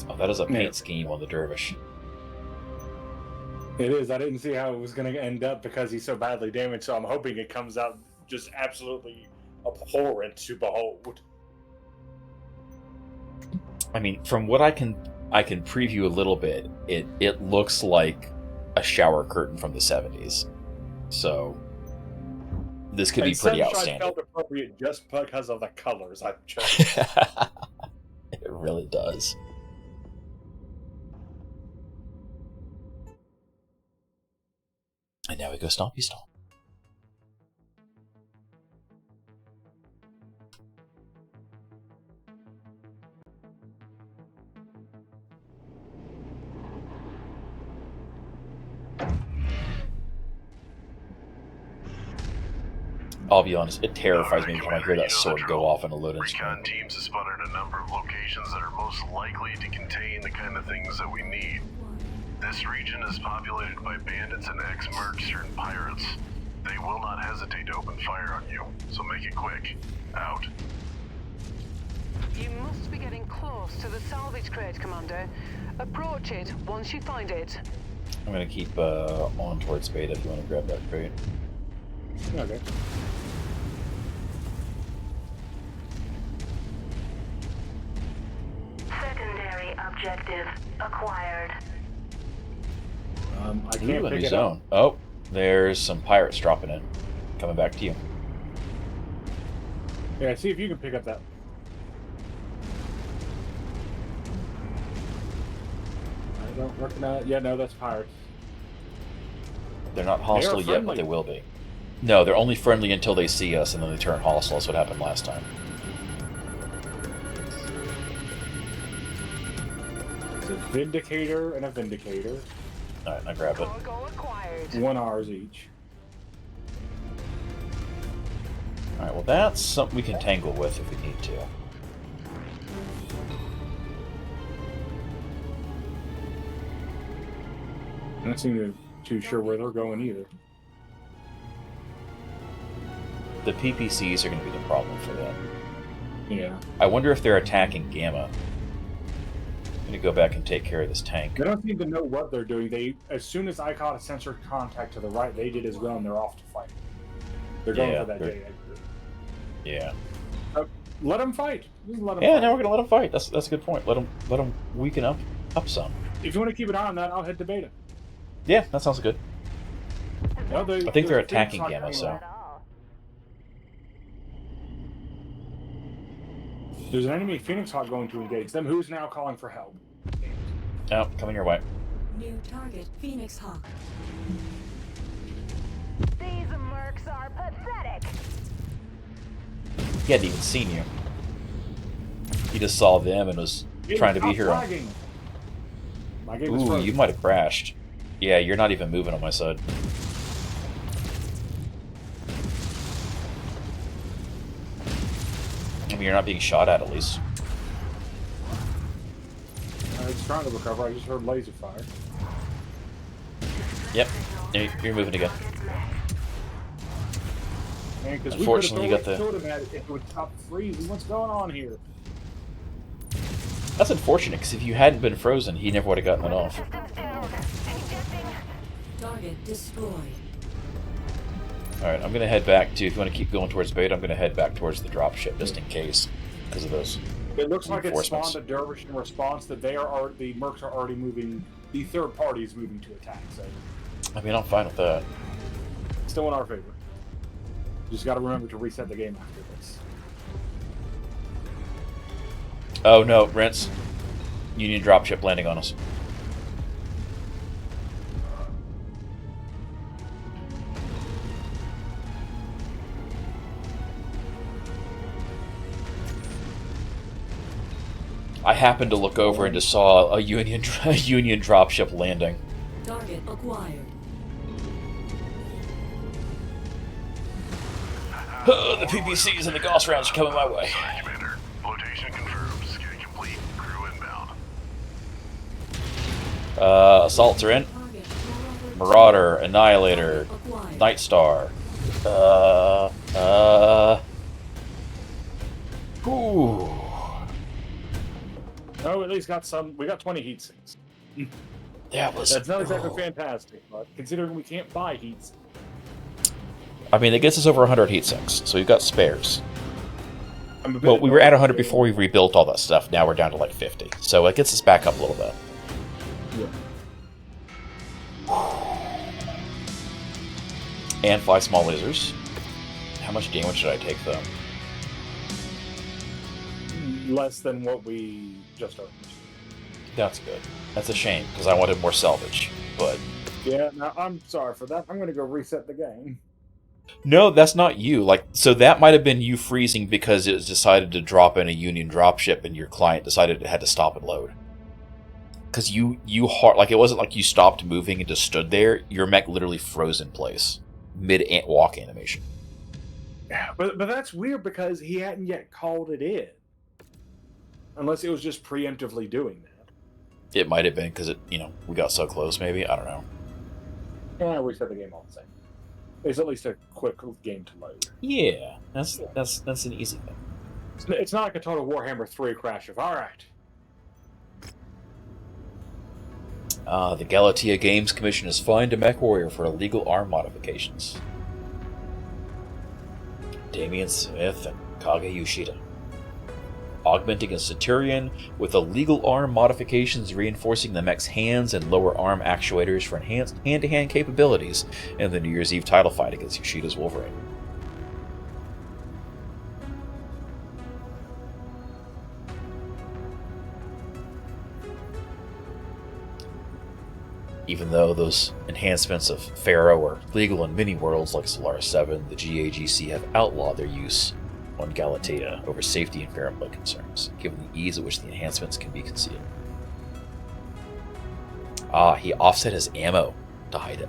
Oh, that is a paint scheme on the Dervish. It is. I didn't see how it was going to end up because he's so badly damaged, so I'm hoping it comes out just absolutely abhorrent to behold. I mean, from what I can preview a little bit, it looks like a shower curtain from the 70s. So this could be pretty outstanding. Felt appropriate just because of the colors I've chosen. It really does. And now we go Stompy Stomp. I'll be honest, it terrifies me when I hear that sword go off in a loading screen. Recon teams have spotted a number of locations that are most likely to contain the kind of things that we need. This region is populated by bandits and ex-mercs and pirates. They will not hesitate to open fire on you, so make it quick. Out. You must be getting close to the salvage crate, Commander. Approach it once you find it. I'm going to keep on towards Beta if you want to grab that crate. Okay. Secondary objective acquired. I can't Ooh, a pick new it zone. up. Oh, there's some pirates dropping in. Coming back to you. Yeah, see if you can pick up that. I don't recognize. Yeah, no, that's pirates. They're not hostile yet, but they will be. No, they're only friendly until they see us, and then they turn hostile. That's what happened last time. It's a Vindicator and a Vindicator. Alright, I grab it. Cargo acquired. 1 hours each. Alright, well that's something we can tangle with if we need to. I'm not seem too sure where they're going either. The PPCs are going to be the problem for them. Yeah. I wonder if they're attacking Gamma. I'm going to go back and take care of this tank. They don't seem to know what they're doing. They, as soon as I caught a sensor contact to the right, they did as well, and they're off to fight. They're going for that J exit. Yeah. Let them fight. Just let them Yeah, fight. now we're going to let them fight. That's a good point. Let them weaken up some. If you want to keep an eye on that, I'll head to Beta. Yeah, that sounds good. No, I think they're attacking Gamma, so... There's an enemy Phoenix Hawk going to engage them, who's now calling for help. Oh, coming your way. New target, Phoenix Hawk. These mercs are pathetic. He hadn't even seen you. He just saw them and was trying to be a hero. Lagging. My game is Ooh, frozen. you might have crashed. Yeah, you're not even moving on my side. I mean, you're not being shot at least. It's trying to recover. I just heard laser fire. Yep, you're moving again. Man, because Unfortunately, you got the... killed him at it if it would stop freezing. What's going on here? That's unfortunate, because if you hadn't been frozen, he never would have gotten it off. Target destroyed. Alright, I'm going to head back to... If you want to keep going towards bait, I'm going to head back towards the dropship, just in case. Because of those It looks like it spawned reinforcements. a dervish in response that the mercs are already moving. The third party is moving to attack. So I mean, I'm fine with that. still in our favor. Just got to remember to reset the game after this. Oh no, Rence. Union dropship landing on us. I happened to look over and just saw a Union dropship landing. Target acquired. The PPCs and the Gauss rounds are coming my way. Commander, flotation confirmed. Scan complete. Crew inbound. Assaults are in. Target Marauder, Annihilator, acquired. Night Star. Ooh. Oh, at least got some. We got 20 heat sinks. That was... That's not exactly fantastic, but considering we can't buy heat sinks. I mean, it gets us over 100 heat sinks, so we've got spares. I'm a bit Well, we were at 100 annoyed. before we rebuilt all that stuff. Now we're down to like 50. So it gets us back up a little bit. Yeah. And 5 small lasers. How much damage should I take, though? Less than what we just earned. That's good. That's a shame, because I wanted more salvage. But Yeah, no, I'm sorry for that. I'm going to go reset the game. no, that's not you. Like, so that might have been you freezing because it was decided to drop in a Union dropship and your client decided it had to stop and load. Because you like, it wasn't like you stopped moving and just stood there. Your mech literally froze in place. Mid-walk animation. Yeah, but that's weird because he hadn't yet called it in. Unless it was just preemptively doing that. It might have been because we got so close, maybe? I don't know. Yeah, reset the game all the same. It's at least a quick game to load. Yeah, that's an easy thing. It's not like a total Warhammer 3 crash of, alright. The Galatea Games Commission is fined to MechWarrior for illegal arm modifications. Damian Smith and Kage Yoshida. Augmenting a Centurion with illegal arm modifications reinforcing the mech's hands and lower arm actuators for enhanced hand-to-hand capabilities in the New Year's Eve title fight against Yoshida's Wolverine. Even though those enhancements of Pharaoh are legal in many worlds like Solaris 7, the GAGC have outlawed their use on Galatea over safety and fair play concerns, given the ease at which the enhancements can be concealed. Ah, he offset his ammo to hide it.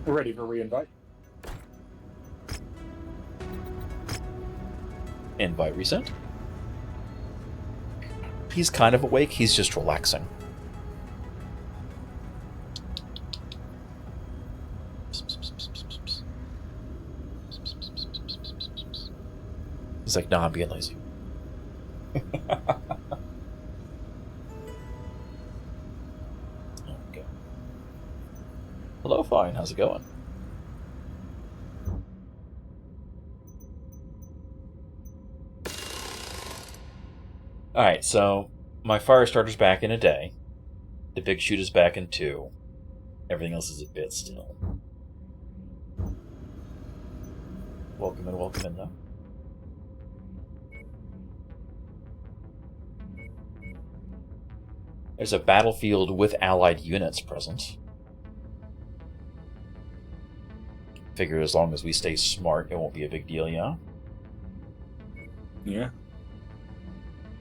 We're ready for reinvite. Invite resent. He's kind of awake, he's just relaxing. He's like, nah, I'm being lazy. Okay. Hello, Fine. How's it going? Alright, so my fire starter's back in a day. The big shoot is back in 2. Everything else is a bit still. Welcome in, though. There's a battlefield with allied units present. Figure as long as we stay smart, it won't be a big deal, yeah? Yeah.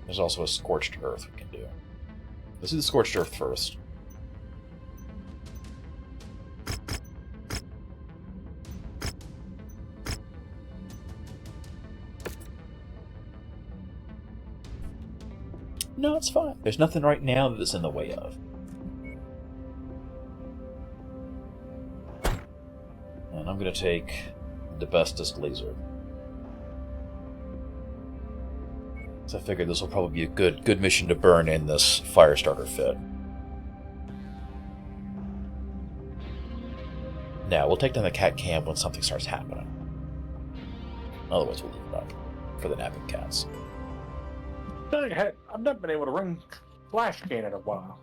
There's also a Scorched Earth we can do. Let's do the Scorched Earth first. No, it's fine. There's nothing right now that it's in the way of. And I'm going to take the bestest laser. So I figured this will probably be a good mission to burn in this Firestarter fit. Now, we'll take down the cat cam when something starts happening. Otherwise, we'll leave it up for the napping cats. I've not been able to run flash can in a while.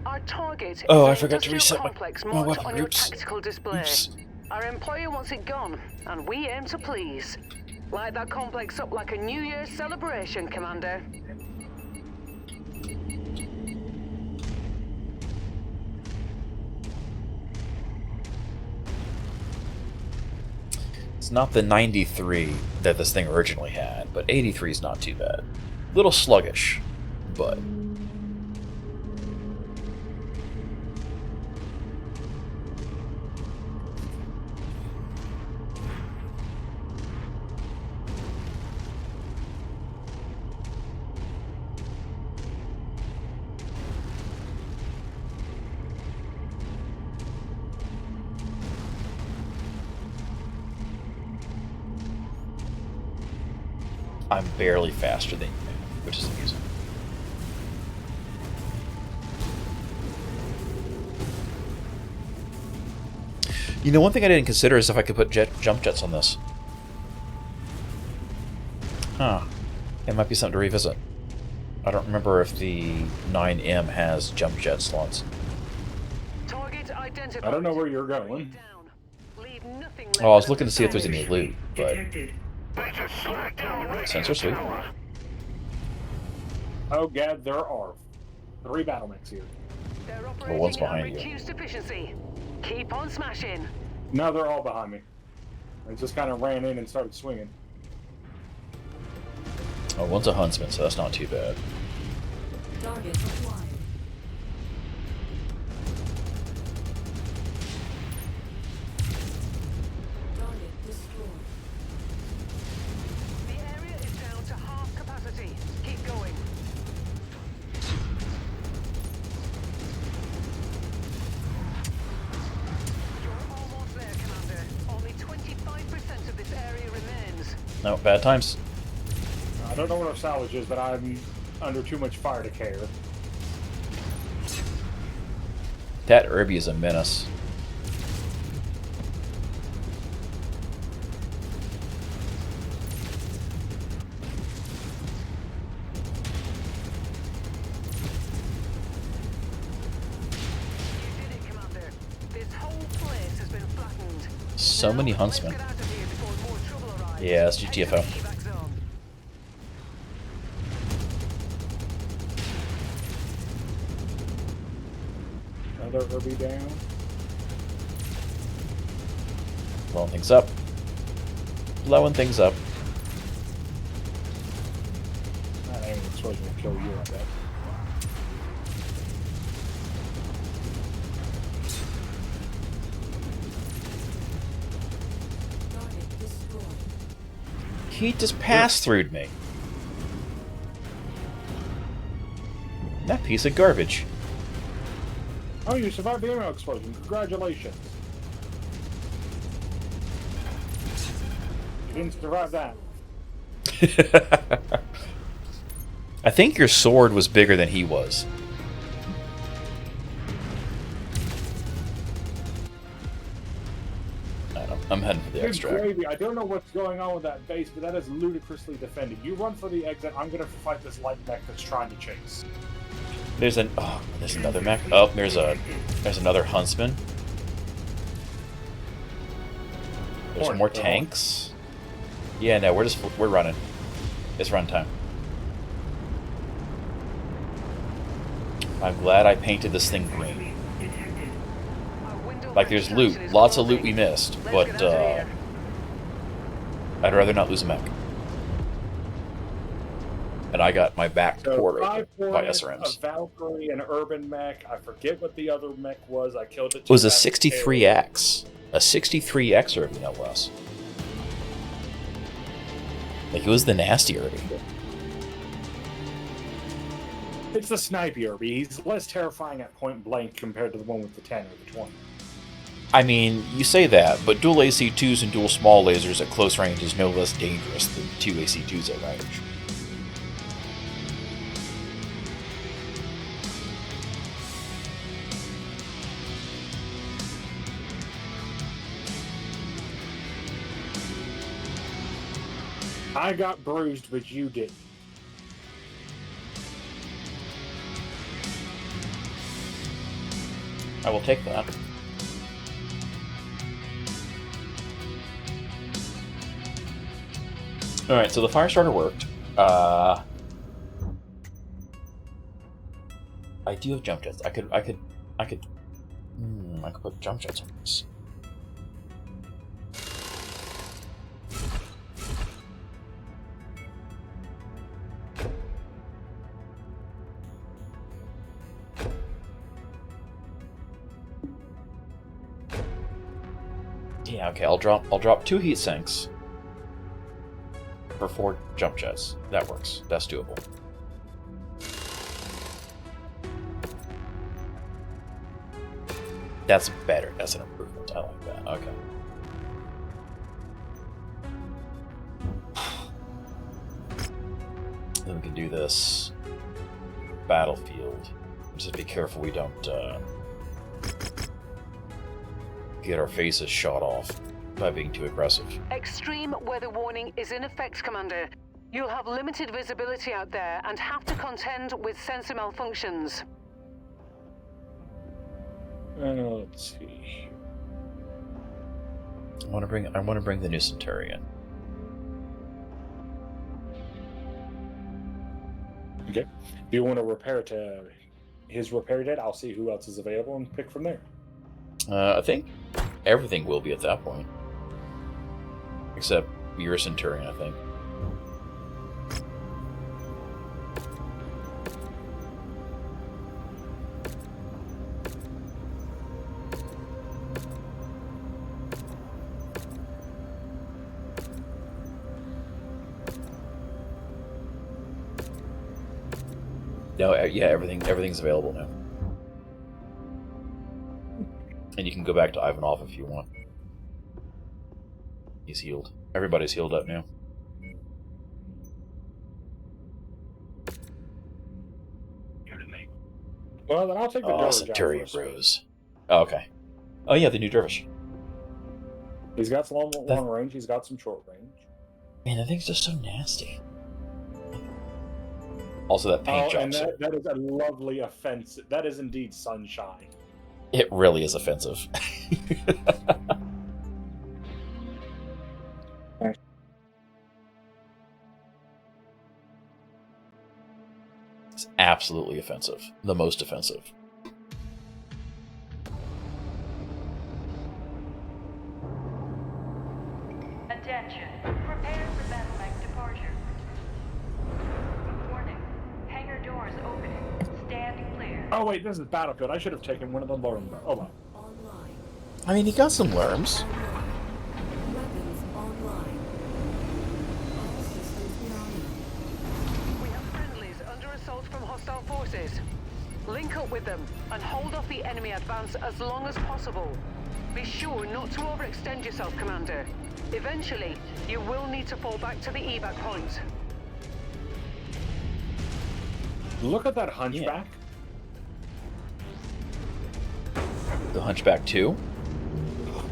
Our target Oh, is I an forgot to industrial reset complex my marked weapon on your groups. tactical display. Oops. Our employer wants it gone, and we aim to please. Light that complex up like a New Year's celebration, Commander. It's not the 93 that this thing originally had, but 83 is not too bad. Little sluggish, but... I'm barely faster than you, which is amusing. You know, one thing I didn't consider is if I could put jump jets on this. Huh. It might be something to revisit. I don't remember if the 9M has jump jet slots. Target identified. I don't know where you're going. Leave nothing Oh, I was left looking to see if there's untouched. any loot, but sensor sweep. Oh, Gad, there are 3 battle mechs here. They're Well, one's operating at behind you. reduced efficiency. Keep on smashing. No, they're all behind me. I just kind of ran in and started swinging. Oh, one's a huntsman, so that's not too bad. Target acquired. Target destroyed. The area is down to half capacity. Keep going. You're almost there, Commander. Only 25% of this area remains. No, bad times. I don't know what our salvage is, but I'm under too much fire to care. That Irby is a menace. You did it, Commander. This whole place has been flattened. So many Now, huntsmen. let's get out of here before more trouble arrives. Yeah, that's Head to GTFO. the evac zone. Another Irby down. Blowing things up. Blowing things up. That aim explosion will kill you, I bet. Target destroyed. He just passed through me. That piece of garbage. Oh, you survived the ammo explosion. Congratulations. You didn't survive that. I think your sword was bigger than he was. I don't know. I'm heading for the Good extract. gravy. I don't know what's going on with that base, but that is ludicrously defended. You run for the exit. I'm going to fight this light mech that's trying to chase. There's another mech. Oh, there's another huntsman. There's point. more They're tanks? Yeah, no, we're running. It's run time. I'm glad I painted this thing green. Like, there's loot. Lots of loot we missed, but, I'd rather not lose a mech. And I got my back tore open by SRMs. A Valkyrie, an urban mech. I forget what the other mech was. I killed it. It was a 63X. A 63X Irby, no less. Like, it was the nasty Irby. It's the sniper Irby. He's less terrifying at point blank compared to the one with the 10 or the 20. I mean, you say that, but dual AC2s and dual small lasers at close range is no less dangerous than two AC2s at range. I got bruised, but you didn't. I will take that. Alright, so the fire starter worked. I do have jump jets. I could put jump jets on this. Yeah, okay, I'll drop 2 heat sinks for 4 jump jets. That works. That's doable. That's better. That's an improvement. I like that. Okay. Then we can do this battlefield. Just be careful we don't get our faces shot off by being too aggressive. Extreme weather warning is in effect, Commander. You'll have limited visibility out there and have to contend with sensor malfunctions. Let's see. I want to bring the new Centurion. Okay. Do you want to repair to his repair date? I'll see who else is available and pick from there. I think everything will be at that point. Except your Centurion, I think. No, yeah, everything's available now. And you can go back to Ivanov if you want. He's healed. Everybody's healed up now. Well, then I'll take the Dervish out Centurion first. Rose. Oh, okay. Oh, yeah, the new Dervish. He's got some long range, he's got some short range. Man, that thing's just so nasty. Also, that paint job. And that is a lovely offense. That is indeed sunshine. It really is offensive. It's absolutely offensive. The most offensive. Attention. Prepare for battle mech departure. Warning. Hangar doors opening. Stand clear. Oh wait, this is Battlefield. I should have taken one of the Lorm. Oh well. Online. I mean, he got some lerms. Weapons online. All systems nominal. We have friendlies under assault from hostile forces. Link up with them and hold off the enemy advance as long as possible. Be sure not to overextend yourself, Commander. Eventually, you will need to fall back to the evac point. Look at that hunchback. The Hunchback 2?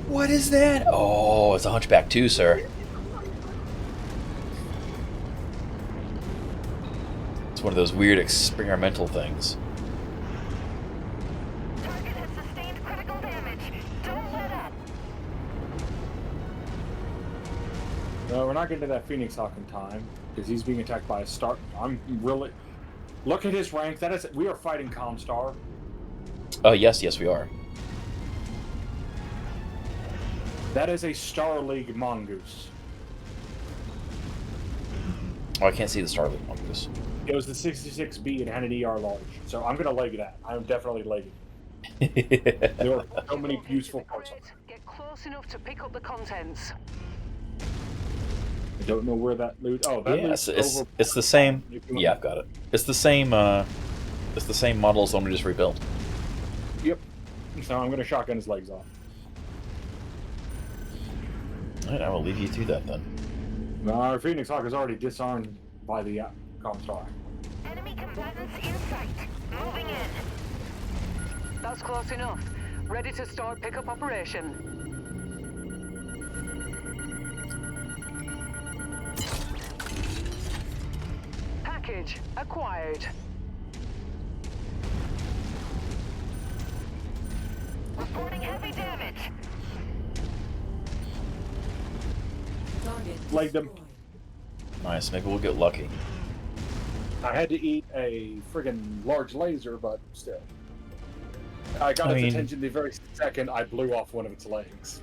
What is that? Oh, it's a Hunchback 2, sir. It's one of those weird experimental things. Target has sustained critical damage. Don't let up. not getting to that Phoenix Hawk in time because he's being attacked by a star. I'm really. Look at his rank. That is. We are fighting Comstar. Yes, we are. That is a Star League mongoose. Oh, I can't see the Starlink mongoose. It was the 66B and had an ER large. So I'm gonna leg that. I'm definitely legging. There are so many useful parts of it. Get close enough to pick up the contents. I don't know where that loot. Oh, that Yeah, loot's over. it's the same. Yeah, I've got it. It's the same. It's the same model as the one we just rebuilt. Yep. So I'm gonna shotgun his legs off. All right, I will leave you to that then. Our Phoenix Hawk is already disarmed by the Comstar. Enemy combatants in sight. Moving in. That's close enough. Ready to start pickup operation. Package acquired. Reporting heavy damage. Target Leg them. destroyed. Nice. Maybe we'll get lucky. I had to eat a friggin' large laser, but still. I got its attention the very second I blew off one of its legs.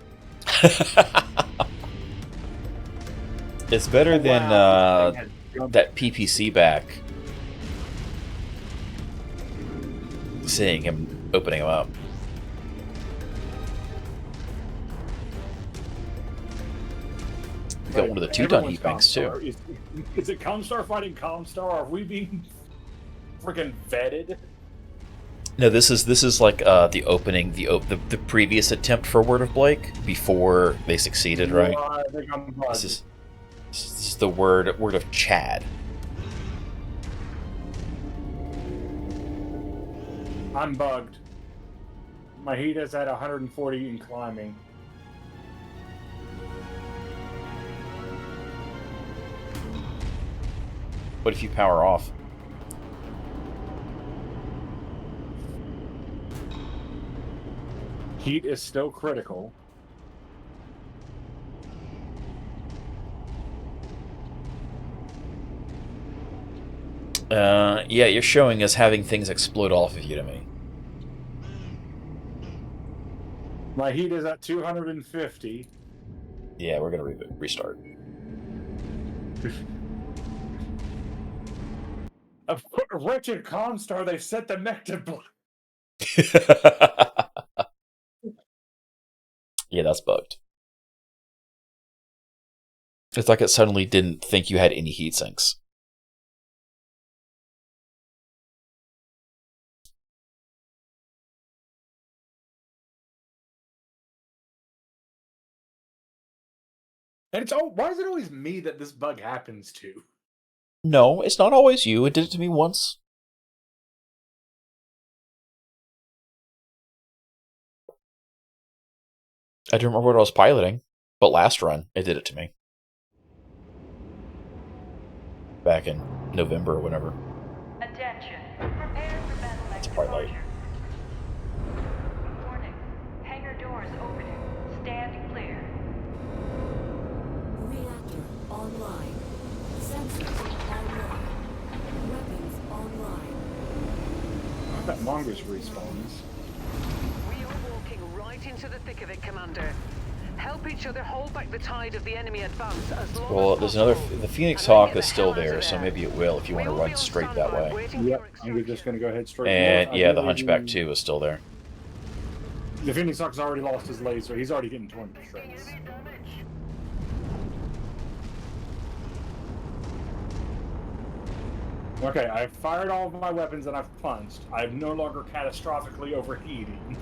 It's better than that PPC back. Seeing him opening him up. Got one of the 2-ton heat banks too. Is it Comstar fighting Comstar? Are we being friggin' vetted? No, this is like the opening, the previous attempt for Word of Blake before they succeeded, right? I think I'm bugged. This is the word of Chad. I'm bugged. My heat is at 140 and climbing. What if you power off? Heat is still critical. Yeah, you're showing us having things explode off of you to me. My heat is at 250. Yeah, we're gonna restart. A wretched Comstar, they've set the mech to blood. Yeah, that's bugged. It's like it suddenly didn't think you had any heat sinks. And why is it always me that this bug happens to? No, it's not always you. It did it to me once. I don't remember what I was piloting, but last run, it did it to me. Back in November or whenever. Attention. Prepare for battle mech It's quite late. departure. Warning. Hangar doors opening. Stand clear. Reactor online. Sensors online. Weapons online. That mongoose respawns. We are walking right into the thick of it, Commander. Help each other hold back the tide of the enemy advance as long Well, as there's possible. another. The Phoenix And then Hawk get is the still hell out there, of so maybe it will if you want to We will be run on straight that standby, way. waiting for Yep, your I'm just going to go ahead straight And north. yeah, the I Hunchback really- 2 is still there. The Phoenix Hawk's already lost his laser. He's already getting torn to shreds. Okay, I've fired all of my weapons and I've punched. I'm no longer catastrophically overheating.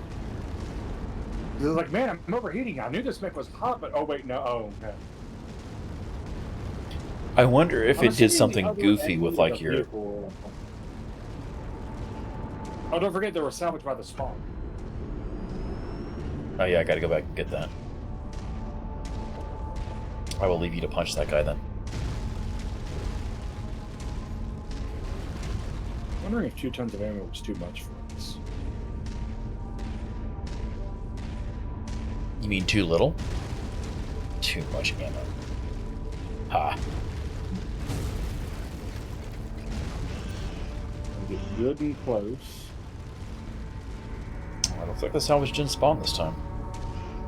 It's like, man, I'm overheating. I knew this mech was hot, but oh wait, no. Oh, okay. I wonder if I'm it did assuming something the other goofy end with of like the your. vehicle- Oh, don't forget they were salvaged by the spawn. Oh yeah, I gotta go back and get that. I will leave you to punch that guy then. Wondering if 2 tons of ammo was too much for us. You mean too little? Too much ammo. Ha. Get good and close. I don't think the salvage didn't spawn this time.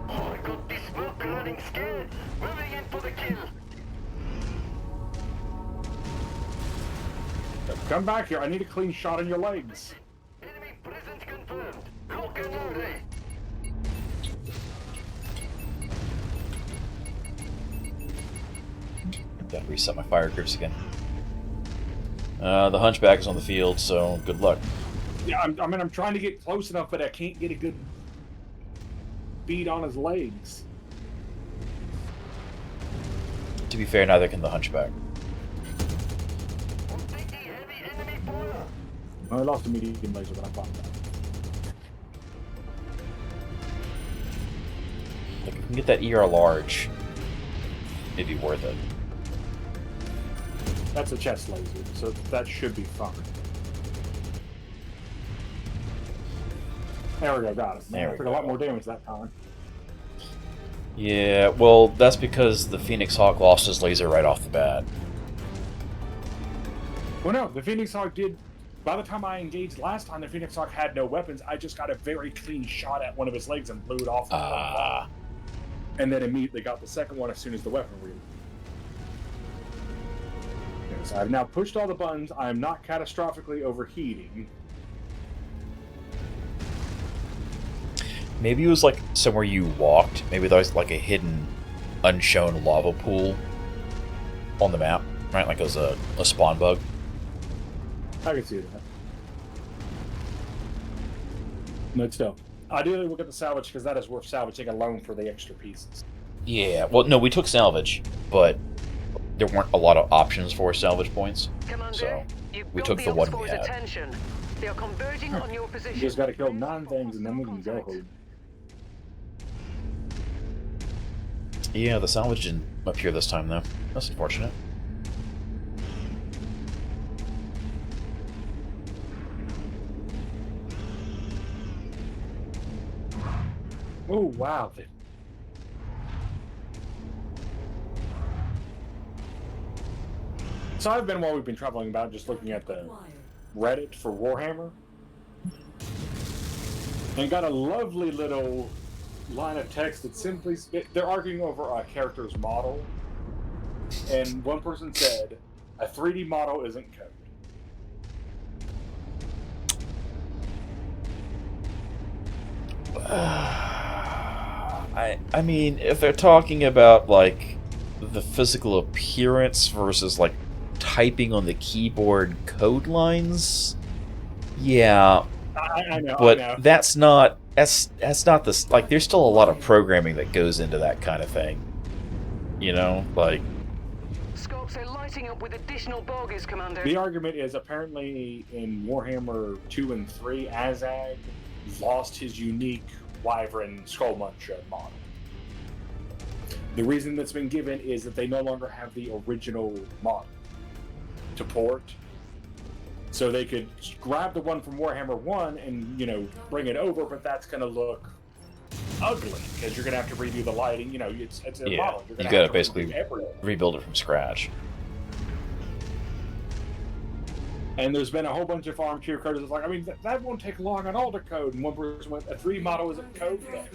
I got this smoke running scared. Moving in for the kill. Come back here. I need a clean shot on your legs. Enemy presence confirmed. Lock and load. Gotta reset my fire grips again. The hunchback is on the field, so good luck. Yeah, I'm trying to get close enough, but I can't get a good beat on his legs. To be fair, neither can the hunchback. I lost a medium laser, but I'm fine. Like, if we can get that ER large, it'd be worth it. That's a chest laser, so that should be fine. There we go, got it. There I we took go. a lot more damage that time. Yeah, well, that's because the Phoenix Hawk lost his laser right off the bat. Well, no, the Phoenix Hawk did. By the time I engaged last time, the Phoenix Hawk had no weapons. I just got a very clean shot at one of his legs and blew it off. And then immediately got the second one as soon as the weapon reeled. So I've now pushed all the buttons. I am not catastrophically overheating. Maybe it was like somewhere you walked. Maybe there was like a hidden, unshown lava pool on the map, right? Like it was a spawn bug. I can see that. No, still. Ideally, we'll get the salvage because that is worth salvaging alone for the extra pieces. Yeah, well, no, we took salvage, but there weren't a lot of options for salvage points. Commander, So you've we got took the one we Oxford's had. attention. They are converging on your position. You just got to kill 9 things and then we can go home. Yeah, the salvage didn't appear this time, though. That's unfortunate. Oh, wow. So I've been, while we've been traveling about, just looking at the Reddit for Warhammer. And got a lovely little line of text that simply... They're arguing over a character's model. And one person said, a 3D model isn't code. I mean, if they're talking about, like, the physical appearance versus, like, typing on the keyboard code lines, yeah. I know, but I know. that's not the... Like, there's still a lot of programming that goes into that kind of thing. You know? Like... Scopes are lighting up with additional bogies, Commander. The argument is apparently in Warhammer 2 and 3, Azag lost his unique Wyvern Skullmuncher model. The reason that's been given is that they no longer have the original model to port. So they could grab the one from Warhammer 1 and, you know, bring it over, but that's going to look ugly because you're going to have to redo the lighting. You know, it's a Yeah, model. you gotta basically rebuild it from scratch. And there's been a whole bunch of armchair coders that's like, I mean, that won't take long at all to code. And one person went, a 3D model isn't code yet.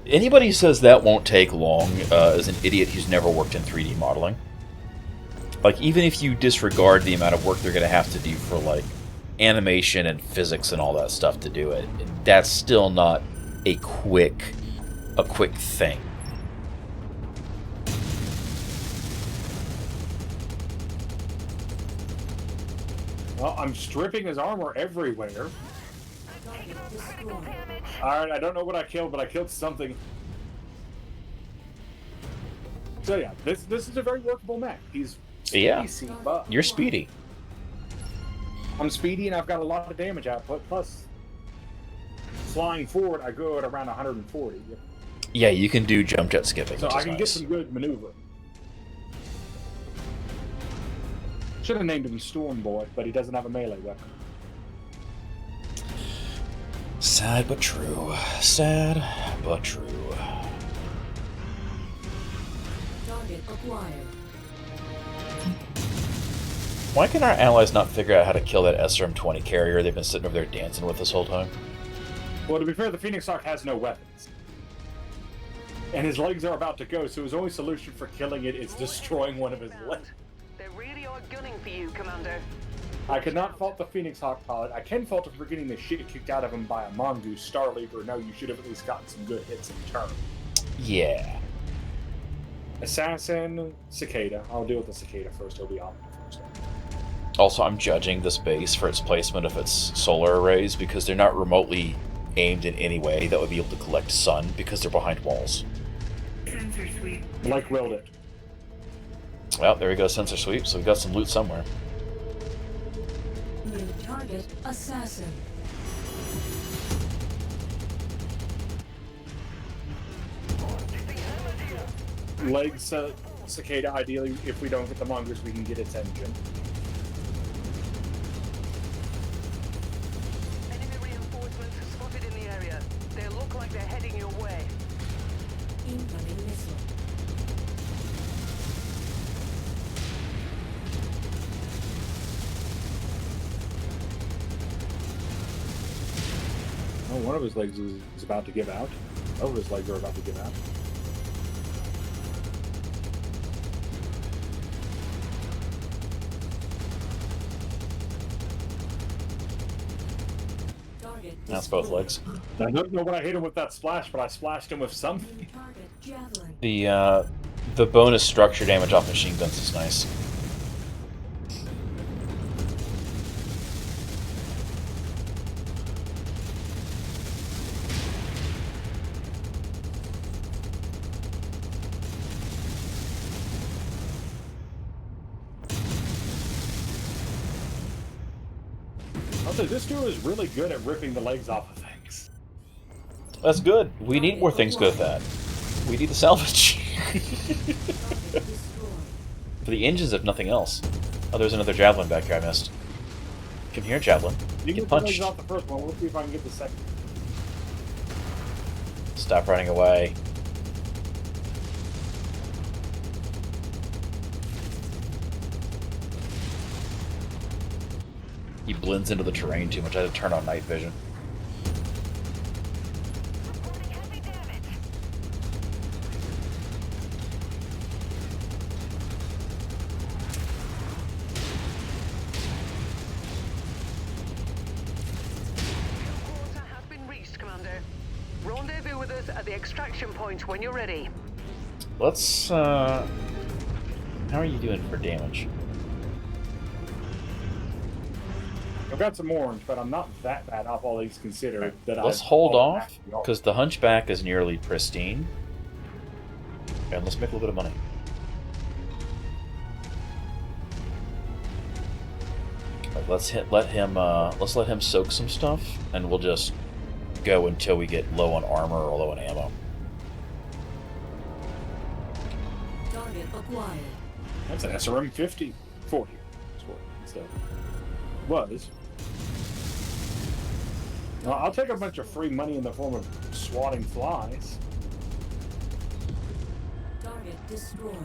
Anybody who says that won't take long is an idiot who's never worked in 3D modeling. Like, even if you disregard the amount of work they're going to have to do for, like, animation and physics and all that stuff to do it, that's still not a quick thing. Well, I'm stripping his armor everywhere. Alright, I don't know what I killed, but I killed something. So yeah, this is a very workable mech. He's Yeah, speedy, but you're speedy. I'm speedy and I've got a lot of damage output, plus flying forward I go at around 140. Yeah, you can do jump jet skipping, So which I is can nice. get some good maneuver. Should have named him Storm Boy, but he doesn't have a melee weapon. Sad but true. Sad but true. Target acquired. Why can our allies not figure out how to kill that SRM-20 carrier they've been sitting over there dancing with this whole time? Well, to be fair, the Phoenix Hawk has no weapons. And his legs are about to go, so his only solution for killing it is destroying one of his legs. They really are gunning for you, Commander. I could not fault the Phoenix Hawk pilot. I can fault him for getting the shit kicked out of him by a mongoose Starleaper. No, you should have at least gotten some good hits in turn. Yeah. Assassin, Cicada. I'll deal with the Cicada first. He'll be on first. Also, I'm judging this base for its placement of its solar arrays because they're not remotely aimed in any way that would be able to collect sun because they're behind walls. Sensor sweep. Like willed it. Well, there we go, sensor sweep, so we've got some loot somewhere. New target assassin. Legs, Cicada, ideally, if we don't get the mongoose, we can get its engine. Enemy reinforcements spotted in the area. They look like they're heading your way. Incoming missile. Oh, one of his legs is about to give out. Both of his legs are about to give out. Target That's both destroyed. legs. I don't know what I hit him with that splash, but I splashed him with something. New target javelin. The bonus structure damage off machine guns is nice. I'll say this dude is really good at ripping the legs off of things. That's good. We need more things good at that. We need the salvage. Target destroyed. For the engines, if nothing else. Oh, there's another javelin back here I missed. Come here, javelin. You Get get the legs punched. off the first one. We'll see if I can get the second. Stop running away. He blends into the terrain too much. I had to turn on night vision. Reporting heavy damage. Quarter has been reached, Commander. Rendezvous with us at the extraction point when you're ready. Let's, how are you doing for damage? I've got some orange, but I'm not that bad off all things considered. Let's hold off, because the Hunchback is nearly pristine. And let's make a little bit of money. Right, let's let him soak some stuff, and we'll just go until we get low on armor or low on ammo. Target acquired. That's an SRM 50. 40. It's 40 instead. Was. Well, I'll take a bunch of free money in the form of swatting flies. Target destroyed.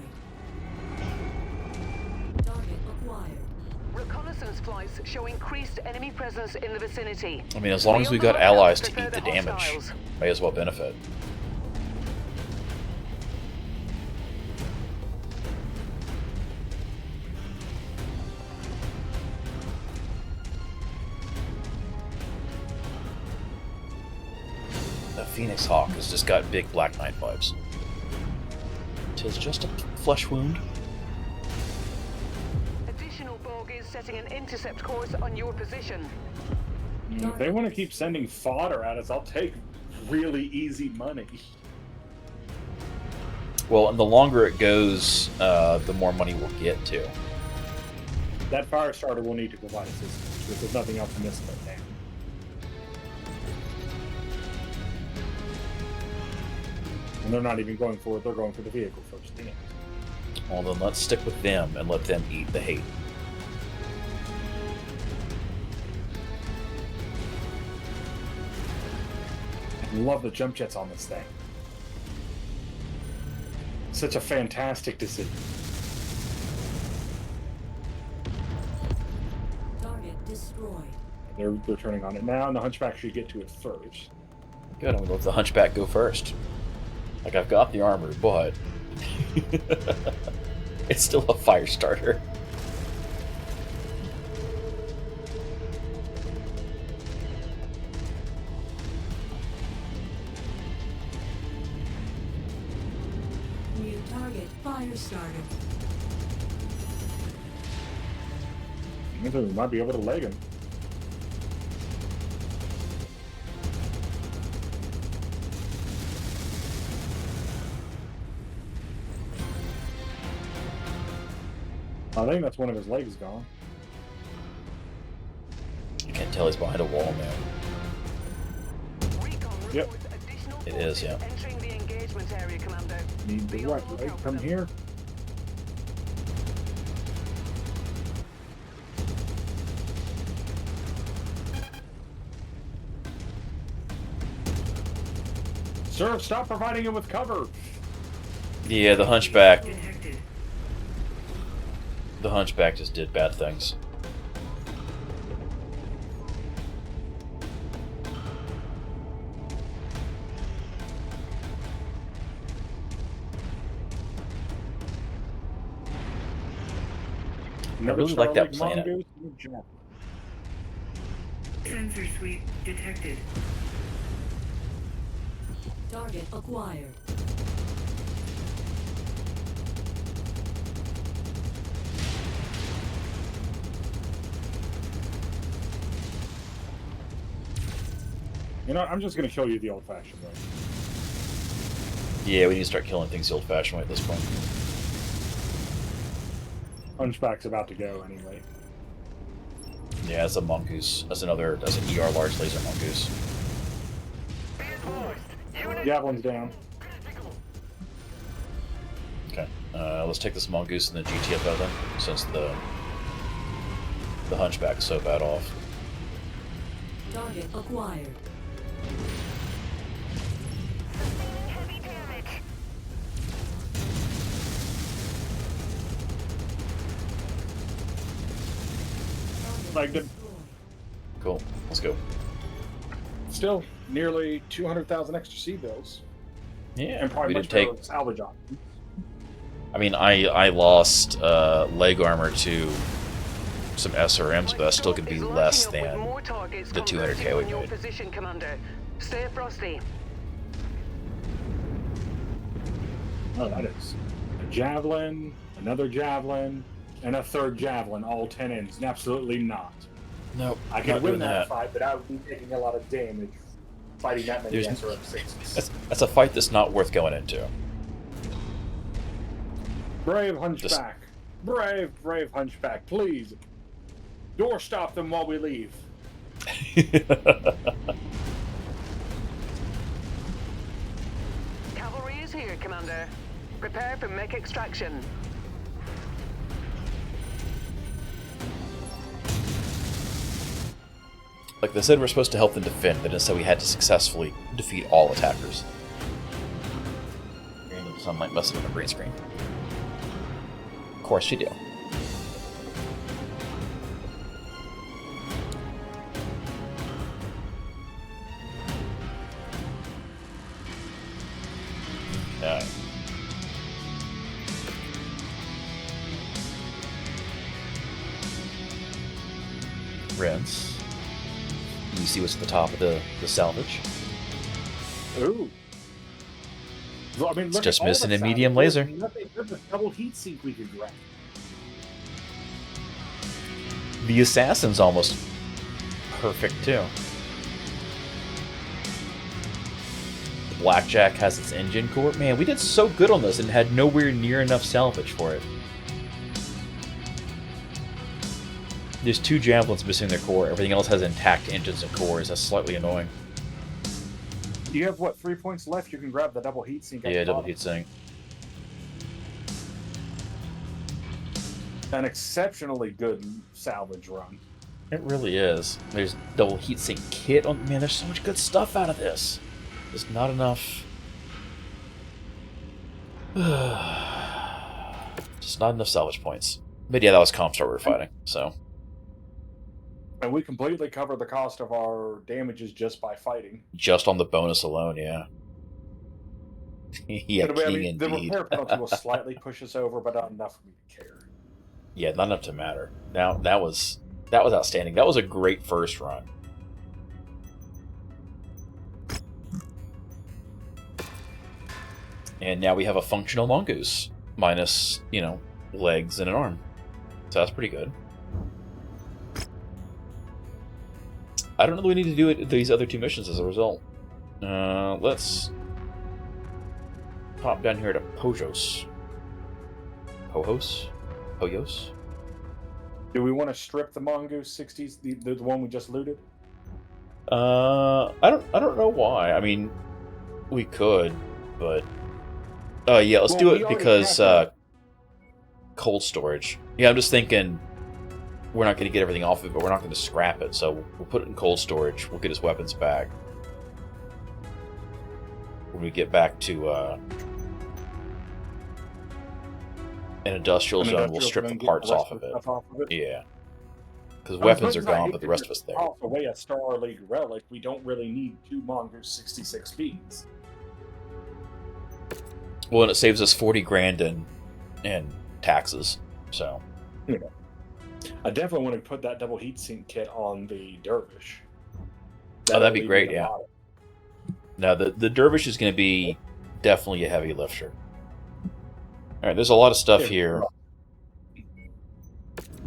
Target acquired. Reconnaissance flights show increased enemy presence in the vicinity. I mean, as long as Be we've on got the lookout allies for to eat the further damage, hostiles. may as well benefit. The Phoenix Hawk has just got big Black Knight vibes. 'Tis just a flesh wound. Additional bogies setting an intercept course on your position. If they want to keep sending fodder at us, I'll take really easy money. Well, and the longer it goes, the more money we'll get to. That fire starter will need to provide assistance, because there's nothing else in this but damn. And they're not even going for it, they're going for the vehicle first. Damn. Well, then let's stick with them and let them eat the hate. Love the jump jets on this thing. Such a fantastic decision. Target destroyed. They're turning on it now, and the Hunchback should get to it first. Good, I'm gonna let the Hunchback go first. Like, I've got the armor, but it's still a fire starter. New target fire starter. I think we might be able to leg him. I think that's one of his legs gone. You can't tell he's behind a wall now. Yep. It is, yeah. Entering the engagement area, Commander. Need the right leg come here. Sir, stop providing him with cover. Yeah, the Hunchback. The Hunchback just did bad things. I really like that planet. Sensor sweep detected. Target acquired. You know, I'm just going to kill you the old-fashioned way. Yeah, we need to start killing things the old-fashioned way at this point. Hunchback's about to go anyway. Yeah, that's a mongoose. That's an ER large laser mongoose. Javelin's down. Okay, let's take this mongoose and the GTFO then, since the Hunchback's so bad off. Target acquired. Heavy damage. Legged him. Cool, let's go. Still, nearly 200,000 extra C-bills. Yeah, And probably we much didn't better salvage on. I mean, I lost leg armor to some SRMs, but I still could be less than the 200k we made. Position, Commander. Stay frosty. Oh, that is a javelin, another javelin, and a third javelin, all 10 ends. And absolutely not. Nope, I could win that fight, but I would be taking a lot of damage fighting that many SRM-6s. That's a fight that's not worth going into. Brave Hunchback. Brave, brave Hunchback. Please, door stop them while we leave. Cavalry is here, Commander. Prepare for mech extraction. Like they said, we're supposed to help them defend, but instead we had to successfully defeat all attackers. Random sunlight must have been a green screen. Of course you do. Okay. Rence. You see what's at the top of the salvage? Ooh. Well, I mean, It's look just at all missing the a medium sound. laser. There's a double heat sink we could grab. The assassin's almost perfect too. The Blackjack has its engine core. Man, we did so good on this and had nowhere near enough salvage for it. There's 2 javelins missing their core. Everything else has intact engines and cores. That's slightly annoying. You have, what, 3 points left? You can grab the double heat sink. Yeah, double heat sink. An exceptionally good salvage run. It really is. There's double heat sink kit. Oh man, there's so much good stuff out of this. There's not enough. Just not enough salvage points. But yeah, that was Comp Star we were fighting, so. And we completely covered the cost of our damages just by fighting. Just on the bonus alone, yeah. Yeah, But, I king mean, the indeed. repair penalty will slightly push us over, but not enough for me to care. Yeah, not enough to matter. Now that was outstanding. That was a great first run. And now we have a functional mongoose, minus, you know, legs and an arm. So that's pretty good. I don't know that we need to do these other two missions as a result. Let's pop down here to Pojos. Pojos? Do we want to strip the Mongoose 60s, the one we just looted? I don't know why. I mean, we could, but yeah, let's do it because cold storage. Yeah, I'm just thinking we're not going to get everything off of it, but we're not going to scrap it, so we'll put it in cold storage. We'll get his weapons back when we get back to an industrial zone. We'll strip the parts off of it. Yeah, because weapons are gone, but the rest of us there. Off away a Star League relic, we don't really need 2 Mongoose 66 speeds. Well, and it saves us 40 grand in taxes. So, yeah. I definitely want to put that double heatsink kit on the Dervish. That'd be great. Yeah. Now the Dervish is going to be definitely a heavy lifter. All right, there's a lot of stuff here.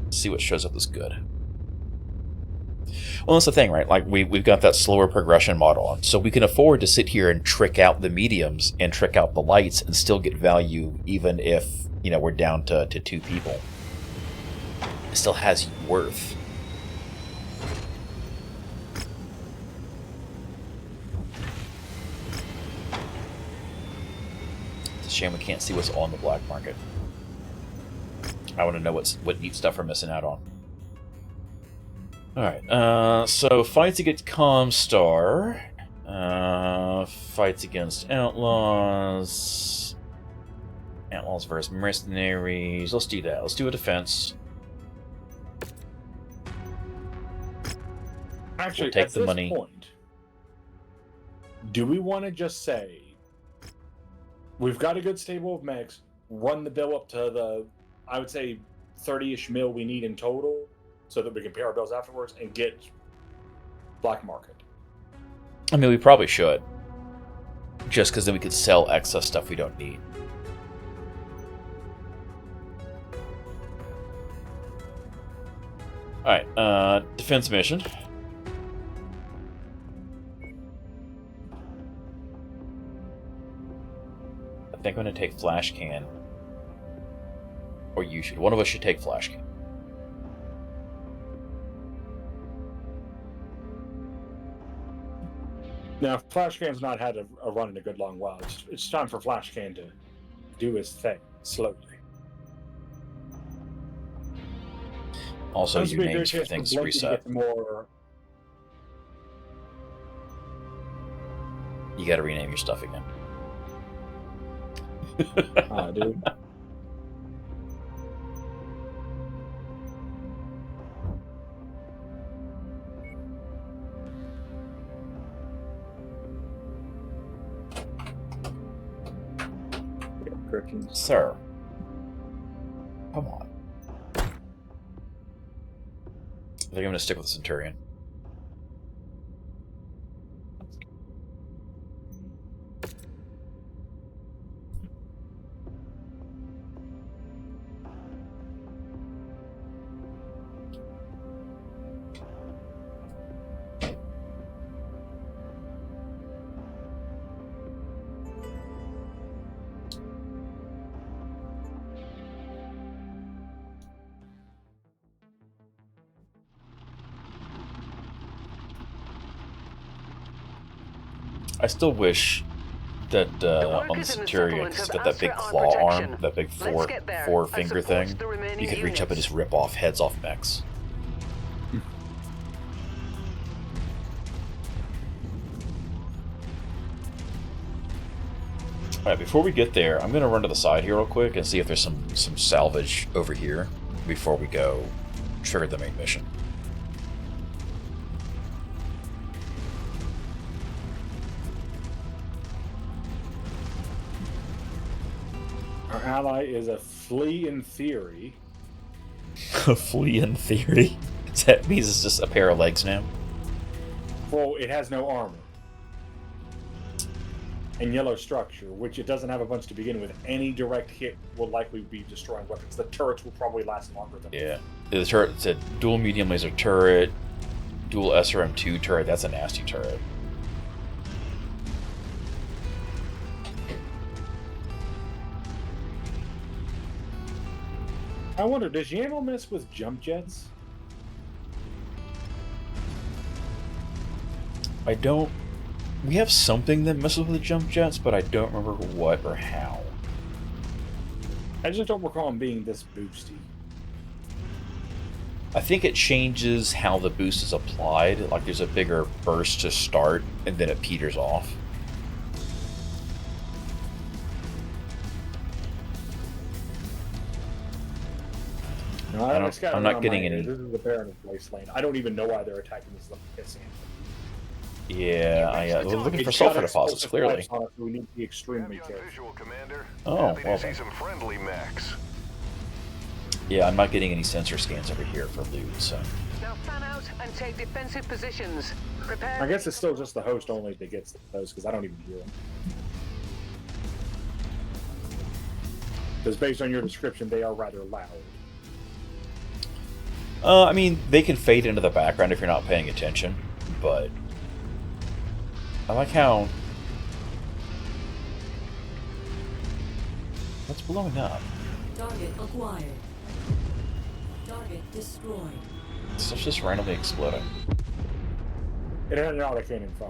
Let's see what shows up as good. Well, that's the thing, right? Like we've got that slower progression model on, so we can afford to sit here and trick out the mediums and trick out the lights and still get value, even if, you know, we're down to 2 people. It still has worth. It's a shame we can't see what's on the black market. I want to know what neat stuff we're missing out on. Alright, so fights against Comstar. Fights against Outlaws. Outlaws versus Mercenaries. Let's do that. Let's do a defense. Actually, we'll take at the this money. Point, do we want to just say, we've got a good stable of mechs, run the bill up to the, I would say, 30-ish mil we need in total, so that we can pay our bills afterwards and get black market? I mean, we probably should. Just because then we could sell excess stuff we don't need. Alright, defense mission. I think I'm going to take Flash Can. Or you should. One of us should take Flash Can. Now, Flash Can's not had a run in a good long while. It's time for Flash Can to do his thing slowly. Also, your names for things reset. More... You gotta rename your stuff again. Dude. Sir. Come on. I think I'm going to stick with the Centurion. I still wish that on the Centurion, because it's got that big claw arm, that big four finger thing, you could reach up and just rip off heads off mechs. Alright, before we get there, I'm going to run to the side here real quick and see if there's some salvage over here before we go trigger the main mission. Our ally is a flea in theory. A flea in theory? That means it's just a pair of legs now? Well, it has no armor. And yellow structure, which it doesn't have a bunch to begin with. Any direct hit will likely be destroying weapons. The turrets will probably last longer than... Yeah. The turret said dual medium laser turret, dual SRM-2 turret. That's a nasty turret. I wonder, does Yaml mess with jump jets? I don't... We have something that messes with the jump jets, but I don't remember what or how. I just don't recall him being this boosty. I think it changes how the boost is applied. Like there's a bigger burst to start, and then it peters off. No, I'm not getting any... This is the Baron of Wasteland. I don't even know why they're attacking this little pissant. Yeah, we're looking for sulfur deposits, clearly. We need to be extremely careful. Visual, Commander. Oh, Happy well to see then. some friendly mechs. Yeah, I'm not getting any sensor scans over here for loot, so... Now fan out and take defensive positions. Prepare... I guess it's still just the host only that gets those, because I don't even hear them. Because based on your description, they are rather loud. I mean, they can fade into the background if you're not paying attention, but... I like how... What's blowing up? Target acquired. Target destroyed. Stuff's just randomly exploding. It had an autocannon 5.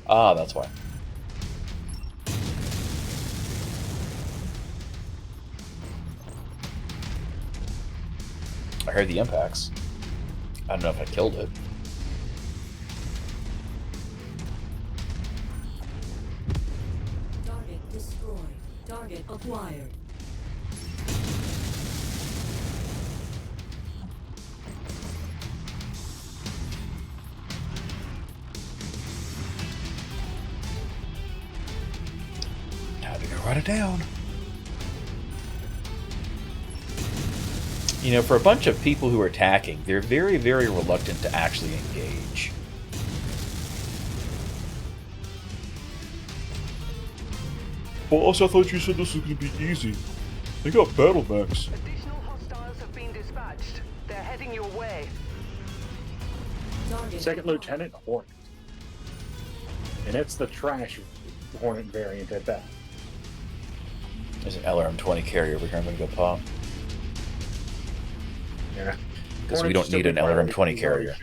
Ah, that's why. I heard the impacts. I don't know if I killed it. Target destroyed. Target acquired. Time to go write it down. You know, for a bunch of people who are attacking, they're very, very reluctant to actually engage. Boss, I thought you said this was going to be easy. They got battle mechs. Additional hostiles have been dispatched. They're heading your way. Target Second Lieutenant Hornet. And it's the trash Hornet variant at that. There's an LRM-20 carrier over here. I'm going to go pop. Yeah. Because we don't need an LRM-20 carrier.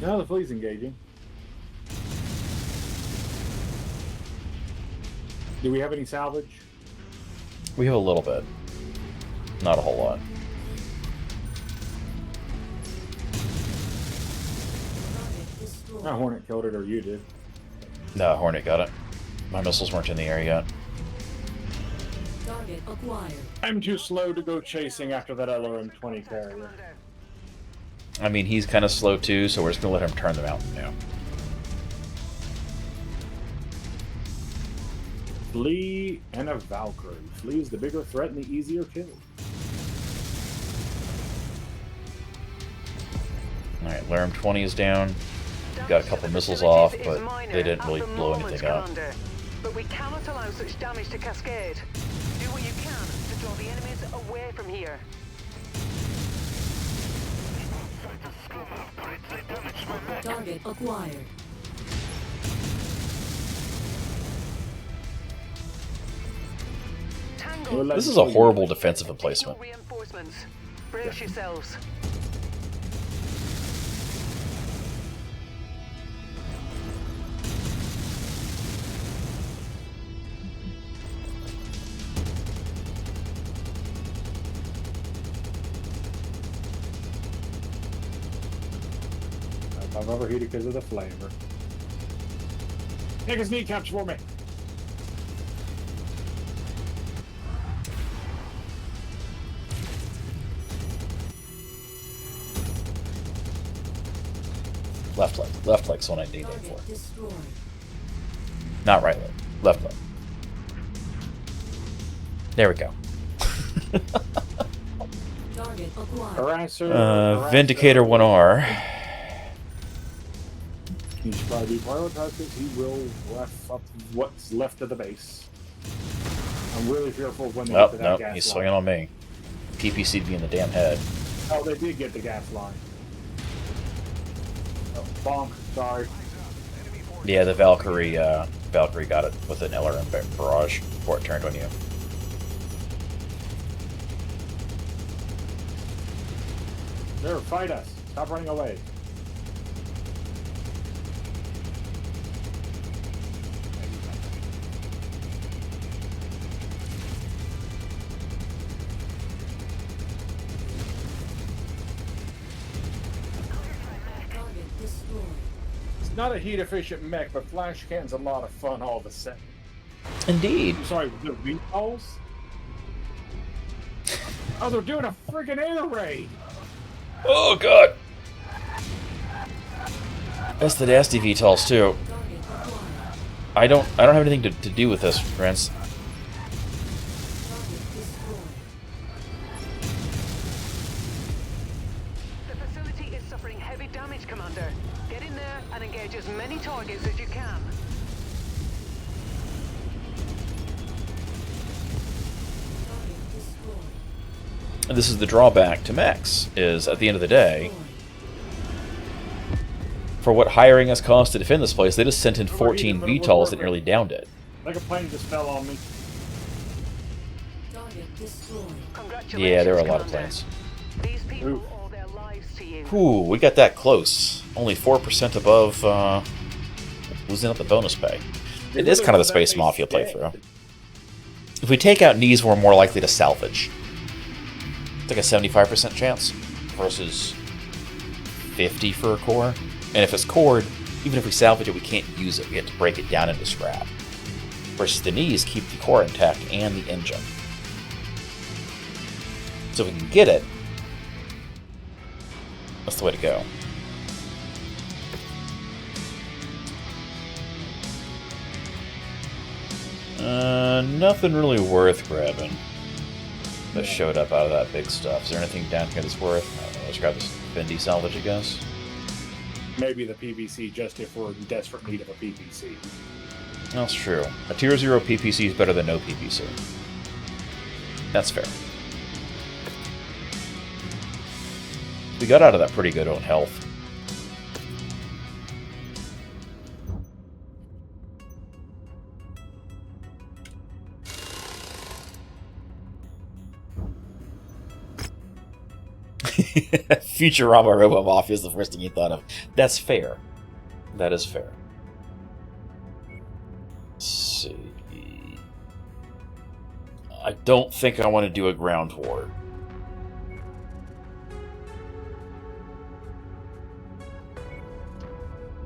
Now the fleet's engaging. Do we have any salvage? We have a little bit. Not a whole lot. target destroyed. No, Hornet killed it, or you did. No, Hornet got it. My missiles weren't in the air yet. Target acquired. I'm too slow to go chasing after that LRM-20 carrier. Commander. I mean, he's kind of slow too, so we're just going to let him turn the mountain now. Flea and a Valkyrie. Flea is the bigger threat and the easier kill. Alright, LRM-20 is down. Got a couple missiles off, but they didn't really blow anything up. But we cannot allow such damage to cascade. Do what you can to draw the enemies away from here. Target acquired. Tango. This is a horrible defensive emplacement. Reinforcements. Brace yourselves. I've overheated because of the flavor. Take his kneecaps for me. Left leg. Left leg's the one I need aim for. Target destroyed. Not right leg. Left leg. There we go. Target acquired. Harasser. Vindicator 1R. He should probably be prioritized because he will rough up what's left of the base. I'm really fearful when they get Oh, to that no, gas he's line. swinging on me. PPC'd me in the damn head. Oh, they did get the gas line. Oh, bonk. Sorry. Yeah, the Valkyrie got it with an LRM barrage before it turned on you. There, fight us. Stop running away. Target destroyed. It's not a heat-efficient mech, but flash cannon's a lot of fun all of a sudden. Indeed. Sorry, the VTOLs? Oh, they're doing a friggin' air raid! Oh god. That's the nasty VTOLs too. Target acquired. I don't have anything to do with this, Rence. Target destroyed. The facility is suffering heavy damage, Commander. Get in there and engage as many targets as you can. Target destroyed. And this is the drawback to mechs, is at the end of the day, for what hiring us cost to defend this place, they just sent in 14 VTOLs that nearly downed it. Like a plane just fell on me. Target destroyed. Congratulations, Yeah, there were a lot of Commander. planes. These people Oof. owe their lives to you. Ooh, we got that close. Only 4% above losing up the bonus pay. It is kind of the Space Mafia playthrough. If we take out knees, we're more likely to salvage. It's like a 75% chance versus 50 for a core. And if it's cored, even if we salvage it, we can't use it. We have to break it down into scrap. Versus the knees keep the core intact and the engine. So if we can get it, that's the way to go. Nothing really worth grabbing that showed up out of that big stuff. Is there anything down here that's worth? I don't know, let's grab this Bendy salvage, I guess. Maybe the PVC just if we're in desperate need of a PVC. That's true. A tier 0 PPC is better than no PPC. That's fair. We got out of that pretty good on health. Futurama Robo Mafia is the first thing you thought of. That's fair. That is fair. Let's see. I don't think I want to do a ground war.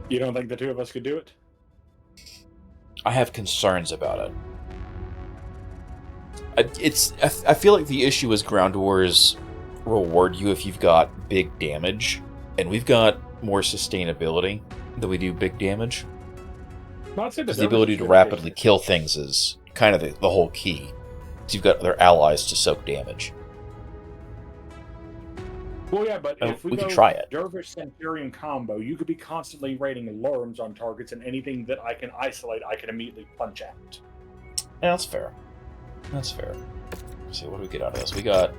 You don't think the two of us could do it? I have concerns about it. I feel like the issue is ground wars reward you if you've got big damage, and we've got more sustainability than we do big damage. Because the ability to rapidly kill things is kind of the whole key. So you've got other allies to soak damage. Well, yeah, but if we we could go try it. Dervish Centurion combo, you could be constantly raiding alarms on targets, and anything that I can isolate, I can immediately punch out. Yeah, that's fair. That's fair. Let's see, what do we get out of this? We got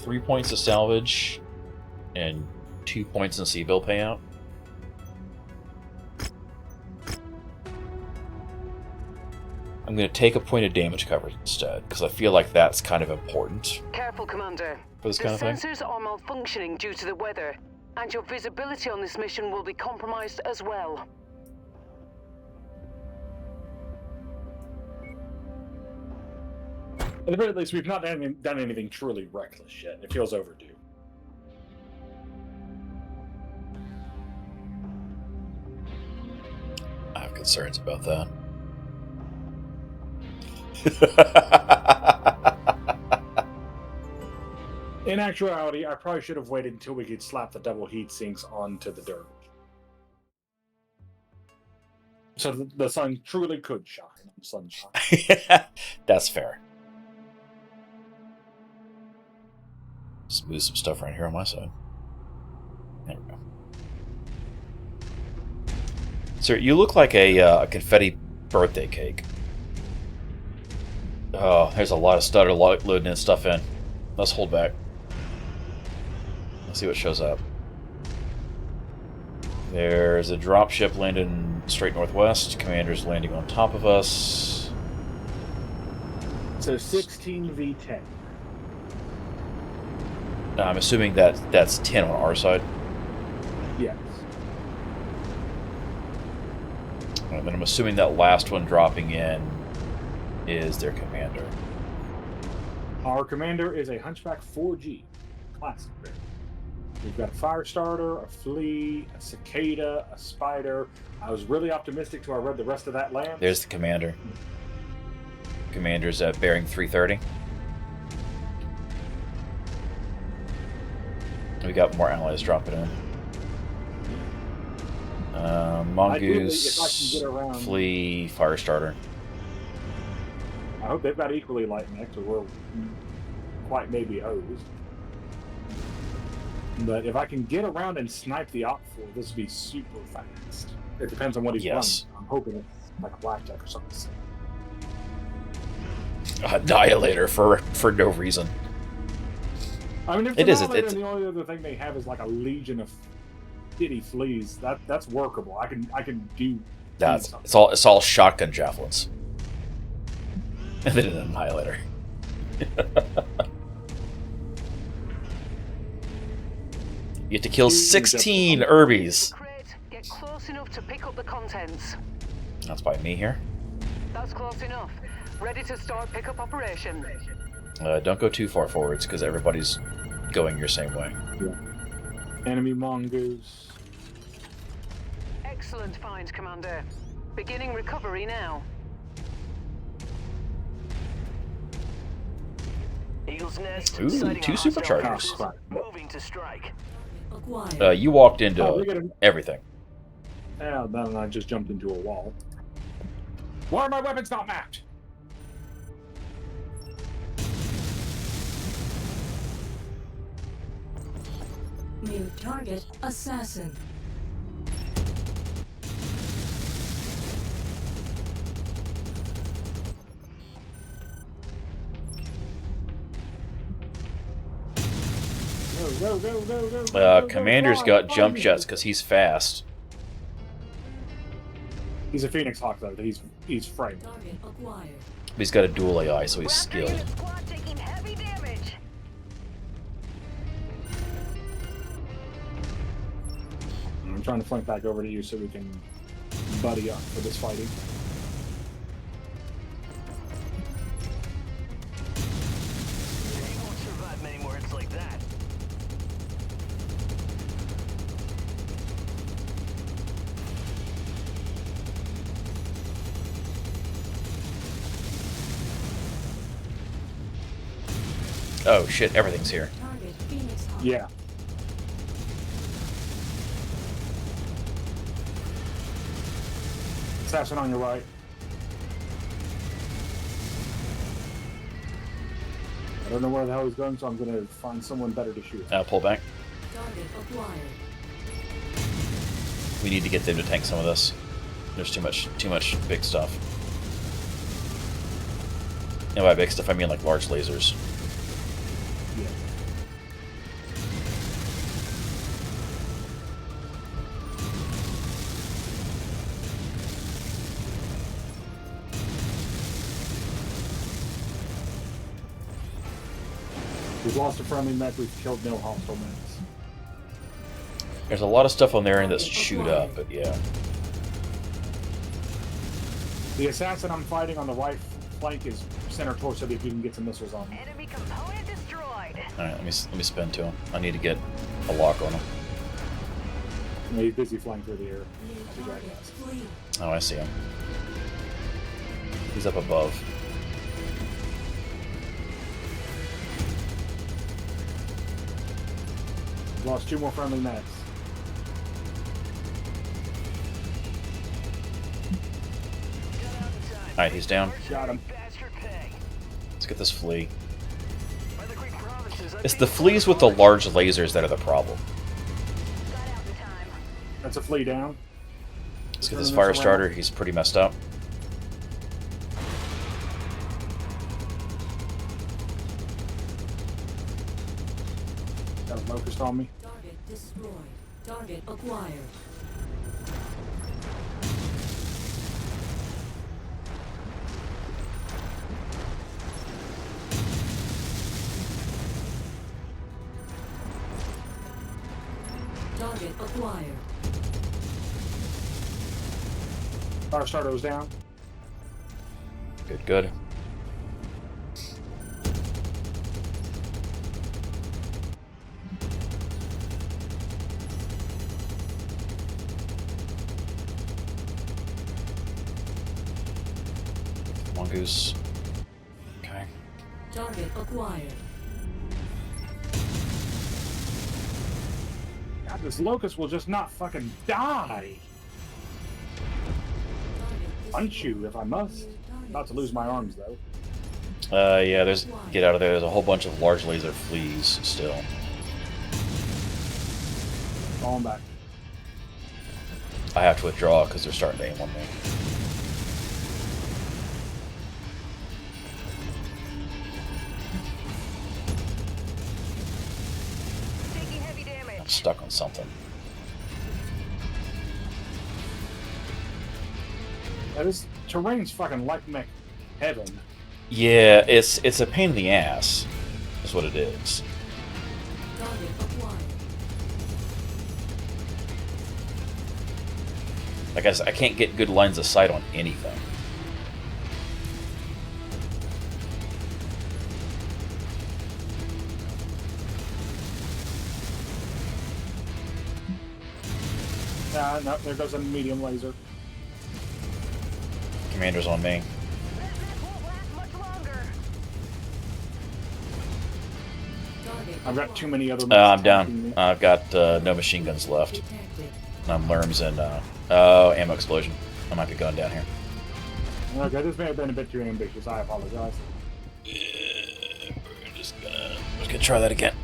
3 points of salvage and 2 points in C-bill payout. I'm going to take a point of damage coverage instead, because I feel like that's kind of important Careful, Commander. for this The kind of thing. sensors are malfunctioning due to the weather, and your visibility on this mission will be compromised as well. At the very least, we've not done anything truly reckless yet. It feels overdue. concerns about that. In actuality, I probably should have waited until we could slap the double heat sinks onto the dirt. So the sun truly could shine on sunshine. That's fair. Just move some stuff right here on my side. There we go. Sir, you look like a confetti birthday cake. Oh, there's a lot of stutter loading in stuff in. Let's hold back. Let's see what shows up. There's a dropship landing straight northwest. Commander's landing on top of us. So 16 v10. I'm assuming that that's 10 on our side. Yes. And then I'm assuming that last one dropping in is their commander. Our commander is a Hunchback 4G. Classic. We've got a fire starter, a flea, a cicada, a spider. I was really optimistic till I read the rest of that land. There's the commander. Commander's at bearing 330. We got more allies dropping in. Mongoose, if I can get around, flea, fire starter. I hope they've got equally light mechs, or we're quite maybe hosed. But if I can get around and snipe the op for, this would be super fast. It depends on what he's running. I'm hoping it's like a blackjack or something. Annihilator for no reason. I mean, if it is. And the only other thing they have is like a legion of shitty fleas. That's workable. I can do. That's it's all shotgun javelins. And then an annihilator. You have to kill 16 Urbies. Get close enough to pick up the contents. That's by me here. That's close enough. Ready to start pickup operation. Don't go too far forwards because everybody's going your same way. Yeah. Enemy mongoose. Excellent find, Commander. Beginning recovery now. Eagle's Nest. Ooh, 2 superchargers. Moving to strike. You walked into everything. Yeah, then I just jumped into a wall. Why are my weapons not mapped? New target, assassin. Go, Commander's got jump jets because he's fast. He's a Phoenix Hawk though. He's framed. He's got a dual AI, so he's skilled. I'm trying to flank back over to you so we can buddy up for this fighting. He won't survive many more hits like that. Oh shit, everything's here. Yeah. Assassin on your right. I don't know where the hell he's going, so I'm going to find someone better to shoot. Pull back. Target acquired. We need to get them to tank some of this. There's too much big stuff. And by big stuff, I mean like large lasers. Yeah. We've lost a friendly mech, we've killed no hostile mechs. There's a lot of stuff on their end that's chewed up, but yeah. The assassin I'm fighting on the right flank is center torso if you can get some missiles on him. Enemy component destroyed. Alright, let me spin to him. I need to get a lock on him. He's busy flying through the air. New target. Flee. Oh, I see him. He's up above. Lost 2 more friendly nets. Alright, he's down. Got him. Let's get this flea. It's the fleas with the large lasers that are the problem. That's a flea down. Let's get this fire starter. He's pretty messed up. Got a locust on me. Target destroyed. Target acquired. Target acquired. Fire starter was down. Good, good. Mongoose. Okay. Target acquired. God, this locust will just not fucking die. Punch you if I must. About to lose my arms though. Yeah, there's... Get out of there. There's a whole bunch of large laser fleas still. Falling back. I have to withdraw because they're starting to aim on me. Taking heavy damage. I'm stuck on something. This terrain's fucking like mech heaven. Yeah, it's a pain in the ass. That's what it is. Target acquired. Like I can't get good lines of sight on anything. No, there goes a medium laser. Commander's on me. I've got too many other. I'm down. I've got no machine guns left. Detected. I'm Lerms and ammo explosion. I might be going down here. Okay, this may have been a bit too ambitious. I apologize. Yeah, we're just gonna try that again.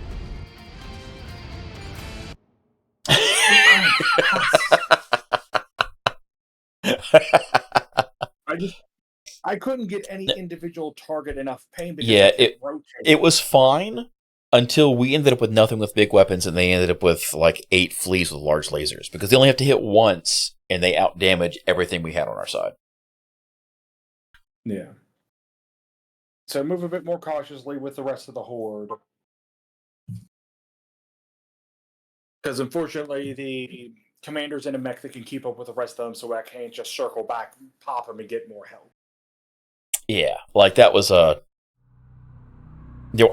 I couldn't get any individual target enough pain. Because Yeah, kept rotating. it was fine until we ended up with nothing with big weapons, and they ended up with like 8 fleas with large lasers because they only have to hit once, and they outdamage everything we had on our side. Yeah. So move a bit more cautiously with the rest of the horde. Because unfortunately, the commander's in a mech that can keep up with the rest of them, so I can't just circle back, pop them, and get more help. Yeah, like that was a.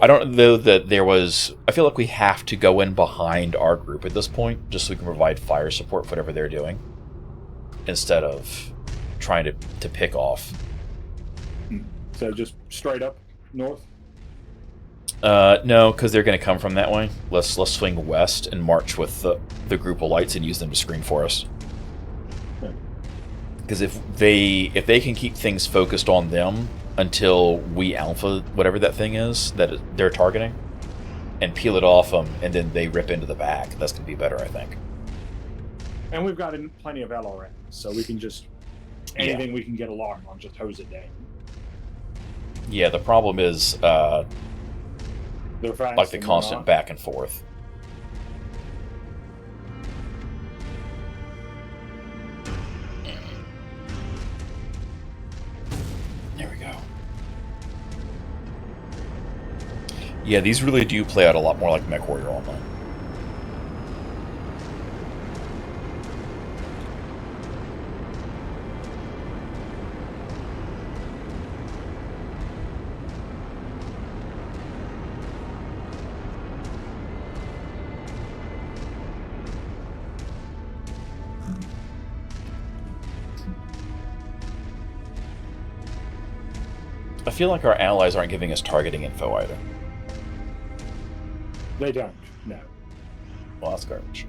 I don't know that there was. I feel like we have to go in behind our group at this point, just so we can provide fire support for whatever they're doing, instead of trying to pick off. So just straight up north. No, because they're going to come from that way. Let's swing west and march with the group of lights and use them to screen for us. Because if they can keep things focused on them until we alpha whatever that thing is that they're targeting, and peel it off them, and then they rip into the back, that's going to be better, I think. And we've got plenty of LRM, so we can just anything we can get a lock on, just hose it down. Yeah, the problem is They're fast like the and constant not. back and forth. There we go. Yeah, these really do play out a lot more like MechWarrior Online. I feel like our allies aren't giving us targeting info either. They don't. No. Well, that's garbage.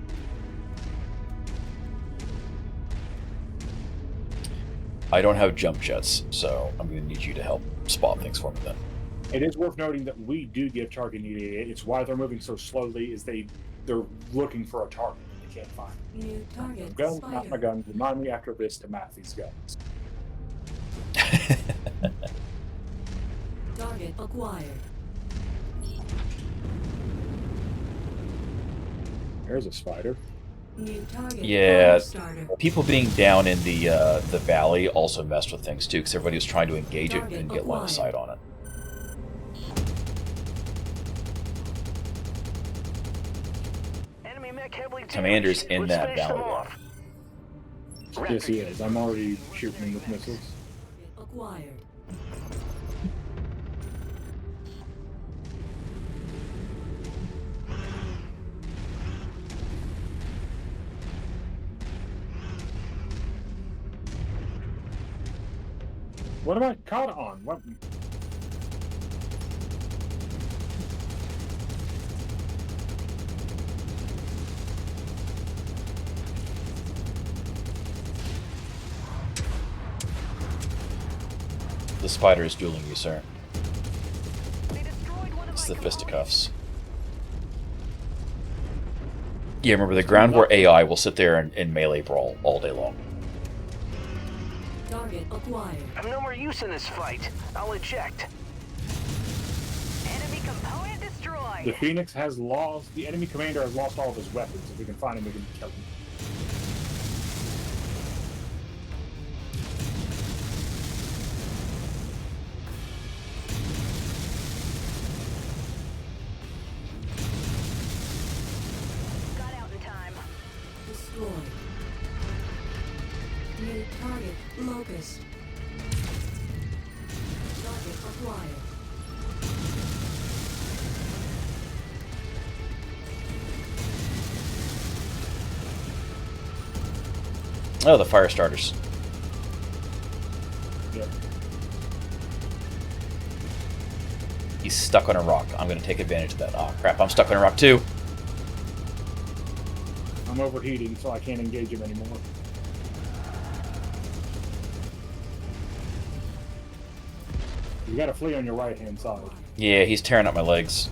I don't have jump jets, so I'm going to need you to help spot things for me then. It is worth noting that we do give targeting aid. It's why they're moving so slowly. Is they're looking for a target that they can't find. New target. Gun, Spider. not my gun. Remind me after this to map these guns. Target acquired. There's a spider. New target. Yeah, Fire starter. people being down in the valley also messed with things too, because everybody was trying to engage it and couldn't get line of sight on it. Enemy mech heavily damaged. Commander's in Let's that finish them valley. off. Yes, he is. I'm already shooting him with missiles. Acquired. What am I caught on? What? The spider is dueling you, sir. They destroyed one of It's my the fisticuffs. Yeah, remember, the ground war AI will sit there and melee brawl all day long. Target acquired. I'm no more use in this fight. I'll eject. enemy component destroyed. The Phoenix has lost. The enemy commander has lost all of his weapons. If we can find him, we can kill him. Got out in time. Destroyed. New target. Locust. Target acquired. Oh, the fire starters. Yeah. He's stuck on a rock. I'm going to take advantage of that. Oh, crap, I'm stuck on a rock too. I'm overheating, so I can't engage him anymore. You gotta flee on your right-hand side. Yeah, he's tearing up my legs.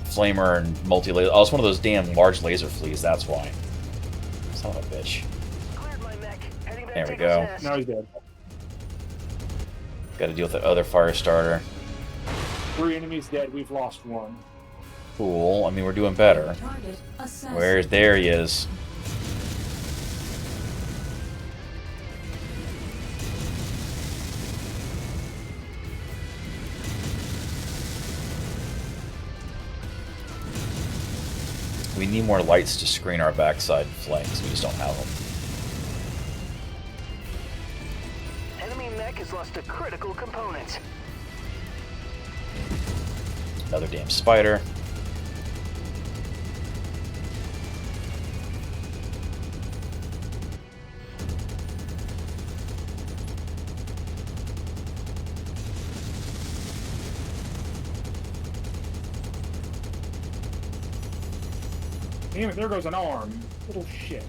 Flamer and multi-laser. Oh, it's one of those damn large laser fleas, that's why. Son of a bitch. Cleared my mech. Heading back There we to go. Eagle's Nest. Now he's dead. Gotta deal with that other fire starter. 3 enemies dead. We've lost 1. Cool. I mean, we're doing better. Target assassin. Where's... There he is. We need more lights to screen our backside flanks. We just don't have them. Enemy mech has lost a critical component. Another damn spider. Damn it, there goes an arm. Little shit.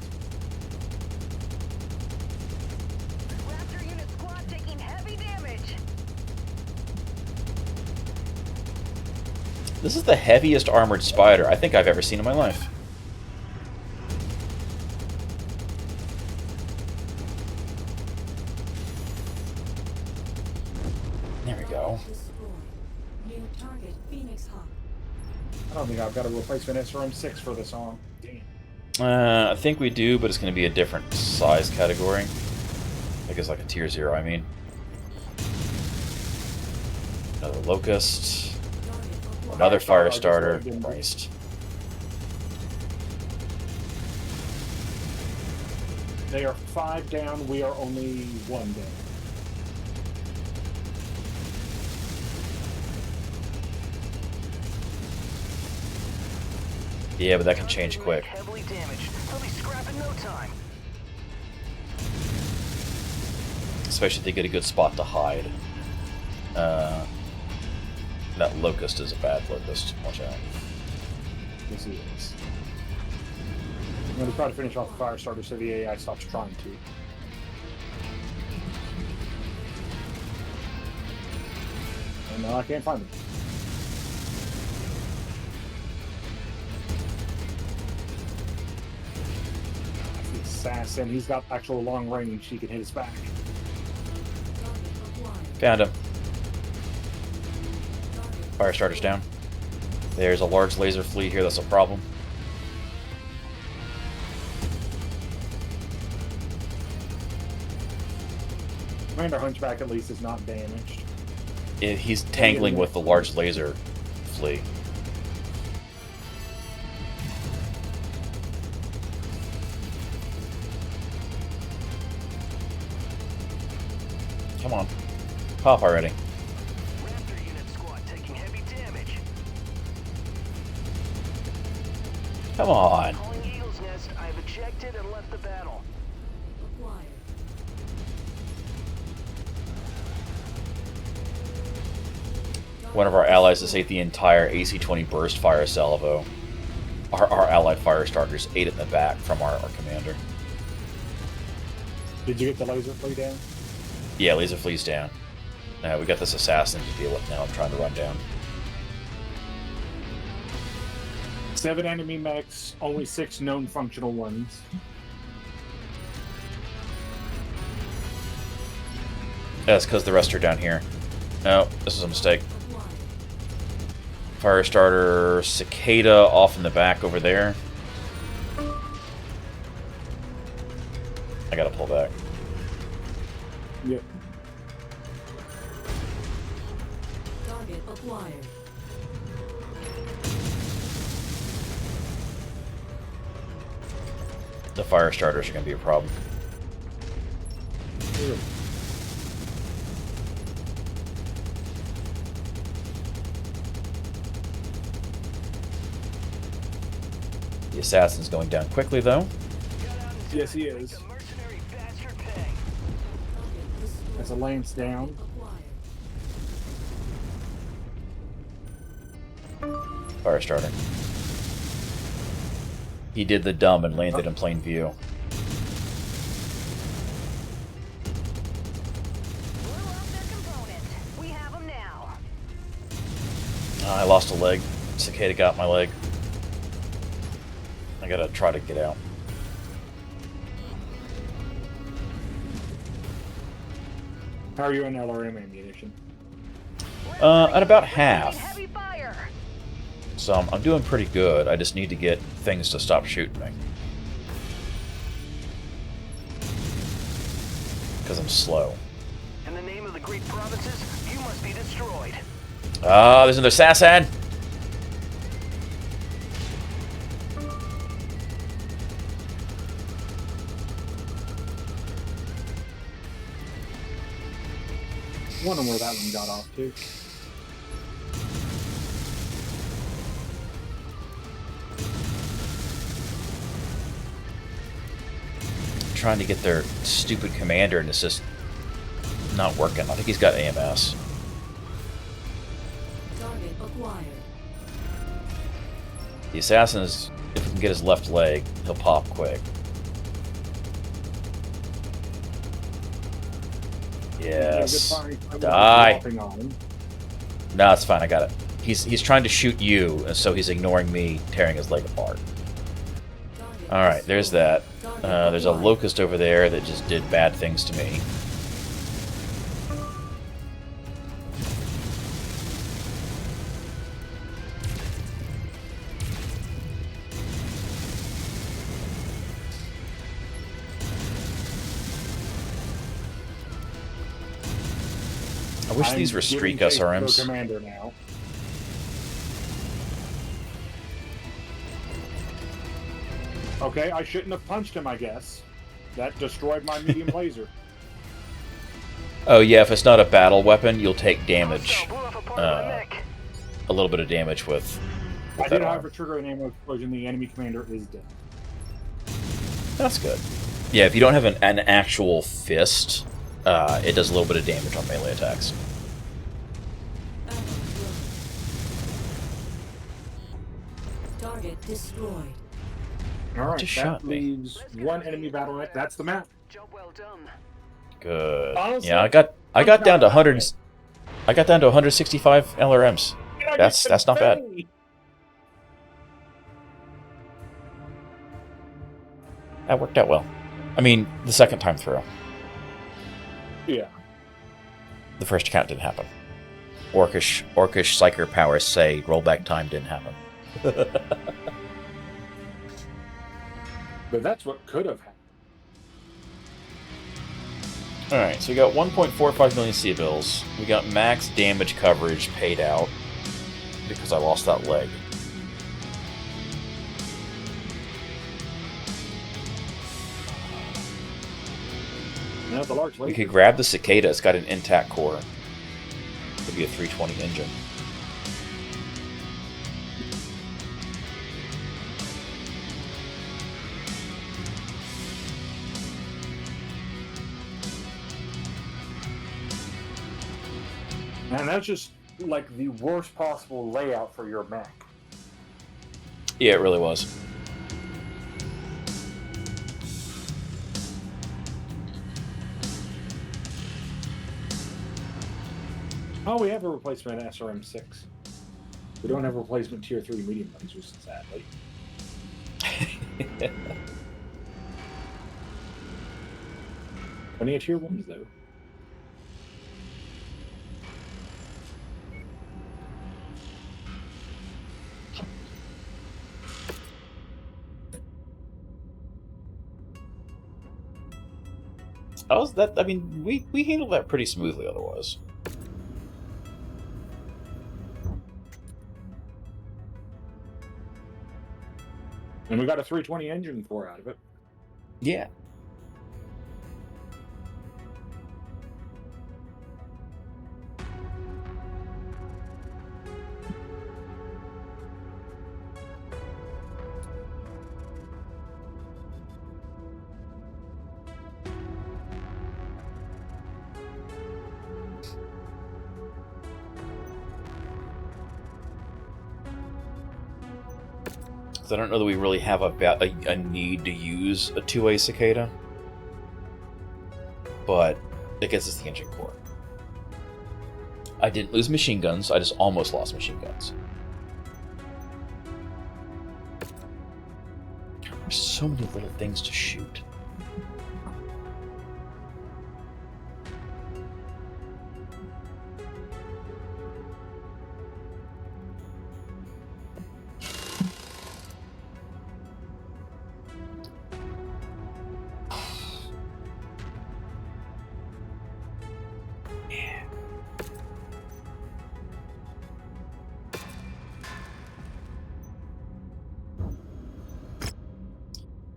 Raptor unit squad taking heavy damage. This is the heaviest armored spider I think I've ever seen in my life. There we go. Destroyed. New target. Phoenix Hawk. I don't think I've got a replacement SRM-6 for this arm. Damn. I think we do, but it's going to be a different size category. I think it's like a tier 0, I mean. Another locust. Target acquired. Another fire Starter, I starter. just logged in. Christ. They are 5 down. We are only 1 down. Yeah, but that can change quick. Heavily damaged. They'll be scrapped in no time. Especially if they get a good spot to hide. That locust is a bad locust. Watch out. Yes, he is. I'm going to try to finish off the fire starter so the AI stops trying to. And now I can't find him. That's the assassin. He's got actual long range. He can hit his back. Found him. Fire starter's down. There's a large laser fleet here. That's a problem. Commander Hunchback at least is not damaged. He's tangling with the large laser fleet. Come on. Pop already. Raptor unit squad taking heavy damage. Come on. Calling Eagle's Nest. I've ejected and left the battle. Acquired. One of our allies has ate the entire AC-20 burst fire salvo. Our allied fire starters ate it in the back from our commander. Did you get the laser fleet down? Yeah, laser fleet's down. We got this assassin to deal with now. I'm trying to run down. 7 enemy mechs, only 6 known functional ones. That's because the rest are down here. No, this was a mistake. Fire starter Cicada off in the back over there. I gotta pull back. Yep. Target acquired. The fire starters are gonna be a problem. Sure. The assassin's going down quickly, though. Yes, he is. Mercenary bastard pay. As a lance down. Fire starter. He did the dumb and landed in plain view. Blew up their component. We have them now. I lost a leg. Cicada got my leg. I gotta try to get out. How are you on LRM ammunition? At about half. Heavy fire. So I'm doing pretty good. I just need to get things to stop shooting me. Because I'm slow. In the name of the Greek provinces, you must be destroyed. Ah, there's another assassin! Wondering where that one got off to. Trying to get their stupid commander and it's just not working. I think he's got AMS. Target acquired. The assassin is, if he can get his left leg, he'll pop quick. Yes. Die. No, it's fine. I got it. He's trying to shoot you, and so he's ignoring me, tearing his leg apart. All right, there's that. There's a locust over there that just did bad things to me. I wish these were streak SRMs. Commander now. Okay, I shouldn't have punched him, I guess. That destroyed my medium laser. Oh yeah, if it's not a battle weapon, you'll take damage. A little bit of damage with I that did, arm. however, trigger an ammo explosion. The enemy commander is dead. That's good. Yeah, if you don't have an actual fist, it does a little bit of damage on melee attacks. destroyed. All right, Just that shot me. leaves one enemy battle mech. That's the map. Job well done. Good. Honestly, Yeah, I got down to 100. I got down to 165 LRMs. And I That's get not bad. confetti. That worked out well. I mean, the second time through. Yeah. The first account didn't happen. Orcish psyker powers say rollback time didn't happen. But that's what could have happened. Alright, so we got 1.45 million C-bills. We got max damage coverage paid out because I lost that leg. Now the large We laser. could grab the Cicada. It's got an intact core. Could be a 320 engine. And that's just like the worst possible layout for your mech. Yeah, it really was. Oh, we have a replacement SRM-6. We don't have a replacement Tier 3 medium lasers, sadly. Plenty of Tier 1s, though. I mean, we handled that pretty smoothly otherwise. And we got a 320 engine core out of it. Yeah. I don't know that we really have a need to use a 2A Cicada, but it gets us the engine core. I didn't lose machine guns, I just almost lost machine guns. There's so many little things to shoot.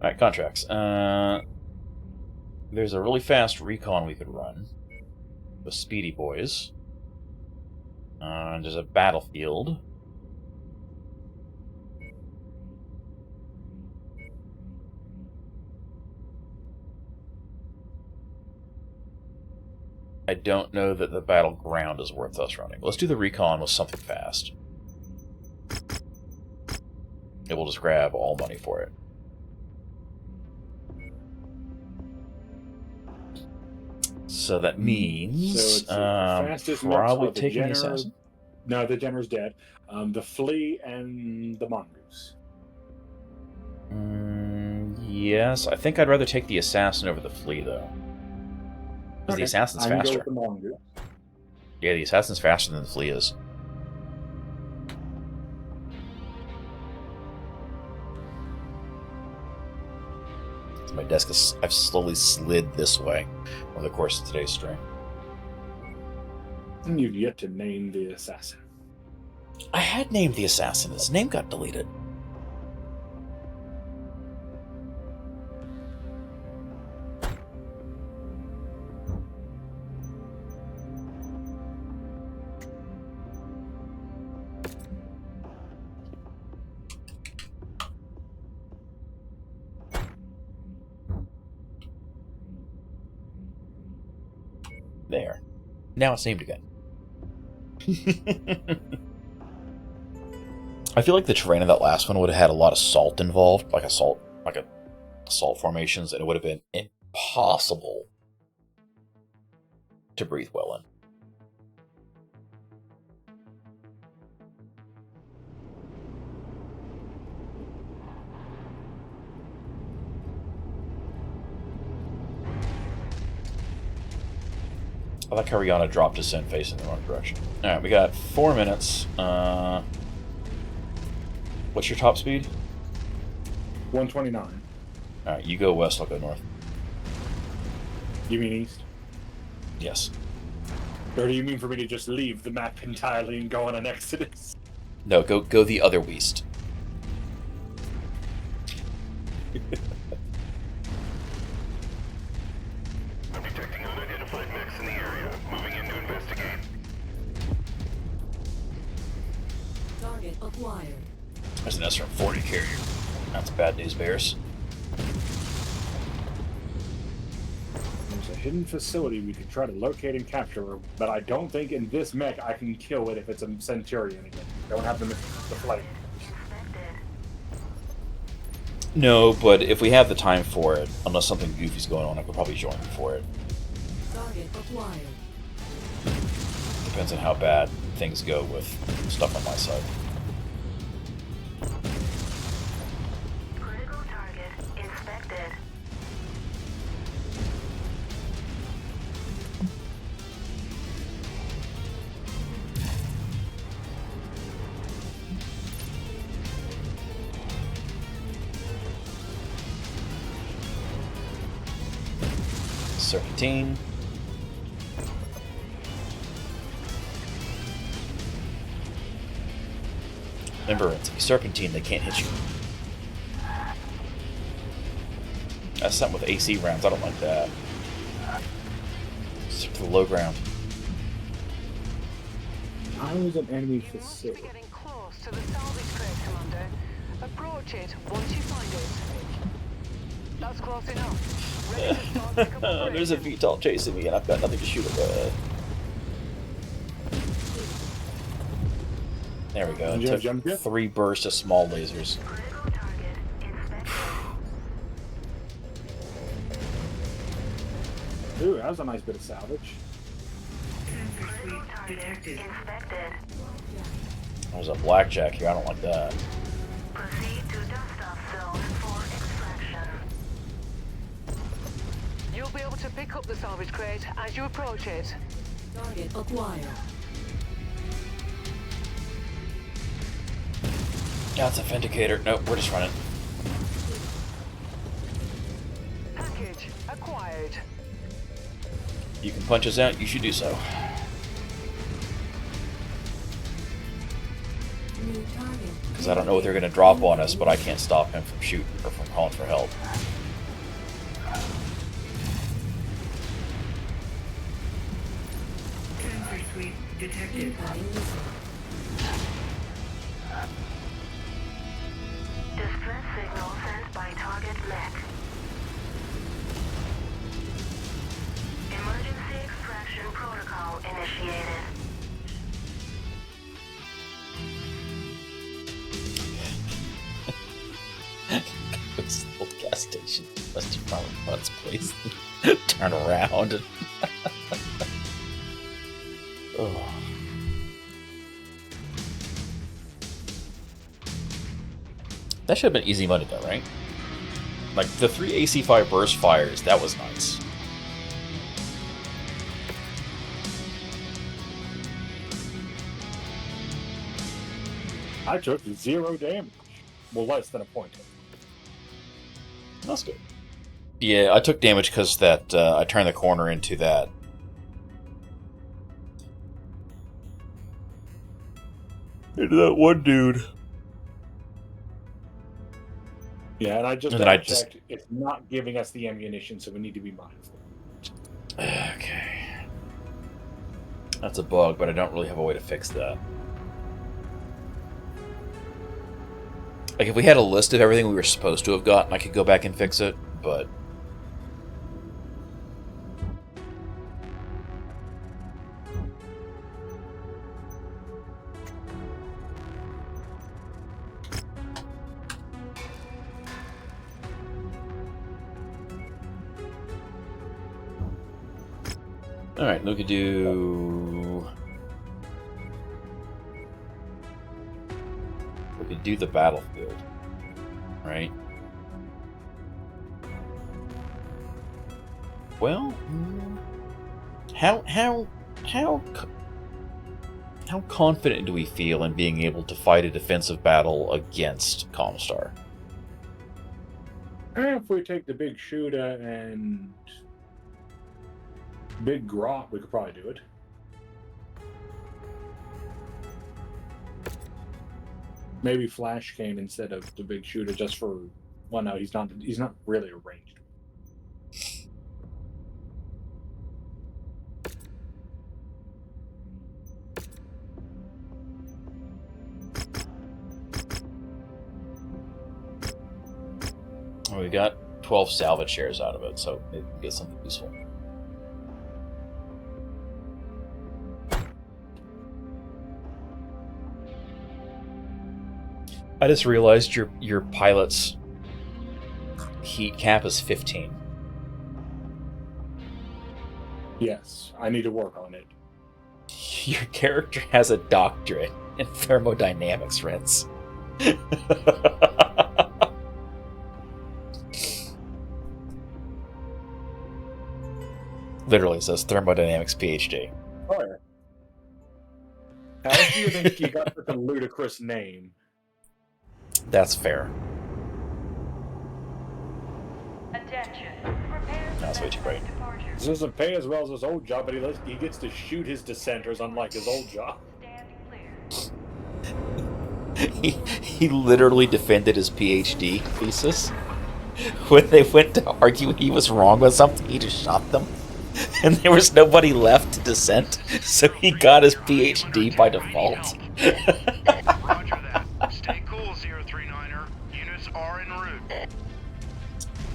Alright, contracts. There's a really fast recon we could run. The Speedy Boys. There's a battlefield. I don't know that the battleground is worth us running. Let's do the recon with something fast. It will just grab all money for it. So that means So it's fastest probably mix with taking the Jenner. assassin. No, the Jenner's dead. The Flea and the Mongoose. Yes, I think I'd rather take the assassin over the flea though. Because the assassin's I can go faster. with the Mongoose. Yeah, the assassin's faster than the flea is. My desk is... I've slowly slid this way over the course of today's stream. And you've yet to name the assassin. I had named the assassin. His name got deleted. There. Now it's named again. I feel like the terrain of that last one would have had a lot of salt involved, like salt formations, and it would have been impossible to breathe well in. I like how Rihanna dropped us in facing the wrong direction. Alright, we got 4 minutes. What's your top speed? 129. Alright, you go west, I'll go north. You mean east? Yes. Or do you mean for me to just leave the map entirely and go on an exodus? No, go the other west. I'm detecting unidentified mechs in the area. Moving in to investigate. Target acquired. There's an SR-40 carrier. That's bad news, Bears. There's a hidden facility we could try to locate and capture, but I don't think in this mech I can kill it if it's a Centurion again. Don't have the flame. No, but if we have the time for it, unless something goofy's going on, I could probably join for it. Target acquired. Depends on how bad things go with stuff on my side. Critical target inspected. Serpentine. Remember, it's a serpentine, they can't hit you. That's something with AC rounds, I don't like that. Stick to the low ground. I was an enemy You must be facility. getting close to the salvage crate, Commander. Approach it once you find it. That's close enough. Ready to start pickup There's a operations. VTOL chasing me and I've got nothing to shoot him with. There we go. Did you have jump Took yet? 3 bursts of small lasers. Critical target inspected. Ooh, that was a nice bit of salvage. Critical target inspected. There's a blackjack here, I don't like that. Proceed to dust-off zone for extraction. You'll be able to pick up the salvage crate as you approach it. Target acquired. Yeah, it's a Vindicator. Nope, we're just running. Package acquired. You can punch us out, you should do so. New target. Because I don't know what they're going to drop on us, but I can't stop him from shooting or from calling for help. Transfer suite detected. Incoming missile. Distress signal sent by target mech. Emergency extraction protocol initiated. This little gas station. Let's do probably butts, please. Turn around. Oh. That should have been easy money though, right? Like the 3 AC5 burst fires, that was nice. I took 0 damage. Well, less than a point. That's good. Yeah, I took damage because that I turned the corner into that. Into that one dude. Yeah, and I just And then I checked. It's not giving us the ammunition, so we need to be mindful. Okay. That's a bug, but I don't really have a way to fix that. Like, if we had a list of everything we were supposed to have gotten, I could go back and fix it, but... All right, we could do. We could do the battlefield, right? Well, how confident do we feel in being able to fight a defensive battle against Comstar? If we take the big shooter and big grot, we could probably do it. Maybe Flash Cane instead of the big shooter, just for. Well, no, he's not. He's not really a ranged. Well, we got 12 salvage shares out of it, so maybe we can get something useful. I just realized your pilot's heat cap is 15. Yes, I need to work on it. Your character has a doctorate in thermodynamics, Rence. Literally says thermodynamics PhD. Oh, yeah. How do you think you got such a ludicrous name? That's fair. Attention. Prepare That's way too bright. departure. This doesn't pay as well as his old job, but he gets to shoot his dissenters, unlike his old job. Stand clear. He literally defended his PhD thesis. When they went to argue he was wrong with something, he just shot them. And there was nobody left to dissent, so he got his PhD by default. Roger that. Stay cool, 039er. Units are en route.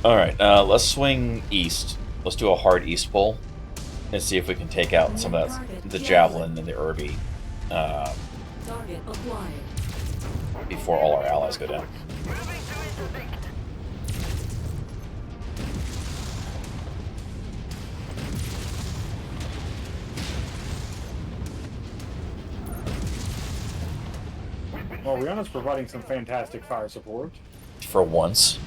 Alright, let's swing east. Let's do a hard east pull and see if we can take out some of that, the javelin and the Irby Target acquired. before all our allies go down. Well, Rihanna's providing some fantastic fire support. For once.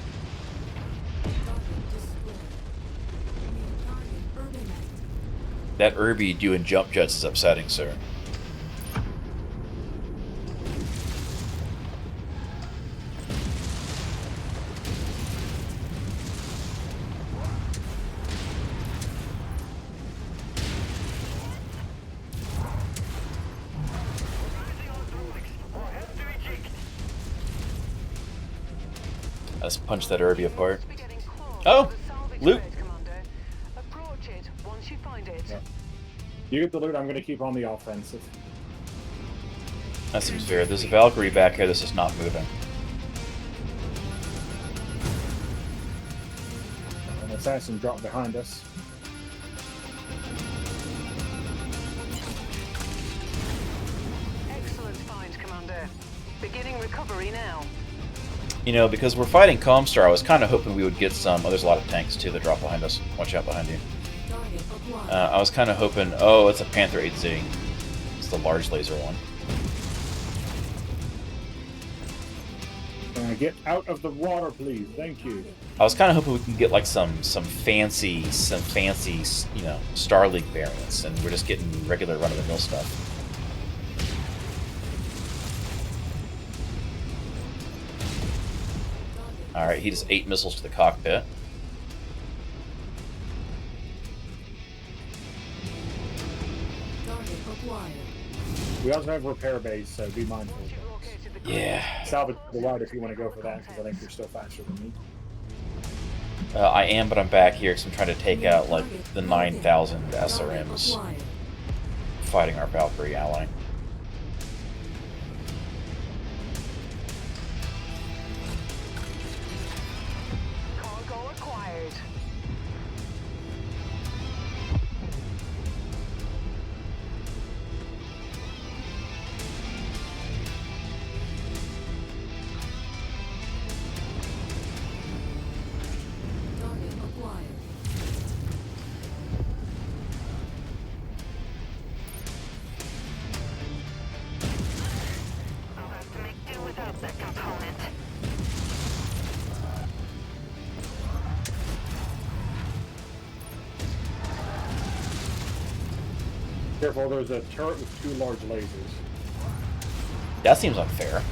That Irby doing jump jets is upsetting, sir. Let's punch that Irby apart. Oh! Loot! Approach it once you find it. Yeah. You get the loot, I'm going to keep on the offensive. That seems fair. There's a Valkyrie back here that's just not moving. An assassin dropped behind us. Excellent find, Commander. Beginning recovery now. You know, because we're fighting Comstar, I was kind of hoping we would get some... Oh, there's a lot of tanks, too, that drop behind us. Watch out behind you. I was kind of hoping... Oh, it's a Panther 8Z. It's the large laser one. Get out of the water, please. Thank you. I was kind of hoping we can get, like, some fancy, you know, Star League variants, and we're just getting regular run-of-the-mill stuff. Alright, he does 8 missiles to the cockpit. We also have repair base, so be mindful. Yeah. Salvage the light if you want to go for that, because I think you're still faster than me. I am, but I'm back here because I'm trying to take out, like, the 9,000 SRMs fighting our Valkyrie ally. Cargo acquired. Careful, there's a turret with 2 large lasers. That seems unfair.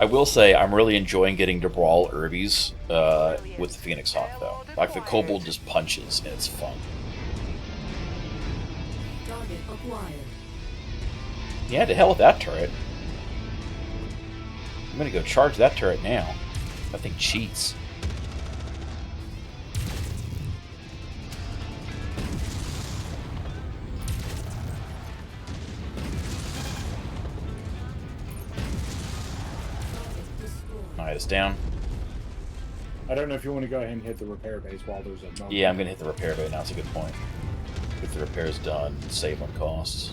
I will say I'm really enjoying getting to brawl Irbies with the Phoenix Hawk, though. Like, the Kobold just punches, and it's fun. Target acquired. Yeah, to hell with that turret. I'm gonna go charge that turret now. That thing cheats. Alright, it's down. I don't know if you want to go ahead and hit the repair base while there's a moment. Yeah, I'm gonna hit the repair bay now. That's a good point. Get the repairs done, save on costs.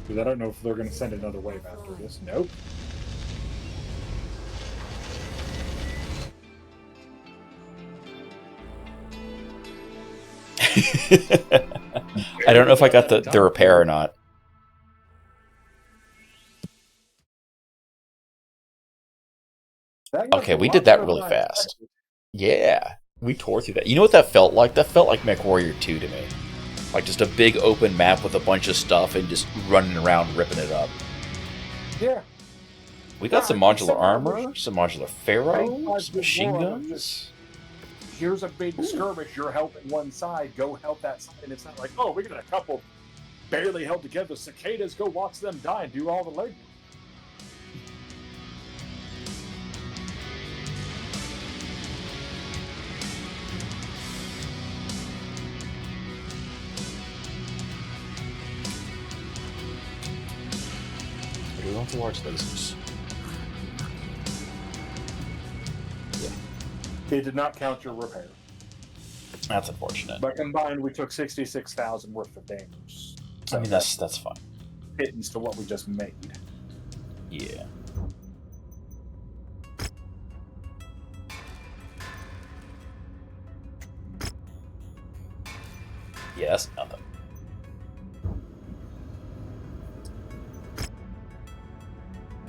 Because I don't know if they're going to send another wave after this. Nope. I don't know if I got the repair or not. Okay, we did that really fast. Yeah, we tore through that. You know what that felt like? That felt like MechWarrior 2 to me. Like just a big open map with a bunch of stuff and just running around ripping it up. Yeah. We got some modular armor, some modular pharaoh, some machine guns. Here's a big skirmish. You're helping one side. Go help that side. And it's not like, oh, we got a couple barely held together cicadas. Go watch them die and do all the legwork. We want the large lasers. They did not count your repair. That's unfortunate. But combined, we took 66,000 worth of damage. So I mean, that's fine. Pittance to what we just made. Yeah. Yeah, that's nothing.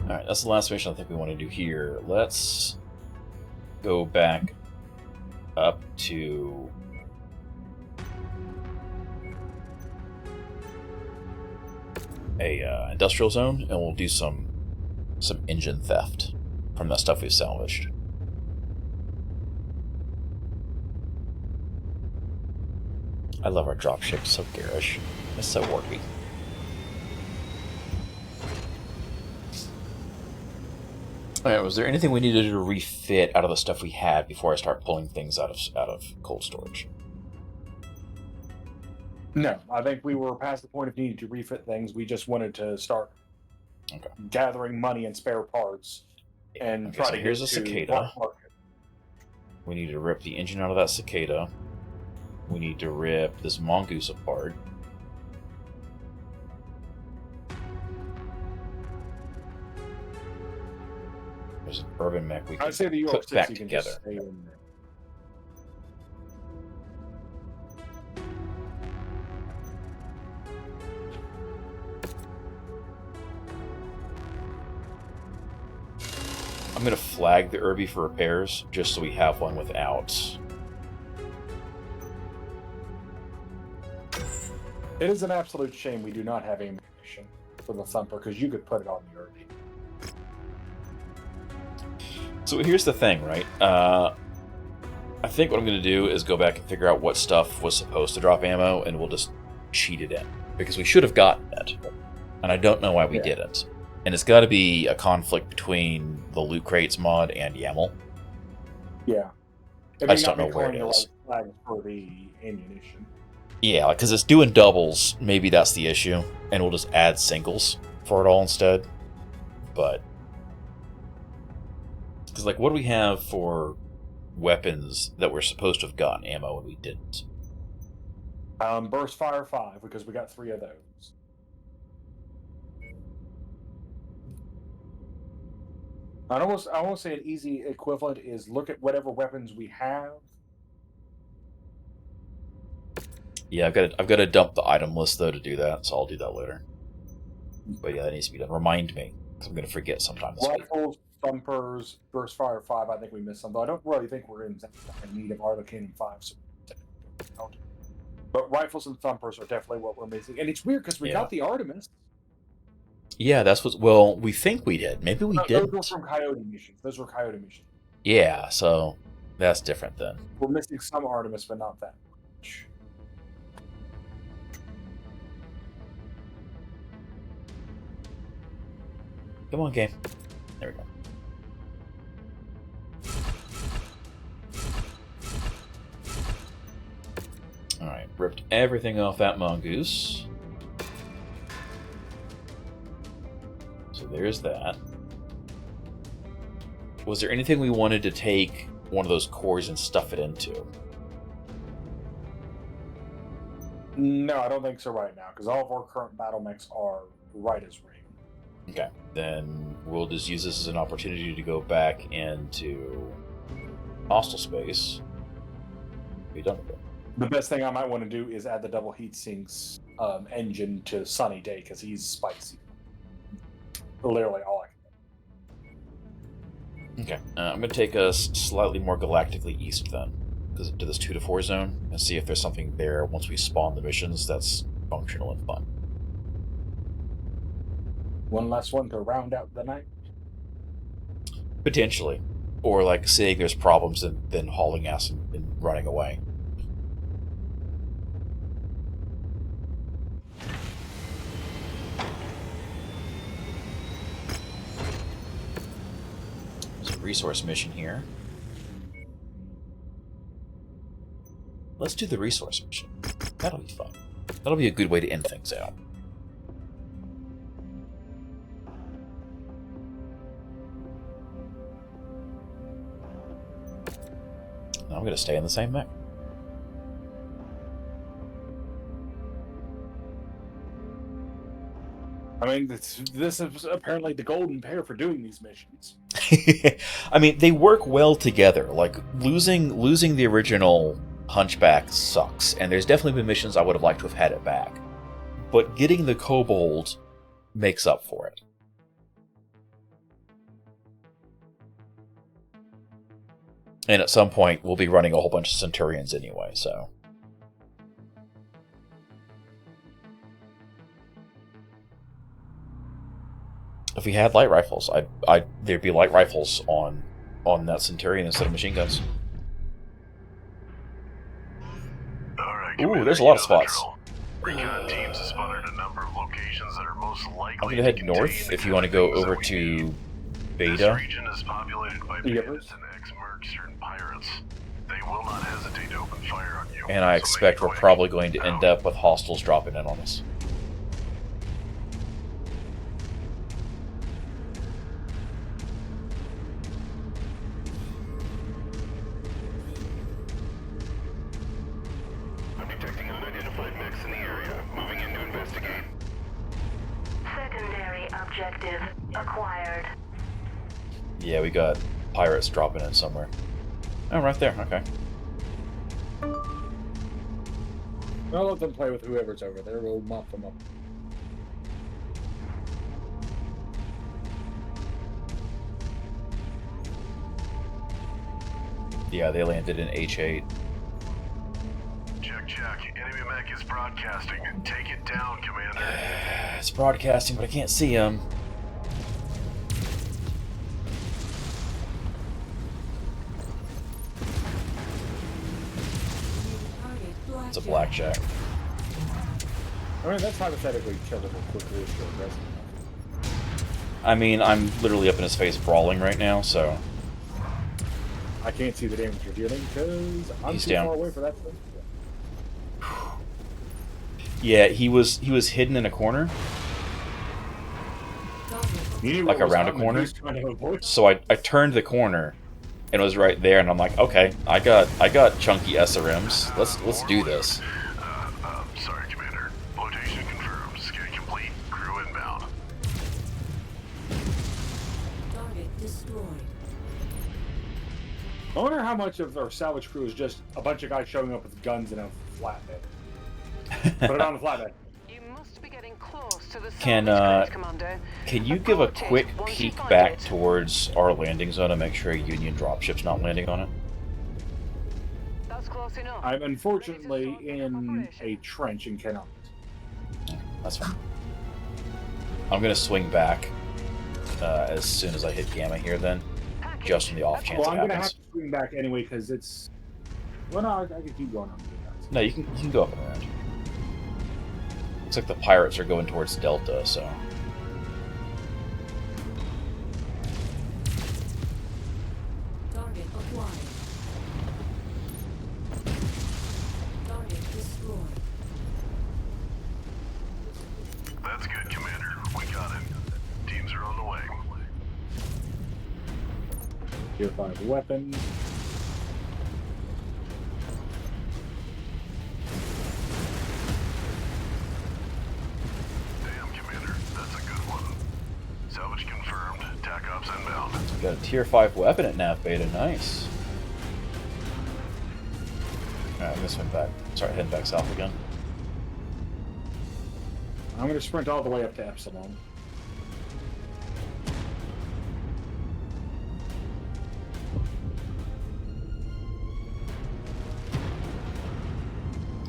Alright, that's the last mission I think we want to do here. Let's go back up to a industrial zone, and we'll do some engine theft from the stuff we salvaged. I love our dropship. It's so garish. It's so warpy. Alright, was there anything we needed to refit out of the stuff we had before I start pulling things out of cold storage? No, I think we were past the point of needing to refit things. We just wanted to start gathering money and spare parts and try to get here's a to cicada. We need to rip the engine out of that cicada. We need to rip this mongoose apart. There's an urban mech we can I'd say the put UR6 back you can together. just stay in there. I'm going to flag the Irby for repairs, just so we have one without. It is an absolute shame we do not have ammunition for the Thumper, because you could put it on the Irby. So here's the thing, right? I think what I'm going to do is go back and figure out what stuff was supposed to drop ammo, and we'll just cheat it in. Because we should have gotten it. And I don't know why we didn't. And it's got to be a conflict between the Loot Crates mod and YAML. Yeah. I just don't know where it is. Flag for the ammunition. Yeah, because it's doing doubles. Maybe that's the issue. And we'll just add singles for it all instead. But... because, like, what do we have for weapons that we're supposed to have gotten ammo and we didn't? Burst Fire 5, because we got 3 of those. I almost say an easy equivalent is look at whatever weapons we have. Yeah, I've got to dump the item list though to do that, so I'll do that later. But yeah, that needs to be done. Remind me, because I'm going to forget sometime this week. Rifles, thumpers, burst fire 5. I think we missed some, though I don't really think we're in need of Articanum 5. So but rifles and thumpers are definitely what we're missing, and it's weird because we got the Artemis. Yeah, that's what. Well, we think we did. Maybe we didn't. Those were from Coyote missions. Those were Coyote missions. Yeah, so that's different then. We're missing some Artemis, but not that much. Come on, game. There we go. Alright, ripped everything off that mongoose. So there's that. Was there anything we wanted to take one of those cores and stuff it into? No, I don't think so right now, because all of our current battle mechs are right as rain. Okay, then we'll just use this as an opportunity to go back into hostile space. Be done with it. The best thing I might want to do is add the double heat sinks engine to Sunny Day, because he's spicy. Literally all I can. Okay, I'm going to take us slightly more galactically east then, to this 2 to 4 zone, and see if there's something there once we spawn the missions that's functional and fun. One last one to round out the night? Potentially. Or like seeing there's problems and then hauling ass and running away. There's a resource mission here. Let's do the resource mission. That'll be fun. That'll be a good way to end things out. I'm going to stay in the same mech. I mean, this is apparently the golden pair for doing these missions. I mean, they work well together. Like, losing the original Hunchback sucks, and there's definitely been missions I would have liked to have had it back. But getting the Kobold makes up for it. And at some point, we'll be running a whole bunch of Centurions anyway, so... If we had light rifles, there'd be light rifles on that Centurion instead of machine guns. Alright, ooh, there's a lot of spots. Recon teams have spotted a number of locations that are most likely I'm gonna head north if you want to go over to Beta. This region is populated by bandits and ex-mercs and pirates. They will not hesitate to open fire on you. And I expect we're probably going to end up with hostiles dropping in on us. I'm detecting unidentified mechs in the area. Moving in to investigate. Secondary objective acquired. Yeah, we got pirates dropping in somewhere. Oh, right there. Okay. I'll let them play with whoever's over there. We'll mop them up. Yeah, they landed in H8. Check. Enemy mech is broadcasting. Take it down, Commander. It's broadcasting, but I can't see him. It's a blackjack. I mean, that's hypothetically killable quickly if you're aggressive. I mean, I'm literally up in his face brawling right now, so... I can't see the damage you're dealing because I'm He's too down. far away for that thing. Yeah, he was hidden in a corner, like around a corner. So I turned the corner, and it was right there, and I'm like, okay, I got chunky SRMs. Let's do this. Sorry, Commander. Flotation confirmed. Scan complete. Crew inbound. Target destroyed. I wonder how much of our salvage crew is just a bunch of guys showing up with guns and a flatbed. Put it on the flatbed. You must must be getting close to the Can salvage crate, Commander. can you give a Approach it quick once you peek find back it. towards our landing zone and make sure a Union dropship's not landing on it? That's close enough. I'm unfortunately Ready to start in operation. a trench and cannot. That's fine. I'm gonna swing back as soon as I hit Gamma here then, just on the off chance Well, it I'm gonna have happens. to swing back anyway because it's. Well, no, I can keep going on. No, you can go up and around. Looks like the pirates are going towards Delta, so... Target acquired. Target destroyed. That's good, Commander. We got it. Teams are on the way. Tier 5 weapon. Damn, Commander. That's a good one. Salvage confirmed. TAC ops inbound. Got a tier 5 weapon at Nav Beta, nice. Alright, I'm gonna swing back. Sorry, heading back south again. I'm gonna sprint all the way up to Epsilon.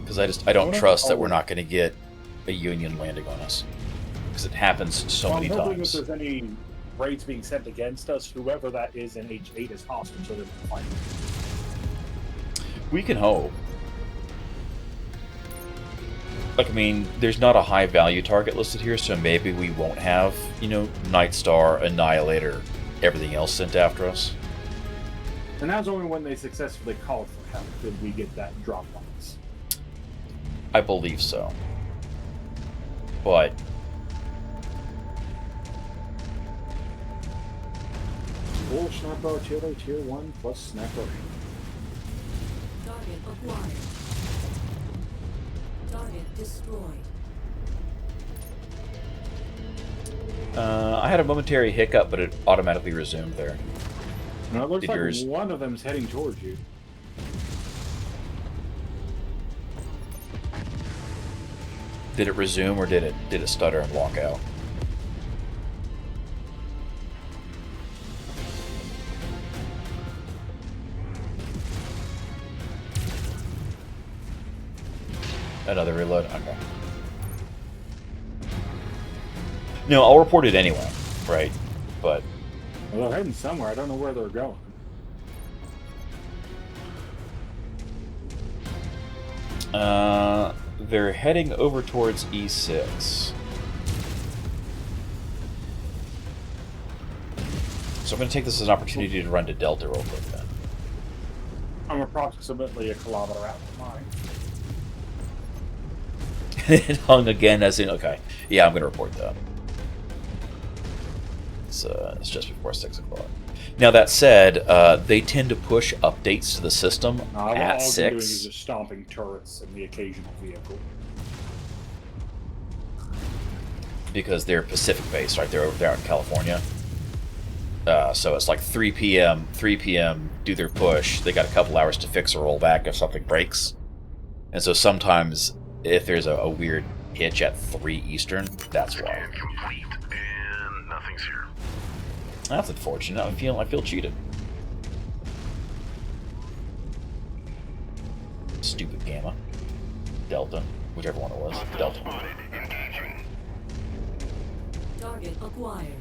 Because I don't trust that we're not gonna get a Union landing on us. Because it happens so many I'm hoping times. if there's any raids being sent against us, whoever that is in H8 is hostile, so they can fight. We can hope. Like, I mean, there's not a high value target listed here, so maybe we won't have, you know, Night Star, Annihilator, everything else sent after us. And that's only when they successfully called for help did we get that drop on us. I believe so. But Full sniper artillery tier 1 plus sniper. Target acquired. Target destroyed. I had a momentary hiccup, but it automatically resumed there. Now it looks Did like yours- one of them's heading towards you. Did it resume or did it stutter and walk out? Another reload? Okay. No, I'll report it anyway, right? But Well, they're heading somewhere. I don't know where they're going. they're heading over towards E6. So I'm going to take this as an opportunity to run to Delta real quick then. I'm approximately a kilometer out from mine. It hung again as in, okay. Yeah, I'm going to report that. It's just before 6 o'clock. Now, that said, they tend to push updates to the system All at I'm 6. doing is just stomping turrets and the occasional vehicle. Because they're Pacific-based, right? They're out in California. So it's like 3 p.m., do their push. They got a couple hours to fix or roll back if something breaks. And so sometimes, if there's a weird hitch at 3 Eastern, that's why. Scan complete, and nothing's here. That's unfortunate. I feel cheated. Stupid Gamma. Delta. Whichever one it was. Delta. Spotted, engaging. Target acquired.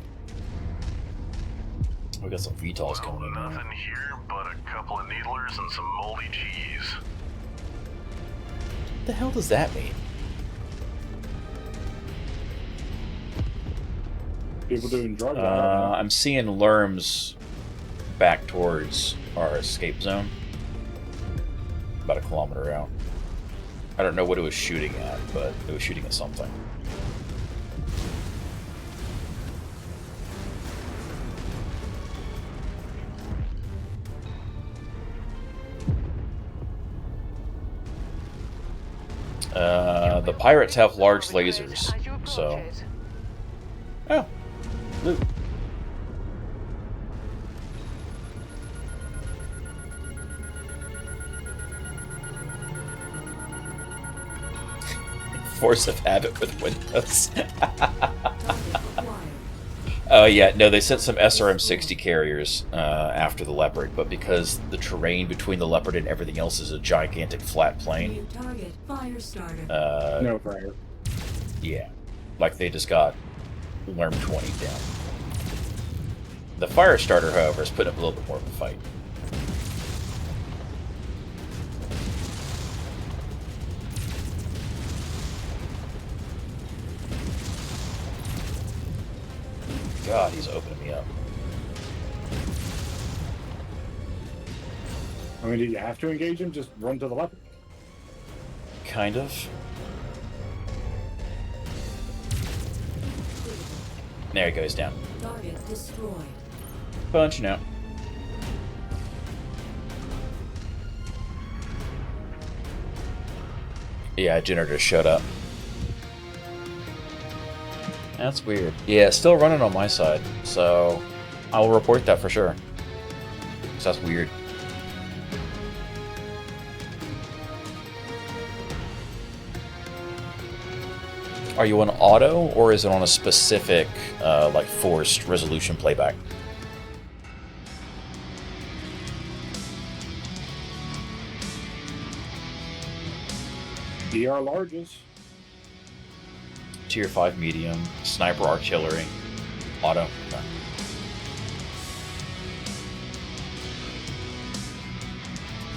We got some VTOLs Well, coming in now. nothing here but a couple of needlers and some moldy cheese. What the hell does that mean? People doing drugs. I'm seeing Lerms back towards our escape zone. About a kilometer out. I don't know what it was shooting at, but it was shooting at something. The pirates have large lasers, As you approach so... it. Oh, loot. Force of habit with Windows. Target acquired. Oh yeah, no, they sent some SRM-60 carriers after the Leopard, but because the terrain between the Leopard and everything else is a gigantic flat plain, New target. Fire starter. No brainer. yeah, like they just got Worm 20 down. The fire starter, however, is putting up a little bit more of a fight. God, he's opening me up. I mean, did you have to engage him? Just run to the left. Kind of. There he goes down. Target destroyed. Punching out. Yeah, Jenner just showed up. That's weird. Yeah, it's still running on my side, so I will report that for sure. 'Cause that's weird. Are you on auto, or is it on a specific, like, forced resolution playback? DR larges. Tier 5 medium, sniper artillery, auto. Okay.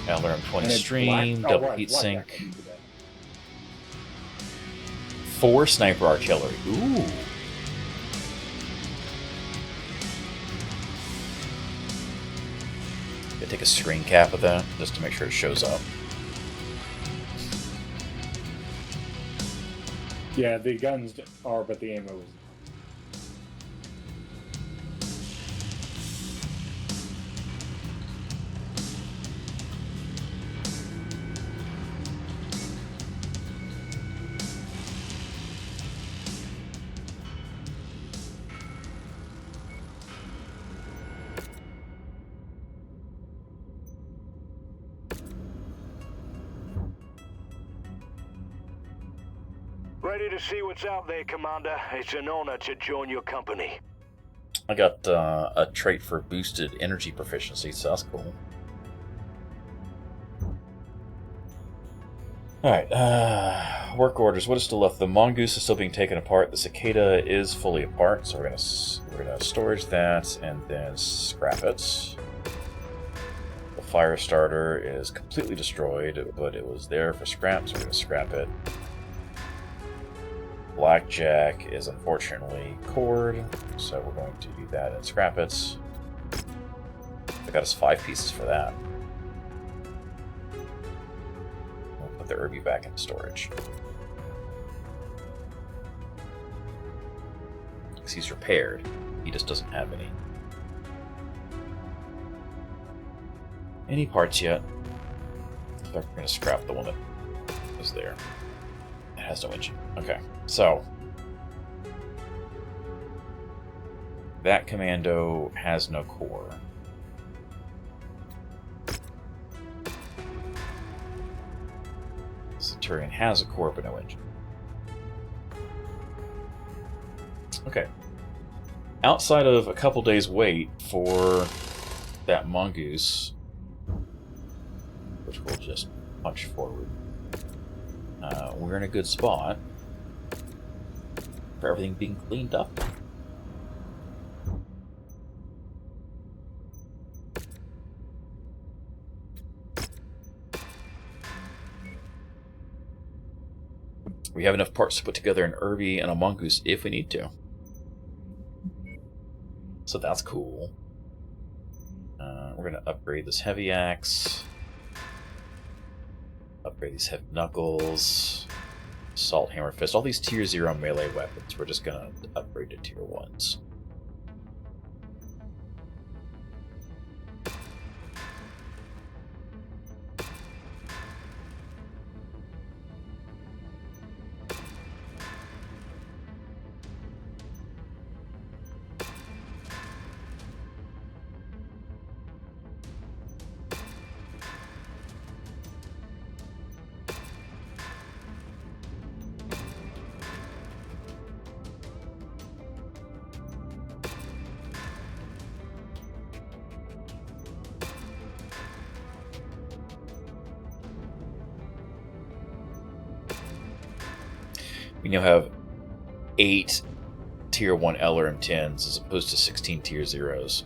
LRM-20 And it's stream, black- oh, double right, heat black sink, jacket into that. 4 sniper artillery. Ooh. Gonna take a screen cap of that just to make sure it shows up. Yeah, the guns are, but the ammo is. Ready to see what's out there, Commander. It's an honor to join your company. I got a trait for boosted energy proficiency, so that's cool. Alright, work orders. What is still left? The mongoose is still being taken apart. The cicada is fully apart, so we're gonna storage that and then scrap it. The fire starter is completely destroyed, but it was there for scrap, so we're gonna scrap it. Blackjack is unfortunately cored, so we're going to do that and scrap it. I got us 5 pieces for that. We'll put the Irby back into storage. Because he's repaired, he just doesn't have any parts yet. In fact, we're going to scrap the one that was there. It has no engine. Okay, so that commando has no core. Centurion has a core but no engine. Okay. Outside of a couple days wait for that mongoose, which we'll just punch forward, we're in a good spot for everything being cleaned up. We have enough parts to put together an Irby and a mongoose if we need to. So that's cool. We're going to upgrade this heavy axe. Upgrade these heavy knuckles. Assault hammer fist. All these tier 0 melee weapons, we're just going to upgrade to tier 1s. We now have 8 Tier 1 LRM-10s as opposed to 16 Tier 0s.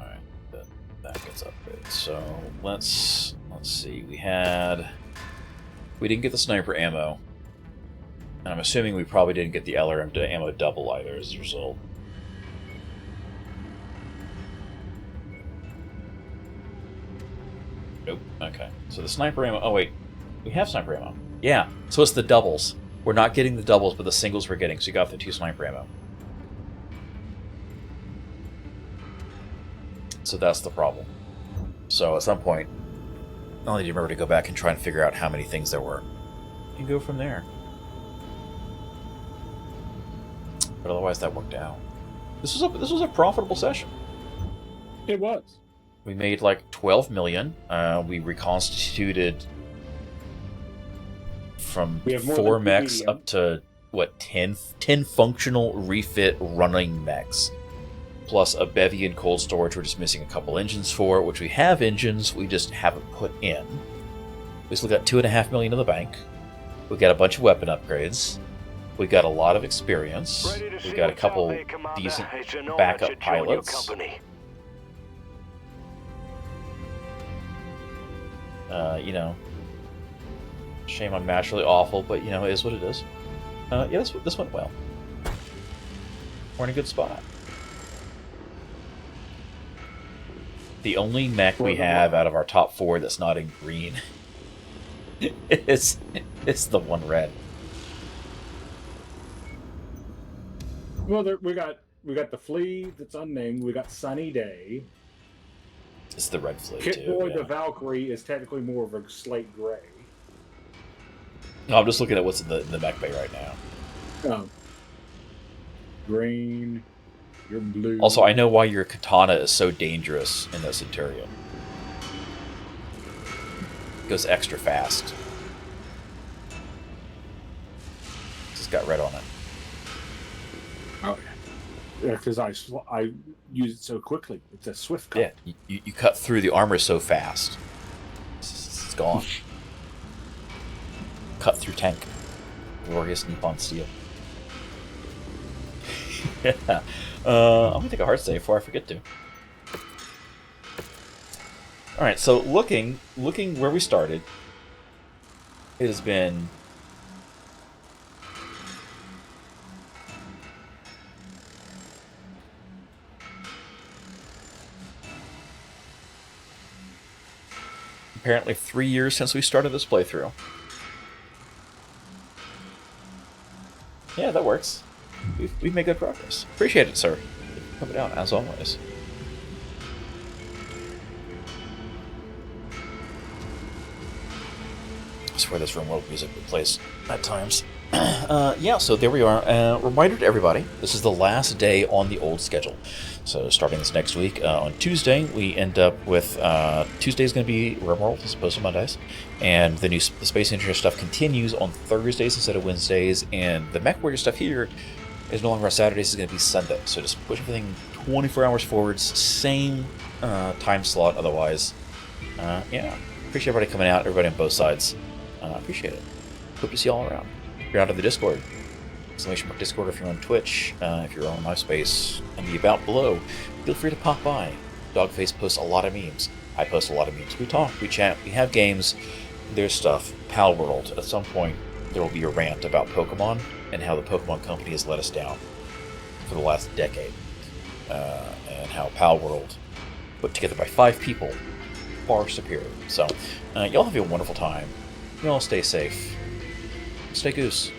Alright, that gets upgraded. So let's see. We didn't get the sniper ammo. And I'm assuming we probably didn't get the LRM to ammo double either as a result. Nope. Okay. So the sniper ammo... Oh, wait. We have sniper ammo. Yeah. So it's the doubles. We're not getting the doubles, but the singles we're getting. So you got the 2 sniper ammo. So that's the problem. So at some point, I'll need to remember to go back and try and figure out how many things there were. And go from there. But otherwise, that worked out. This was a profitable session. It was. We made like 12 million. We reconstituted from 4 mechs up to what 10 functional refit running mechs, plus a bevy and cold storage. We're just missing a couple engines for, which we have engines. We just haven't put in. We still got 2.5 million in the bank. We got a bunch of weapon upgrades. We got a lot of experience. We got a couple decent backup pilots. You know, shame I'm naturally awful, but you know, it is what it is. Yeah, this went well. We're in a good spot. The only mech we have out of our top 4 that's not in green is the one red. Well, we got the flea that's unnamed. We got Sunny Day. It's the red flea Kit too. Boy Yeah. the Valkyrie is technically more of a slate gray. No, I'm just looking at what's in the mech bay right now. Green. You're blue. Also, I know why your katana is so dangerous in the Centurion. It goes extra fast. Just got red on it. Oh, yeah, because I use it so quickly. It's a swift cut. Yeah, you cut through the armor so fast. It's gone. Cut through tank. Glorious Nippon steel. Yeah. I'm gonna take a hard save before I forget to. Alright, so looking where we started, it has been apparently 3 years since we started this playthrough. Yeah, that works. We've made good progress. Appreciate it, sir. Coming down, as always. I swear this room world music plays at times. Yeah, so there we are. Reminder to everybody, this is the last day on the old schedule. So starting this next week, on Tuesday, we end up with... Tuesday's going to be RimWorld as opposed to Mondays. And the Space Engineer stuff continues on Thursdays instead of Wednesdays. And the MechWarrior stuff here is no longer on Saturdays, it's going to be Sunday. So just push everything 24 hours forwards, same time slot otherwise. Yeah, appreciate everybody coming out, everybody on both sides. Appreciate it. Hope to see you all around. If you're out of the Discord, ! Discord if you're on Twitch, if you're on LiveSpace, and the about below, feel free to pop by. Dogface posts a lot of memes. I post a lot of memes. We talk, we chat, we have games, there's stuff. Pal World, at some point, there will be a rant about Pokemon and how the Pokemon Company has let us down for the last decade. And how Pal World, put together by 5 people, far superior. So, y'all have a wonderful time. Y'all stay safe. Stay goose.